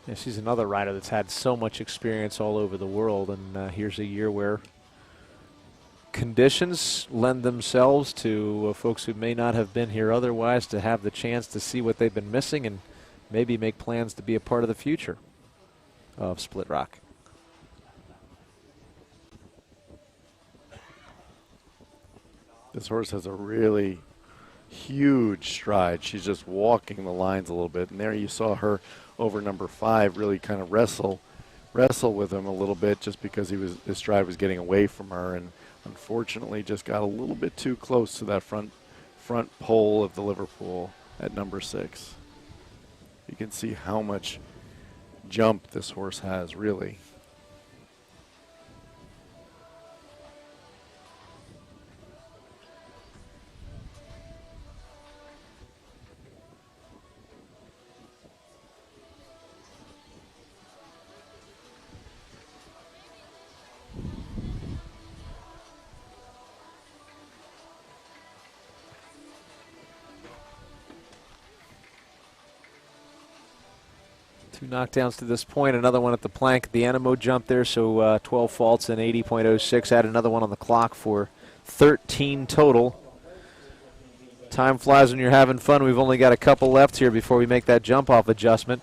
Yeah, she's another rider that's had so much experience all over the world, and here's a year where conditions lend themselves to folks who may not have been here otherwise to have the chance to see what they've been missing and maybe make plans to be a part of the future of Split Rock. This horse has a really huge stride. She's just walking the lines a little bit. And there you saw her over number 5 really kind of wrestle with him a little bit just because his stride was getting away from her, and unfortunately just got a little bit too close to that front pole of the Liverpool at number 6. You can see how much jump this horse has, really. Two knockdowns to this point, another one at the plank. The Animo jump there, so 12 faults and 80.06. Add another one on the clock for 13 total. Time flies when you're having fun. We've only got a couple left here before we make that jump-off adjustment.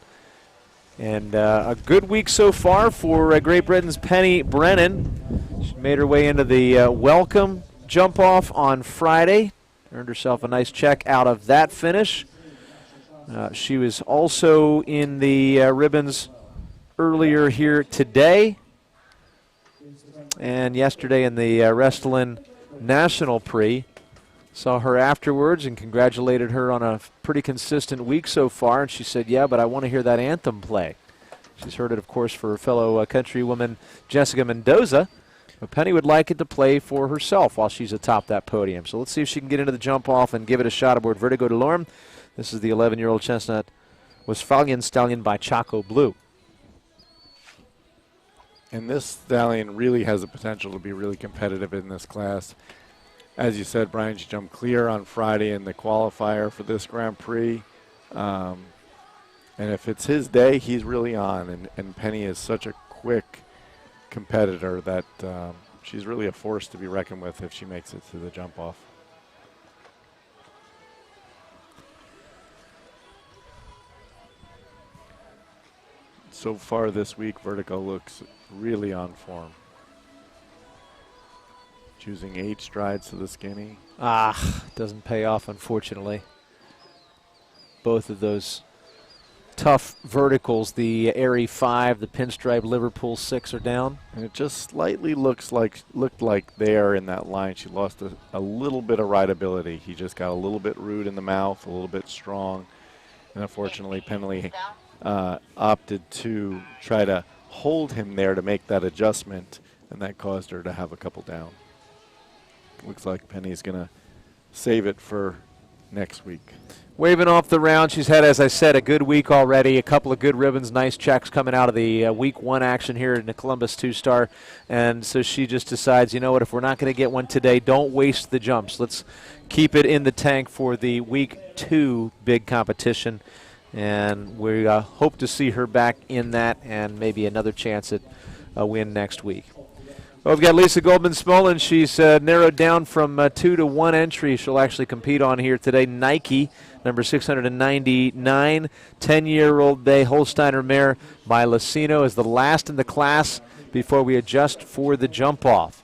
And a good week so far for Great Britain's Penny Brennan. She made her way into the welcome jump-off on Friday. Earned herself a nice check out of that finish. She was also in the ribbons earlier here today and yesterday in the Restylane National Prix. Saw her afterwards and congratulated her on a pretty consistent week so far, and she said, yeah, but I want to hear that anthem play. She's heard it, of course, for her fellow countrywoman Jessica Mendoza, but Penny would like it to play for herself while she's atop that podium. So let's see if she can get into the jump-off and give it a shot aboard Vertigo de Lorme. This is the 11-year-old Chestnut Westphalian stallion by Chaco Blue. And this stallion really has the potential to be really competitive in this class. As you said, Brian, she jumped clear on Friday in the qualifier for this Grand Prix. And if it's his day, he's really on. And Penny is such a quick competitor that she's really a force to be reckoned with if she makes it to the jump-off. So far this week, Vertigo looks really on form. Choosing 8 strides to the skinny. Doesn't pay off, unfortunately. Both of those tough verticals, the Airy 5, the Pinstripe Liverpool 6 are down. And it just slightly looked like there in that line. She lost a little bit of rideability. He just got a little bit rude in the mouth, a little bit strong. And unfortunately, Penley opted to try to hold him there to make that adjustment, and that caused her to have a couple down. Looks like Penny's going to save it for next week. Waving off the round, she's had, as I said, a good week already. A couple of good ribbons, nice checks coming out of the week 1 action here in the Columbus 2-star. And so she just decides, you know what, if we're not going to get one today, don't waste the jumps. Let's keep it in the tank for the week 2 big competition. And we hope to see her back in that and maybe another chance at a win next week. Well, we've got Lisa Goldman-Smolin. She's narrowed down from 2 to 1 entry she'll actually compete on here today. Nike, number 699, 10-year-old bay Holsteiner mare by Lucino is the last in the class before we adjust for the jump-off.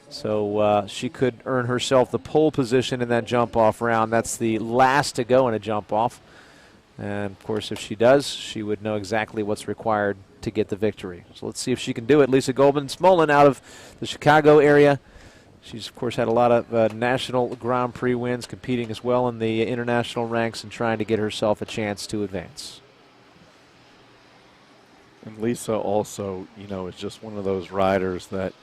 So she could earn herself the pole position in that jump-off round. That's the last to go in a jump-off. And, of course, if she does, she would know exactly what's required to get the victory. So let's see if she can do it. Lisa Goldman-Smolin out of the Chicago area. She's, of course, had a lot of national Grand Prix wins, competing as well in the international ranks and trying to get herself a chance to advance. And Lisa also, you know, is just one of those riders that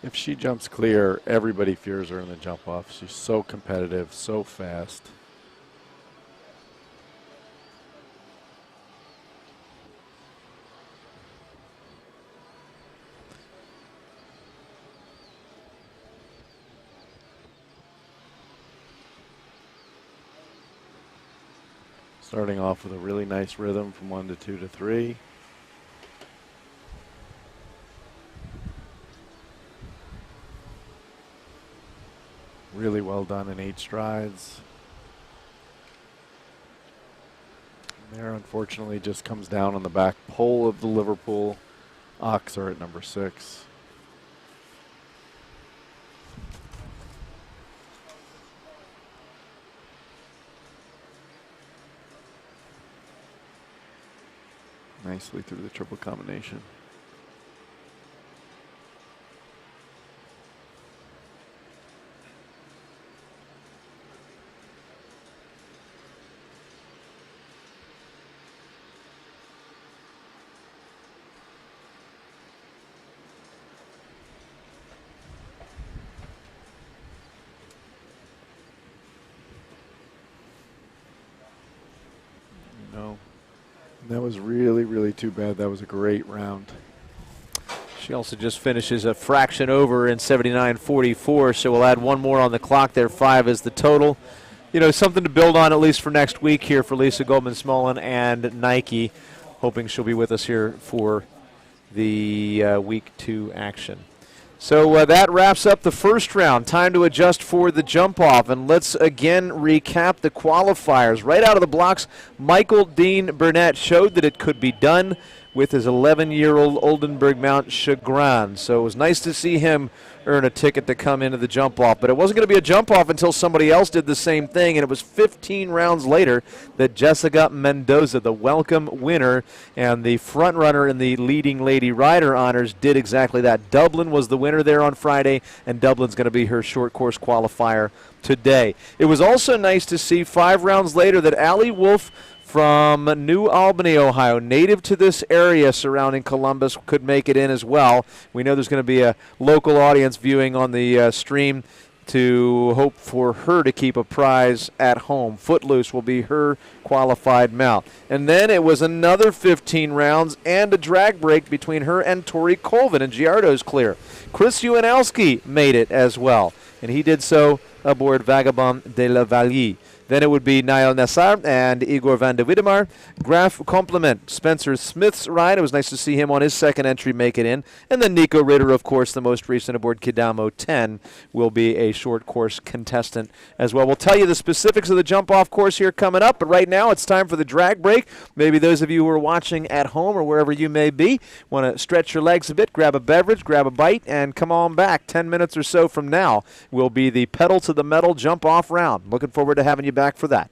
if she jumps clear, everybody fears her in the jump-off. She's so competitive, so fast. Starting off with a really nice rhythm from 1 to 2 to 3. Really well done in 8 strides. There, unfortunately, just comes down on the back pole of the Liverpool Oxer at number 6. Nicely through the triple combination. No. That was really, really too bad. That was a great round. She also just finishes a fraction over in 79.44, so we'll add one more on the clock there. 5 is the total. You know, something to build on at least for next week here for Lisa Goldman-Smolin and Nike. Hoping she'll be with us here for the week 2 action. So that wraps up the first round. Time to adjust for the jump-off. And let's again recap the qualifiers. Right out of the blocks, Michael Dean Burnett showed that it could be done with his 11-year-old Oldenburg Mount Chagrin. So it was nice to see him earn a ticket to come into the jump-off. But it wasn't going to be a jump-off until somebody else did the same thing, and it was 15 rounds later that Jessica Mendoza, the welcome winner and the front-runner in the leading lady rider honors, did exactly that. Dublin was the winner there on Friday, and Dublin's going to be her short course qualifier today. It was also nice to see 5 rounds later that Allie Wolf from New Albany, Ohio, native to this area surrounding Columbus, could make it in as well. We know there's going to be a local audience viewing on the stream to hope for her to keep a prize at home. Footloose will be her qualified mount. And then it was another 15 rounds and a drag break between her and Tori Colvin, and Giardo's clear. Chris Uwanowski made it as well, and he did so aboard Vagabond de la Vallee. Then it would be Niall Nassar and Igor van de Widemar. Graf Compliment, Spencer Smith's ride. It was nice to see him on his second entry make it in. And then Nico Ritter, of course, the most recent aboard Kidamo 10, will be a short course contestant as well. We'll tell you the specifics of the jump-off course here coming up, but right now it's time for the drag break. Maybe those of you who are watching at home or wherever you may be want to stretch your legs a bit, grab a beverage, grab a bite, and come on back. 10 minutes or so from now will be the pedal to the metal jump-off round. Looking forward to having you back for that.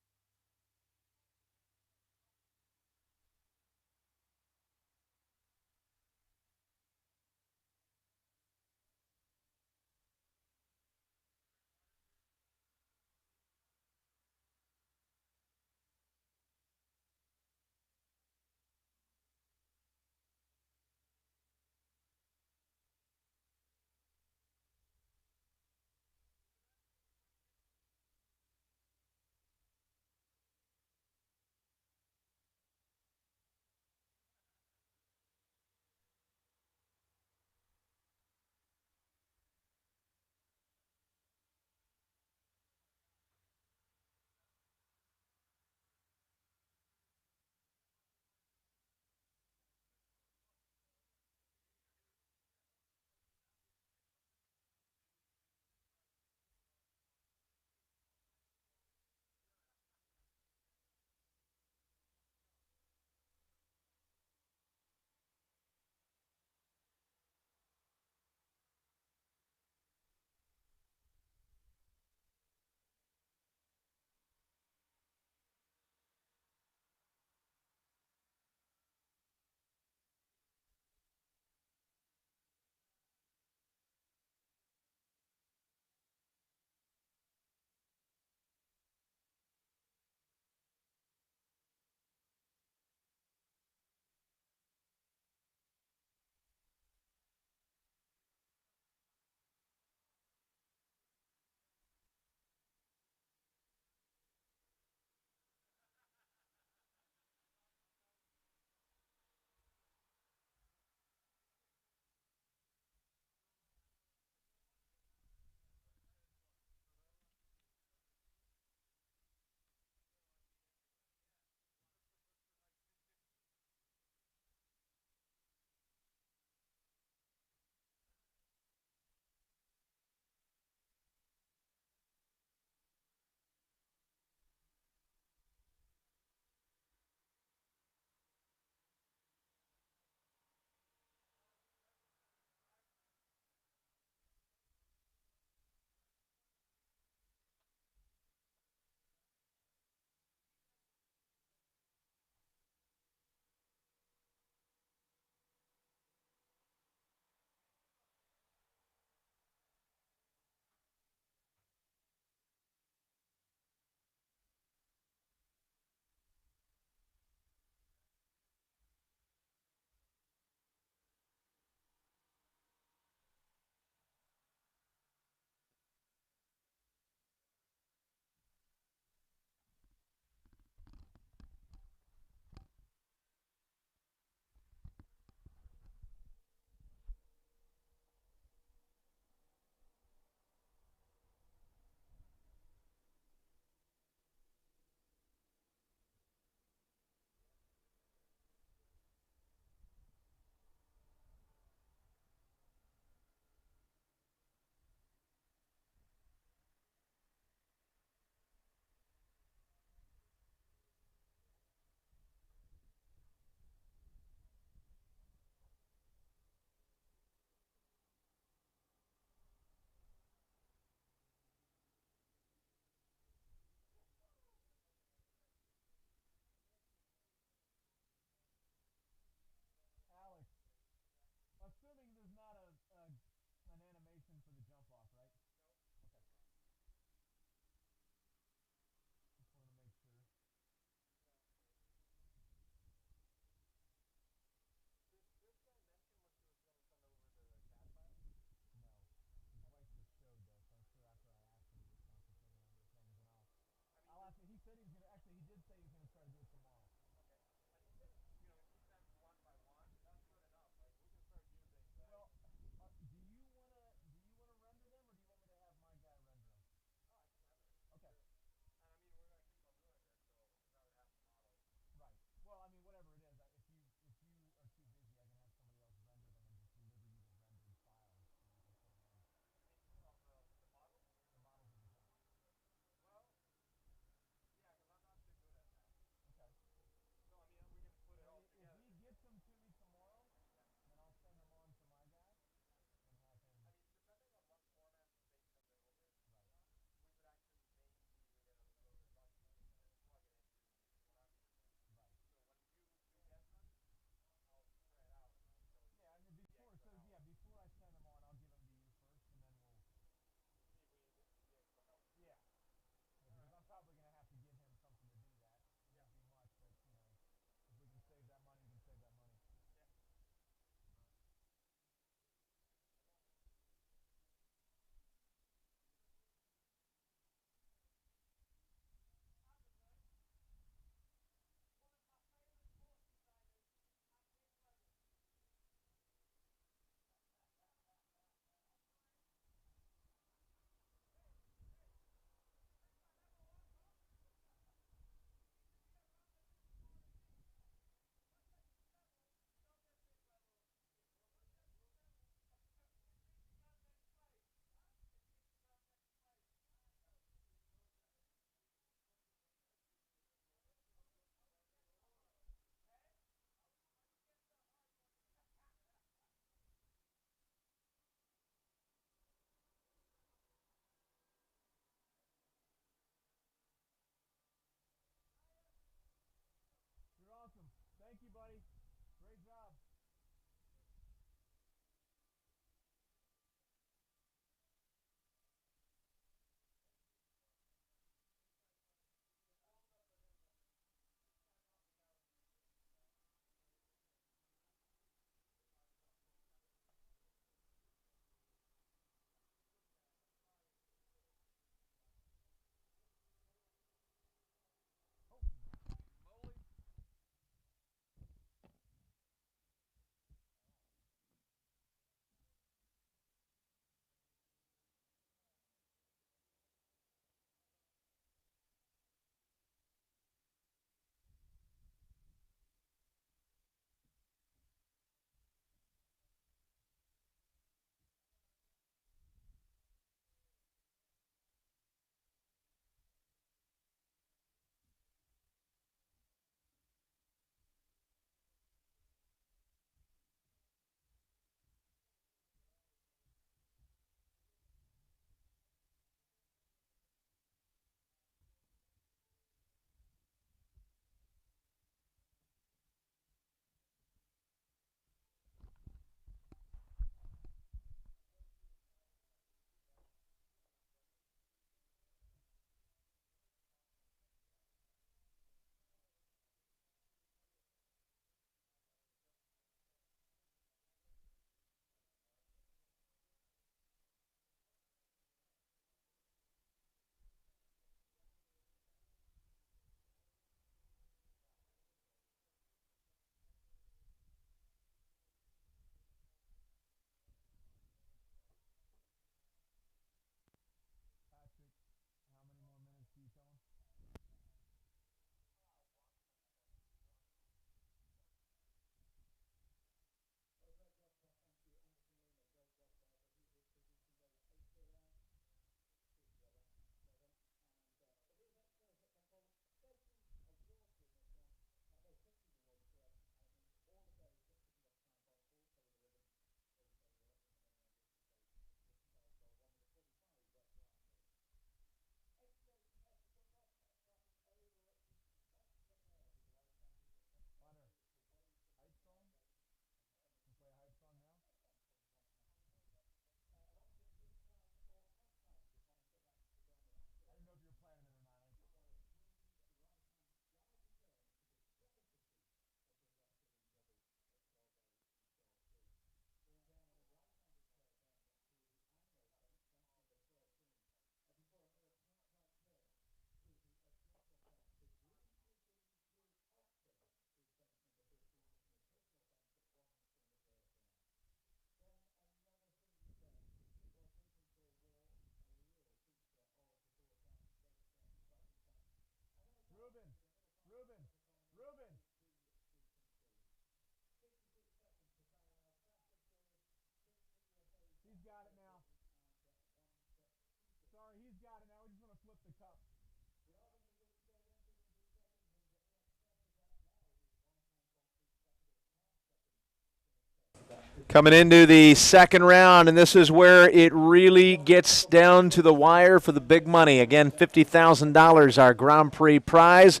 Coming into the second round, and this is where it really gets down to the wire for the big money. Again, $50,000, our Grand Prix prize,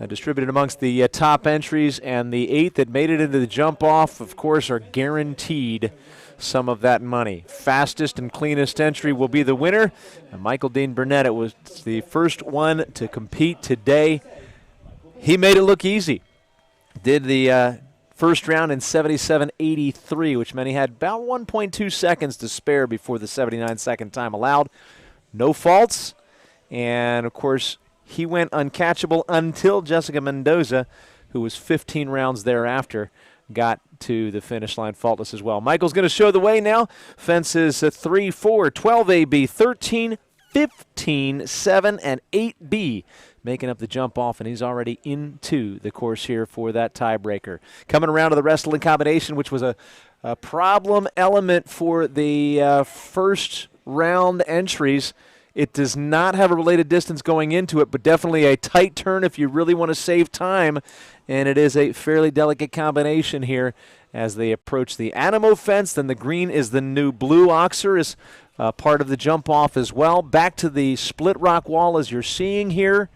distributed amongst the top entries, and the 8 that made it into the jump-off, of course, are guaranteed some of that money. Fastest and cleanest entry will be the winner. And Michael Dean Burnett, it was the first one to compete today. He made it look easy. Did the first round in 77.83, which meant he had about 1.2 seconds to spare before the 79-second time allowed. No faults, and of course he went uncatchable until Jessica Mendoza, who was 15 rounds thereafter, got to the finish line faultless as well. Michael's going to show the way now. Fences 3, 4, 12AB, 13, 15, 7, and 8B. Making up the jump off, and he's already into the course here for that tiebreaker. Coming around to the wrestling combination, which was a problem element for the first round entries. It does not have a related distance going into it, but definitely a tight turn if you really want to save time, and it is a fairly delicate combination here as they approach the Animo fence. Then the green is the new blue. Oxer is part of the jump off as well. Back to the split rock wall as you're seeing here.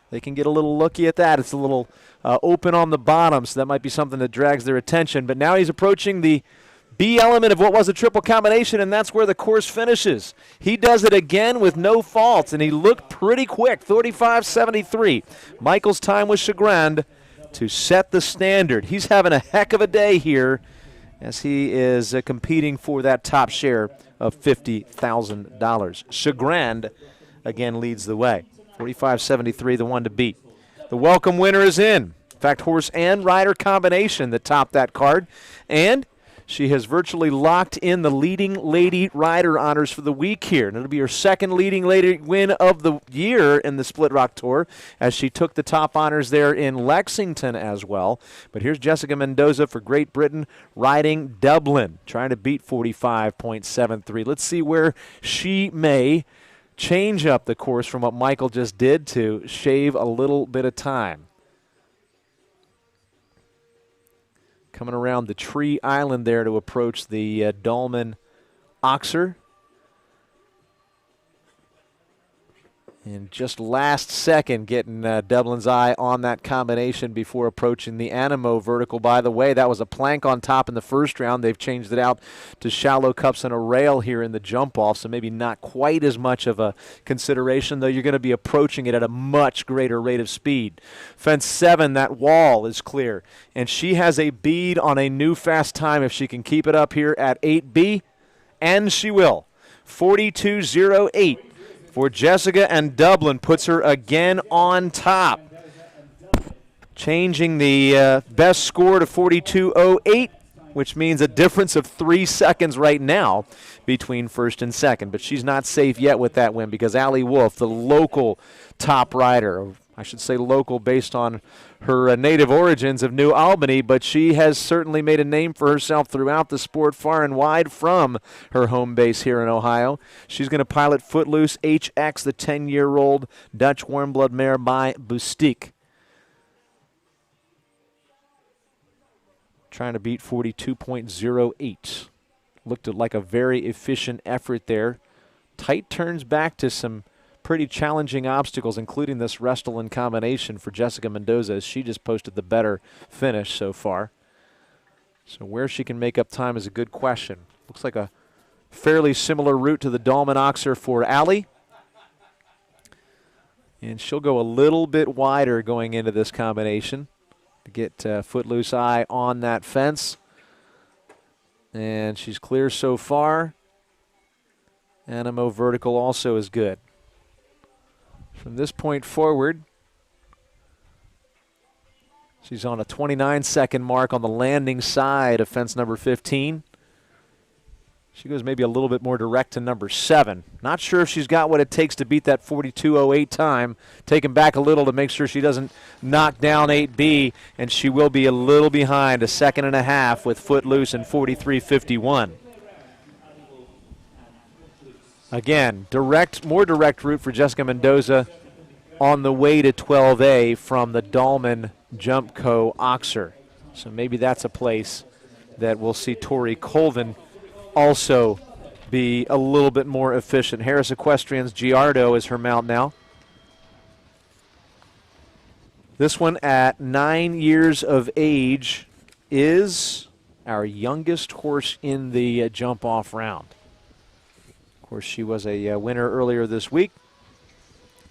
They can get a little looky at that. It's a little open on the bottom, so that might be something that drags their attention. But now he's approaching the B element of what was a triple combination, and that's where the course finishes. He does it again with no faults, and he looked pretty quick, 35.73. Michael's time was chagrined to set the standard. He's having a heck of a day here as he is competing for that top share of $50,000. Chagrined again leads the way. 45.73, the one to beat. The welcome winner is in. In fact, horse and rider combination that topped that card. And she has virtually locked in the leading lady rider honors for the week here. And it'll be her second leading lady win of the year in the Split Rock Tour, as she took the top honors there in Lexington as well. But here's Jessica Mendoza for Great Britain riding Dublin, trying to beat 45.73. Let's see where she may change up the course from what Michael just did to shave a little bit of time. Coming around the tree island there to approach the Dolman Oxer. And just last second getting Dublin's eye on that combination before approaching the Animo vertical. By the way, that was a plank on top in the first round. They've changed it out to shallow cups and a rail here in the jump-off, so maybe not quite as much of a consideration, though you're going to be approaching it at a much greater rate of speed. Fence 7, that wall is clear, and she has a bead on a new fast time if she can keep it up here at 8B, and she will. 42.08. For Jessica, and Dublin puts her again on top, changing the best score to 42.08, which means a difference of 3 seconds right now between first and second. But she's not safe yet with that win, because Allie Wolf, the local top rider, I should say local based on her native origins of New Albany, but she has certainly made a name for herself throughout the sport, far and wide from her home base here in Ohio. She's going to pilot Footloose HX, the 10-year-old Dutch warmblood mare by Boustique. Trying to beat 42.08. Looked like a very efficient effort there. Tight turns back to some pretty challenging obstacles, including this wrestle-in combination for Jessica Mendoza, as she just posted the better finish so far. So where she can make up time is a good question. Looks like a fairly similar route to the Dolman Oxer for Allie. And she'll go a little bit wider going into this combination to get Footloose Eye on that fence. And she's clear so far. Animo vertical also is good. From this point forward, she's on a 29-second mark on the landing side of fence number 15. She goes maybe a little bit more direct to number 7. Not sure if she's got what it takes to beat that 42.08 time. Taken back a little to make sure she doesn't knock down 8B, and she will be a little behind, a second and a half with Footloose and 43.51. Again, more direct route for Jessica Mendoza on the way to 12A from the Dahlman Jump Co. Oxer. So maybe that's a place that we'll see Tori Colvin also be a little bit more efficient. Harris Equestrian's Giardo is her mount now. This one at 9 years of age is our youngest horse in the jump-off round. Of course, she was a winner earlier this week.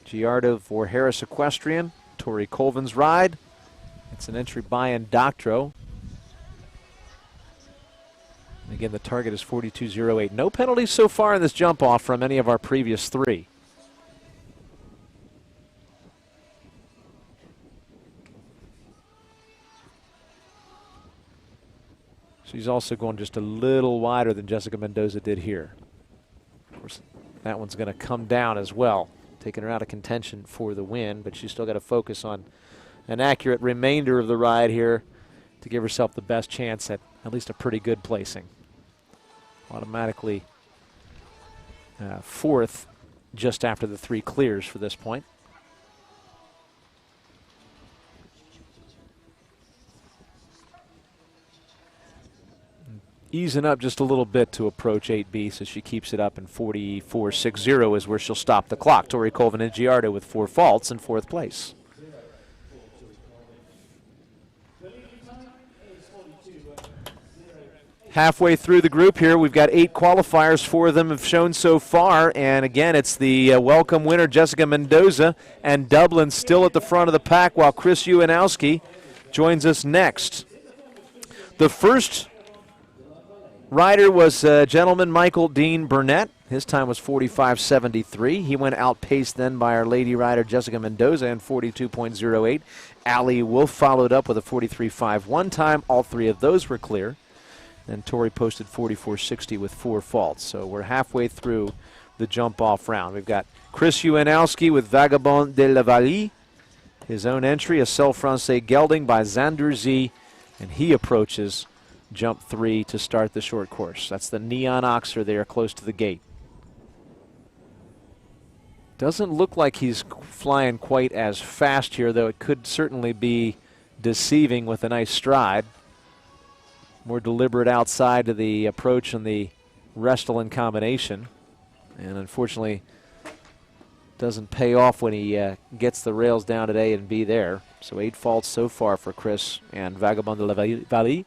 Giardo for Harris Equestrian, Tori Colvin's ride. It's an entry by Indoctro. Again, the target is 42.08. No penalties so far in this jump-off from any of our previous three. She's also going just a little wider than Jessica Mendoza did here. Of course, that one's going to come down as well, taking her out of contention for the win, but she's still got to focus on an accurate remainder of the ride here to give herself the best chance at least a pretty good placing. Automatically fourth just after the 3 clears for this point. Easing up just a little bit to approach 8B, so she keeps it up, and 44.60 is where she'll stop the clock. Tori Colvin and Giardo with 4 faults in 4th place. Halfway through the group here, we've got 8 qualifiers. 4 of them have shown so far, and again, it's the welcome winner, Jessica Mendoza, and Dublin still at the front of the pack, while Chris Uwanowski joins us next. The first rider was gentleman Michael Dean Burnett. His time was 45.73. He went outpaced then by our lady rider Jessica Mendoza in 42.08. Allie Wolf followed up with a 43.51 time. All 3 of those were clear. And Tori posted 44.60 with 4 faults. So we're halfway through the jump-off round. We've got Chris Uwanowski with Vagabond de la Vallee. His own entry, a Celle Francais gelding by Xander Z. And he approaches jump 3 to start the short course. That's the Neon Oxer there close to the gate. Doesn't look like he's flying quite as fast here, though it could certainly be deceiving with a nice stride. More deliberate outside to the approach and the Restylane combination. And unfortunately, doesn't pay off when he gets the rails down at A and B there. So 8 faults so far for Chris and Vagabond de la Vallee.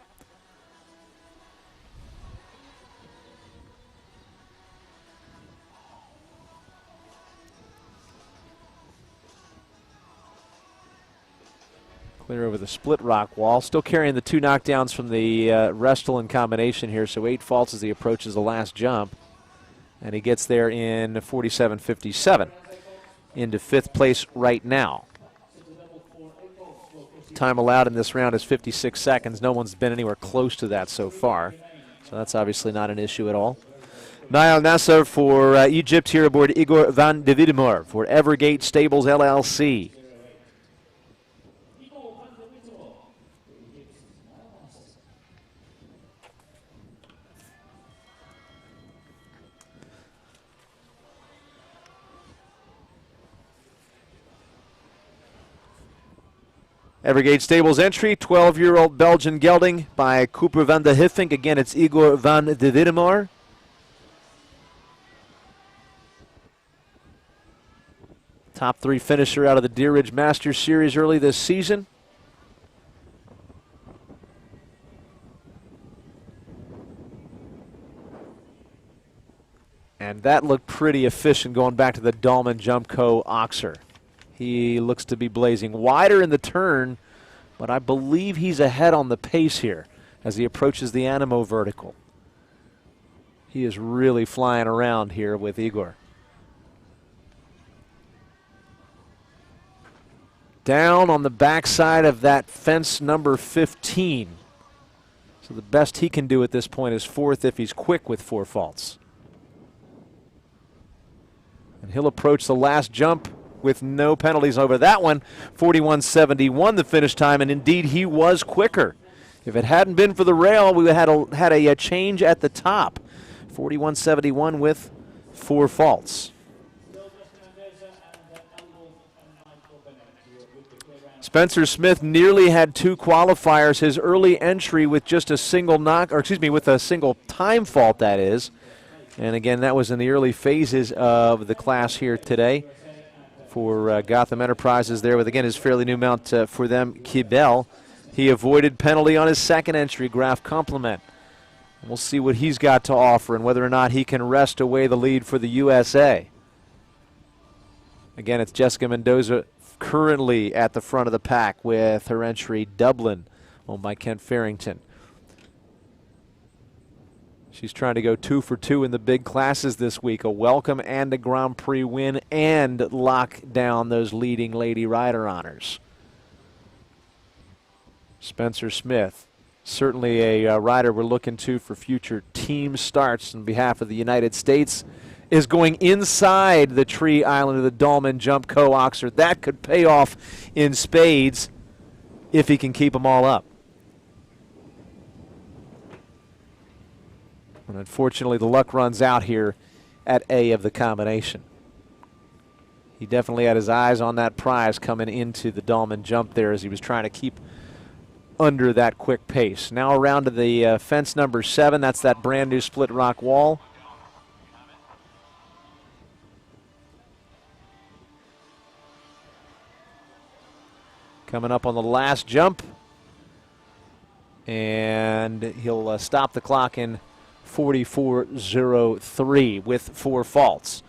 Clear over the split rock wall. Still carrying the 2 knockdowns from the Restylane combination here. So 8 faults as he approaches the last jump. And he gets there in 47.57. Into 5th place right now. Time allowed in this round is 56 seconds. No one's been anywhere close to that so far. So that's obviously not an issue at all. Niall Nasser for Egypt here aboard Igor van de Wiedemoor for Evergate Stables LLC. Evergate Stables entry, 12-year-old Belgian gelding by Cooper van de Hiffink. Again, it's Igor van de Wiedemoor. Top 3 finisher out of the Deer Ridge Masters Series early this season. And that looked pretty efficient going back to the Dahlman Jump Co. Oxer. He looks to be blazing wider in the turn, but I believe he's ahead on the pace here as he approaches the Animo vertical. He is really flying around here with Igor. Down on the backside of that fence number 15. So the best he can do at this point is 4th if he's quick with 4 faults. And he'll approach the last jump with no penalties over that one. 41.71 the finish time, and indeed he was quicker. If it hadn't been for the rail, we would have had a change at the top. 41.71 with 4 faults. Spencer Smith nearly had 2 qualifiers. His early entry with just a single with a single time fault, that is. And again, that was in the early phases of the class here today for Gotham Enterprises there with, again, his fairly new mount for them, Kibel. He avoided penalty on his second entry, Graf Compliment. We'll see what he's got to offer and whether or not he can wrest away the lead for the USA. Again, it's Jessica Mendoza currently at the front of the pack with her entry, Dublin, owned by Kent Farrington. She's trying to go 2 for 2 in the big classes this week, a welcome and a Grand Prix win, and lock down those leading lady rider honors. Spencer Smith, certainly a rider we're looking to for future team starts on behalf of the United States, is going inside the tree island of the Dolman Jump Co-Oxer. That could pay off in spades if he can keep them all up. And unfortunately, the luck runs out here at A of the combination. He definitely had his eyes on that prize coming into the Dolman Jump there as he was trying to keep under that quick pace. Now around to the fence number 7. That's that brand new split rock wall. Coming up on the last jump. And he'll stop the clock in 44.03 with 4 faults.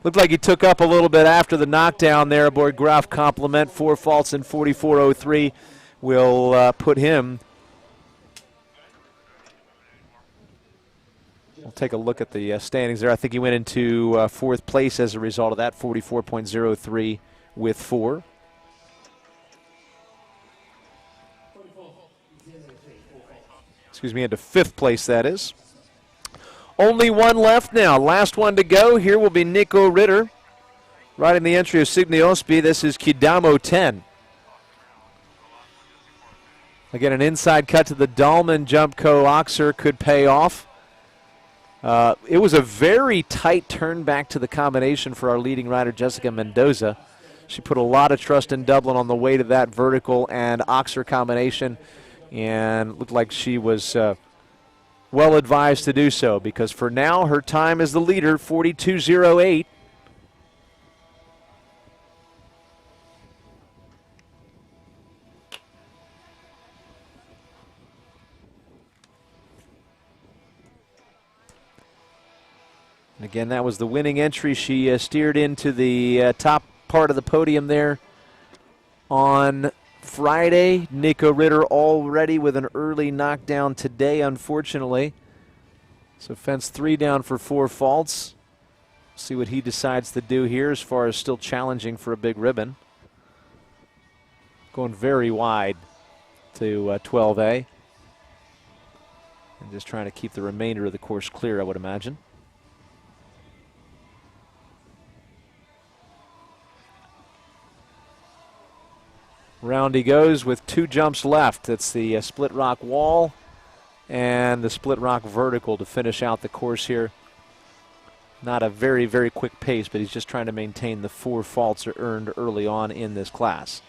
Looked like he took up a little bit after the knockdown there aboard Graf Compliment. 4 faults in 44.03 will put him. We'll take a look at the standings there. I think he went into 4th place as a result of that, 44.03 with 4. Excuse me, into 5th place, that is. Only one left now. Last one to go. Here will be Nico Ritter. Riding the entry of Signe Osby. This is Kidamo 10. Again, an inside cut to the Dolman Jump Co-Oxer could pay off. It was a very tight turn back to the combination for our leading rider, Jessica Mendoza. She put a lot of trust in Dublin on the way to that vertical and Oxer combination, and looked like she was well advised to do so, because for now her time is the leader, 42.08. And again, that was the winning entry. She steered into the top part of the podium there on Friday. Nico Ritter already with an early knockdown today, unfortunately. So fence 3 down for 4 faults. See what he decides to do here as far as still challenging for a big ribbon. Going very wide to 12A. And just trying to keep the remainder of the course clear, I would imagine. Round he goes with 2 jumps left. It's the split rock wall and the split rock vertical to finish out the course here. Not a very, very quick pace, but he's just trying to maintain the 4 faults earned early on in this class.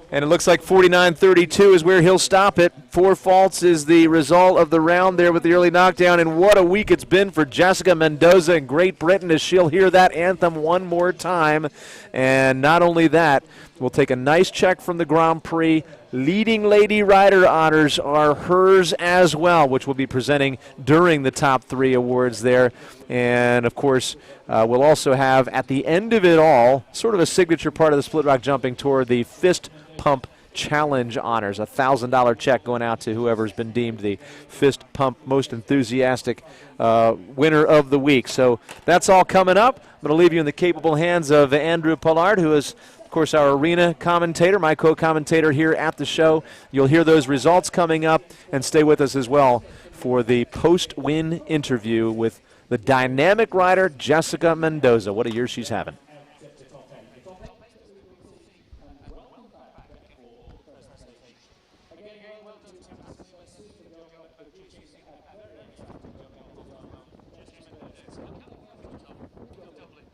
And it looks like 49.32 is where he'll stop it. 4 faults is the result of the round there with the early knockdown. And what a week it's been for Jessica Mendoza in Great Britain, as she'll hear that anthem one more time. And not only that, we'll take a nice check from the Grand Prix. Leading lady rider honors are hers as well, which we'll be presenting during the top 3 awards there. And, of course, we'll also have, at the end of it all, sort of a signature part of the Split Rock Jumping Tour, the Fist Pump Challenge honors, a $1,000 check going out to whoever's been deemed the Fist Pump Most Enthusiastic winner of the week. So that's all coming up. I'm going to leave you in the capable hands of Andrew Pollard, who is, of course, our arena commentator, my co-commentator here at the show. You'll hear those results coming up, and stay with us as well for the post-win interview with the dynamic rider Jessica Mendoza. What a year she's having. again, welcome to Texas by Super John, producing a very exciting job as well. Gentlemen, Dublin.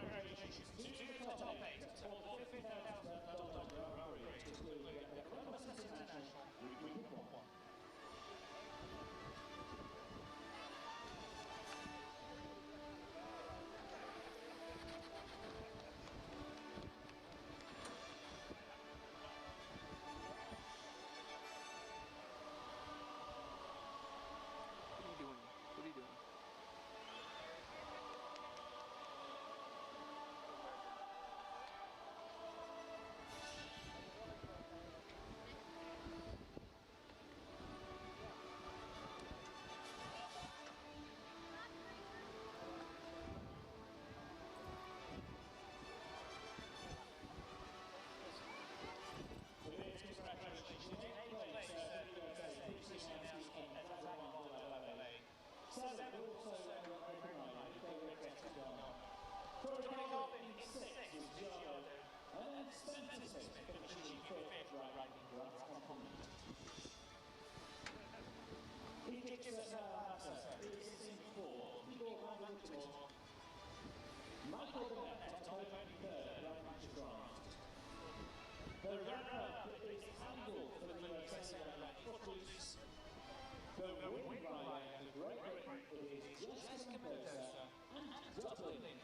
Congratulations to the top eight for the $50,000 Grand Prix to include the Columbus International Group 1. What are you doing? What are you doing? Congratulations to the eight place the USA previously announced in FEI. Seven also recognized the Ecuestre. Running off in sixth was Giorgio, and then Spencer Smith finishing fifth, ranking for compliment. He kicks us out is in fourth, Igor Van Wittmore. Michael Burnett on third, ranking for the runner-up is handled for the USA footloose. The winning rider, the Great Britain, is Jessica Mendoza and Dublin.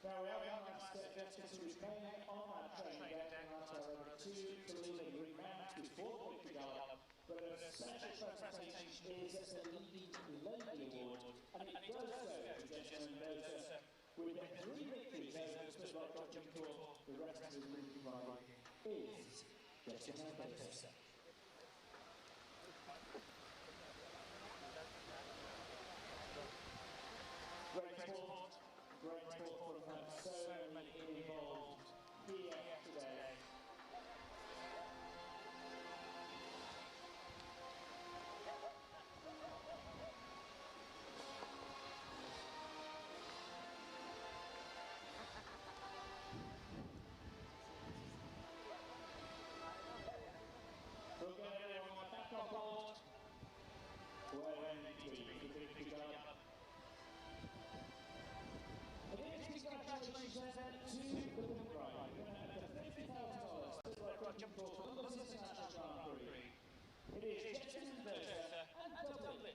Now we have one last objective to remain on that training deck and that's our over two to lead the green mount before the victory gallop. But a special presentation is the Leading Lady Award, and it does go to Gentleman Mendoza with 3 victories over the Split Rock Dodging Tour. The rest of the green riding is Gentleman Mendoza. Great sport from so many involved here today. We'll get everyone back on board. When we victory gallop. Again, congratulations then to the winning rider, winner of the $50,000 Split Rock Dodging Tour Columbus International Grand Prix. It is Gentleman Mendoza and Dublin.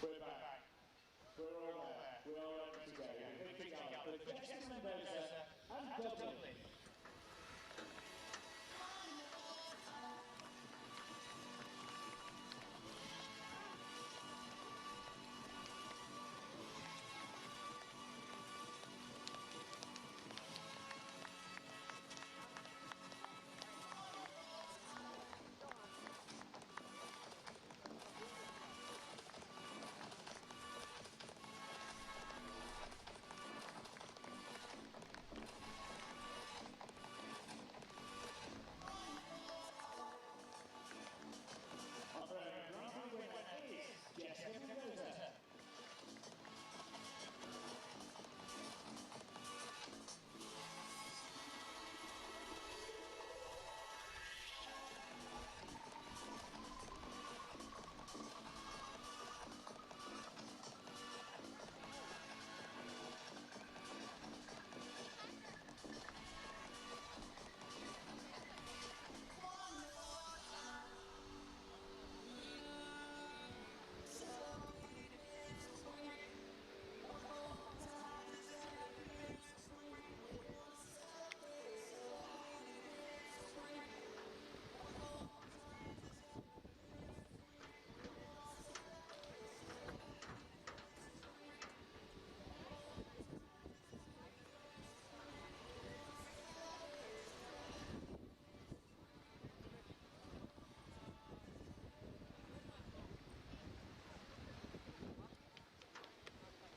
We're back. We're all there. We're all ready to go. Victory gallop with Gentleman Mendoza and Dublin.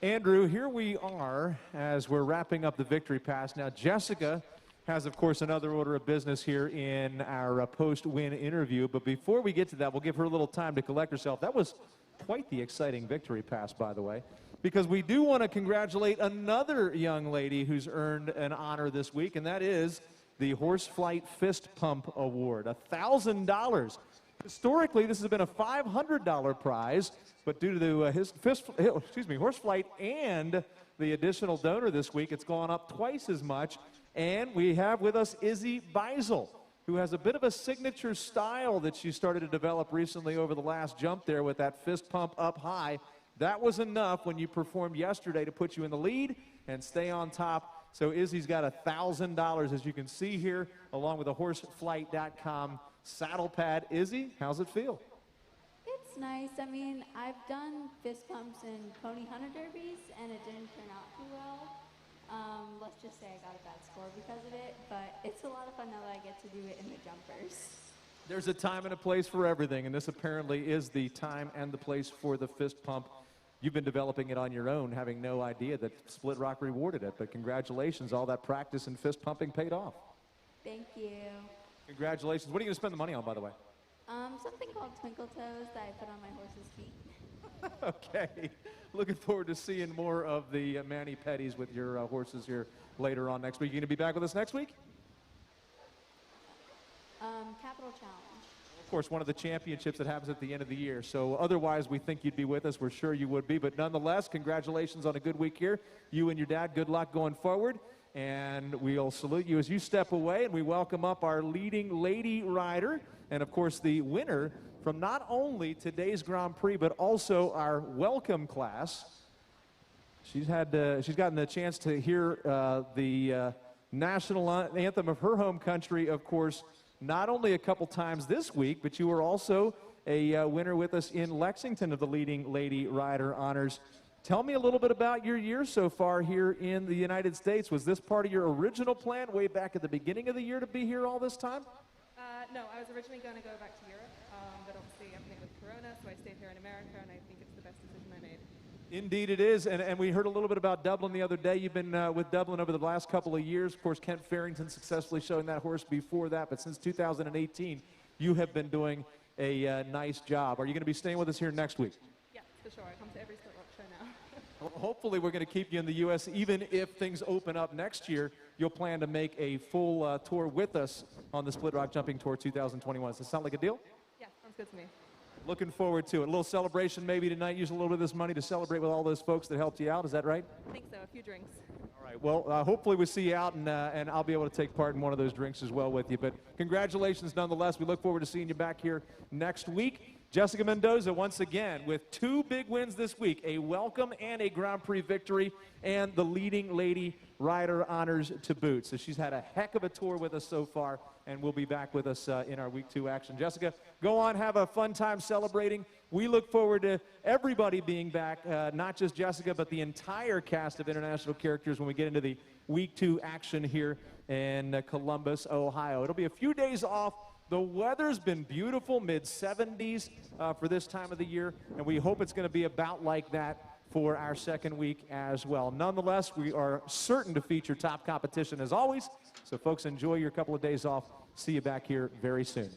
Andrew, here we are as we're wrapping up the Victory Pass. Now, Jessica has, of course, another order of business here in our post-win interview. But before we get to that, we'll give her a little time to collect herself. That was quite the exciting Victory Pass, by the way, because we do want to congratulate another young lady who's earned an honor this week, and that is the Horseflight Fist Pump Award, $1,000. Historically, this has been a $500 prize, but due to his Horseflight and the additional donor this week, it's gone up twice as much. And we have with us Izzy Beisel, who has a bit of a signature style that she started to develop recently over the last jump there with that fist pump up high. That was enough when you performed yesterday to put you in the lead and stay on top. So Izzy's got $1,000, as you can see here, along with a horseflight.com saddle pad. Izzy, how's it feel? It's nice. I mean, I've done fist pumps in pony hunter derbies, and it didn't turn out too well. Let's just just say I got a bad score because of it, but it's a lot of fun now that I get to do it in the jumpers. There's a time and a place for everything, and this apparently is the time and the place for the fist pump. You've been developing it on your own, having no idea that Split Rock rewarded it, but congratulations, all that practice and fist pumping paid off. Thank you. Congratulations. What are you going to spend the money on, by the way? Something called Twinkle Toes that I put on my horse's feet. Okay. Looking forward to seeing more of the mani-pedis with your horses here later on next week. You going to be back with us next week? Capital Challenge. Of course, one of the championships that happens at the end of the year. So otherwise, we think you'd be with us. We're sure you would be. But nonetheless, congratulations on a good week here. You and your dad, good luck going forward. And we'll salute you as you step away. And we welcome up our leading lady rider. And, of course, the winner from not only today's Grand Prix, but also our welcome class. She's gotten the chance to hear the national anthem of her home country, of course, not only a couple times this week, but you were also a winner with us in Lexington of the leading lady rider honors. Tell me a little bit about your year so far here in the United States. Was this part of your original plan way back at the beginning of the year to be here all this time? No, I was originally going to go back to Europe, but obviously everything with Corona, so I stayed here in America, and I think it's the best decision I made. Indeed it is, and we heard a little bit about Dublin the other day. You've been with Dublin over the last couple of years. Of course, Kent Farrington successfully showing that horse before that, but since 2018, you have been doing a nice job. Are you going to be staying with us here next week? Yeah, for sure. I come to every Split Rock show now. Well, hopefully we're going to keep you in the U.S. even if things open up next year. You'll plan to make a full tour with us on the Split Rock Jumping Tour 2021. Does that sound like a deal? Yeah, sounds good to me. Looking forward to it. A little celebration maybe tonight. Use a little bit of this money to celebrate with all those folks that helped you out. Is that right? I think so. A few drinks. All right. Well, hopefully we'll see you out, and I'll be able to take part in one of those drinks as well with you. But congratulations nonetheless. We look forward to seeing you back here next week. Jessica Mendoza, once again, with 2 big wins this week, a welcome and a Grand Prix victory, and the leading lady rider honors to boot. So she's had a heck of a tour with us so far, and will be back with us in our Week 2 action. Jessica, go on, have a fun time celebrating. We look forward to everybody being back, not just Jessica, but the entire cast of international characters when we get into the Week 2 action here in Columbus, Ohio. It'll be a few days off. The weather's been beautiful, mid-70s for this time of the year, and we hope it's going to be about like that for our second week as well. Nonetheless, we are certain to feature top competition as always, so folks, enjoy your couple of days off. See you back here very soon.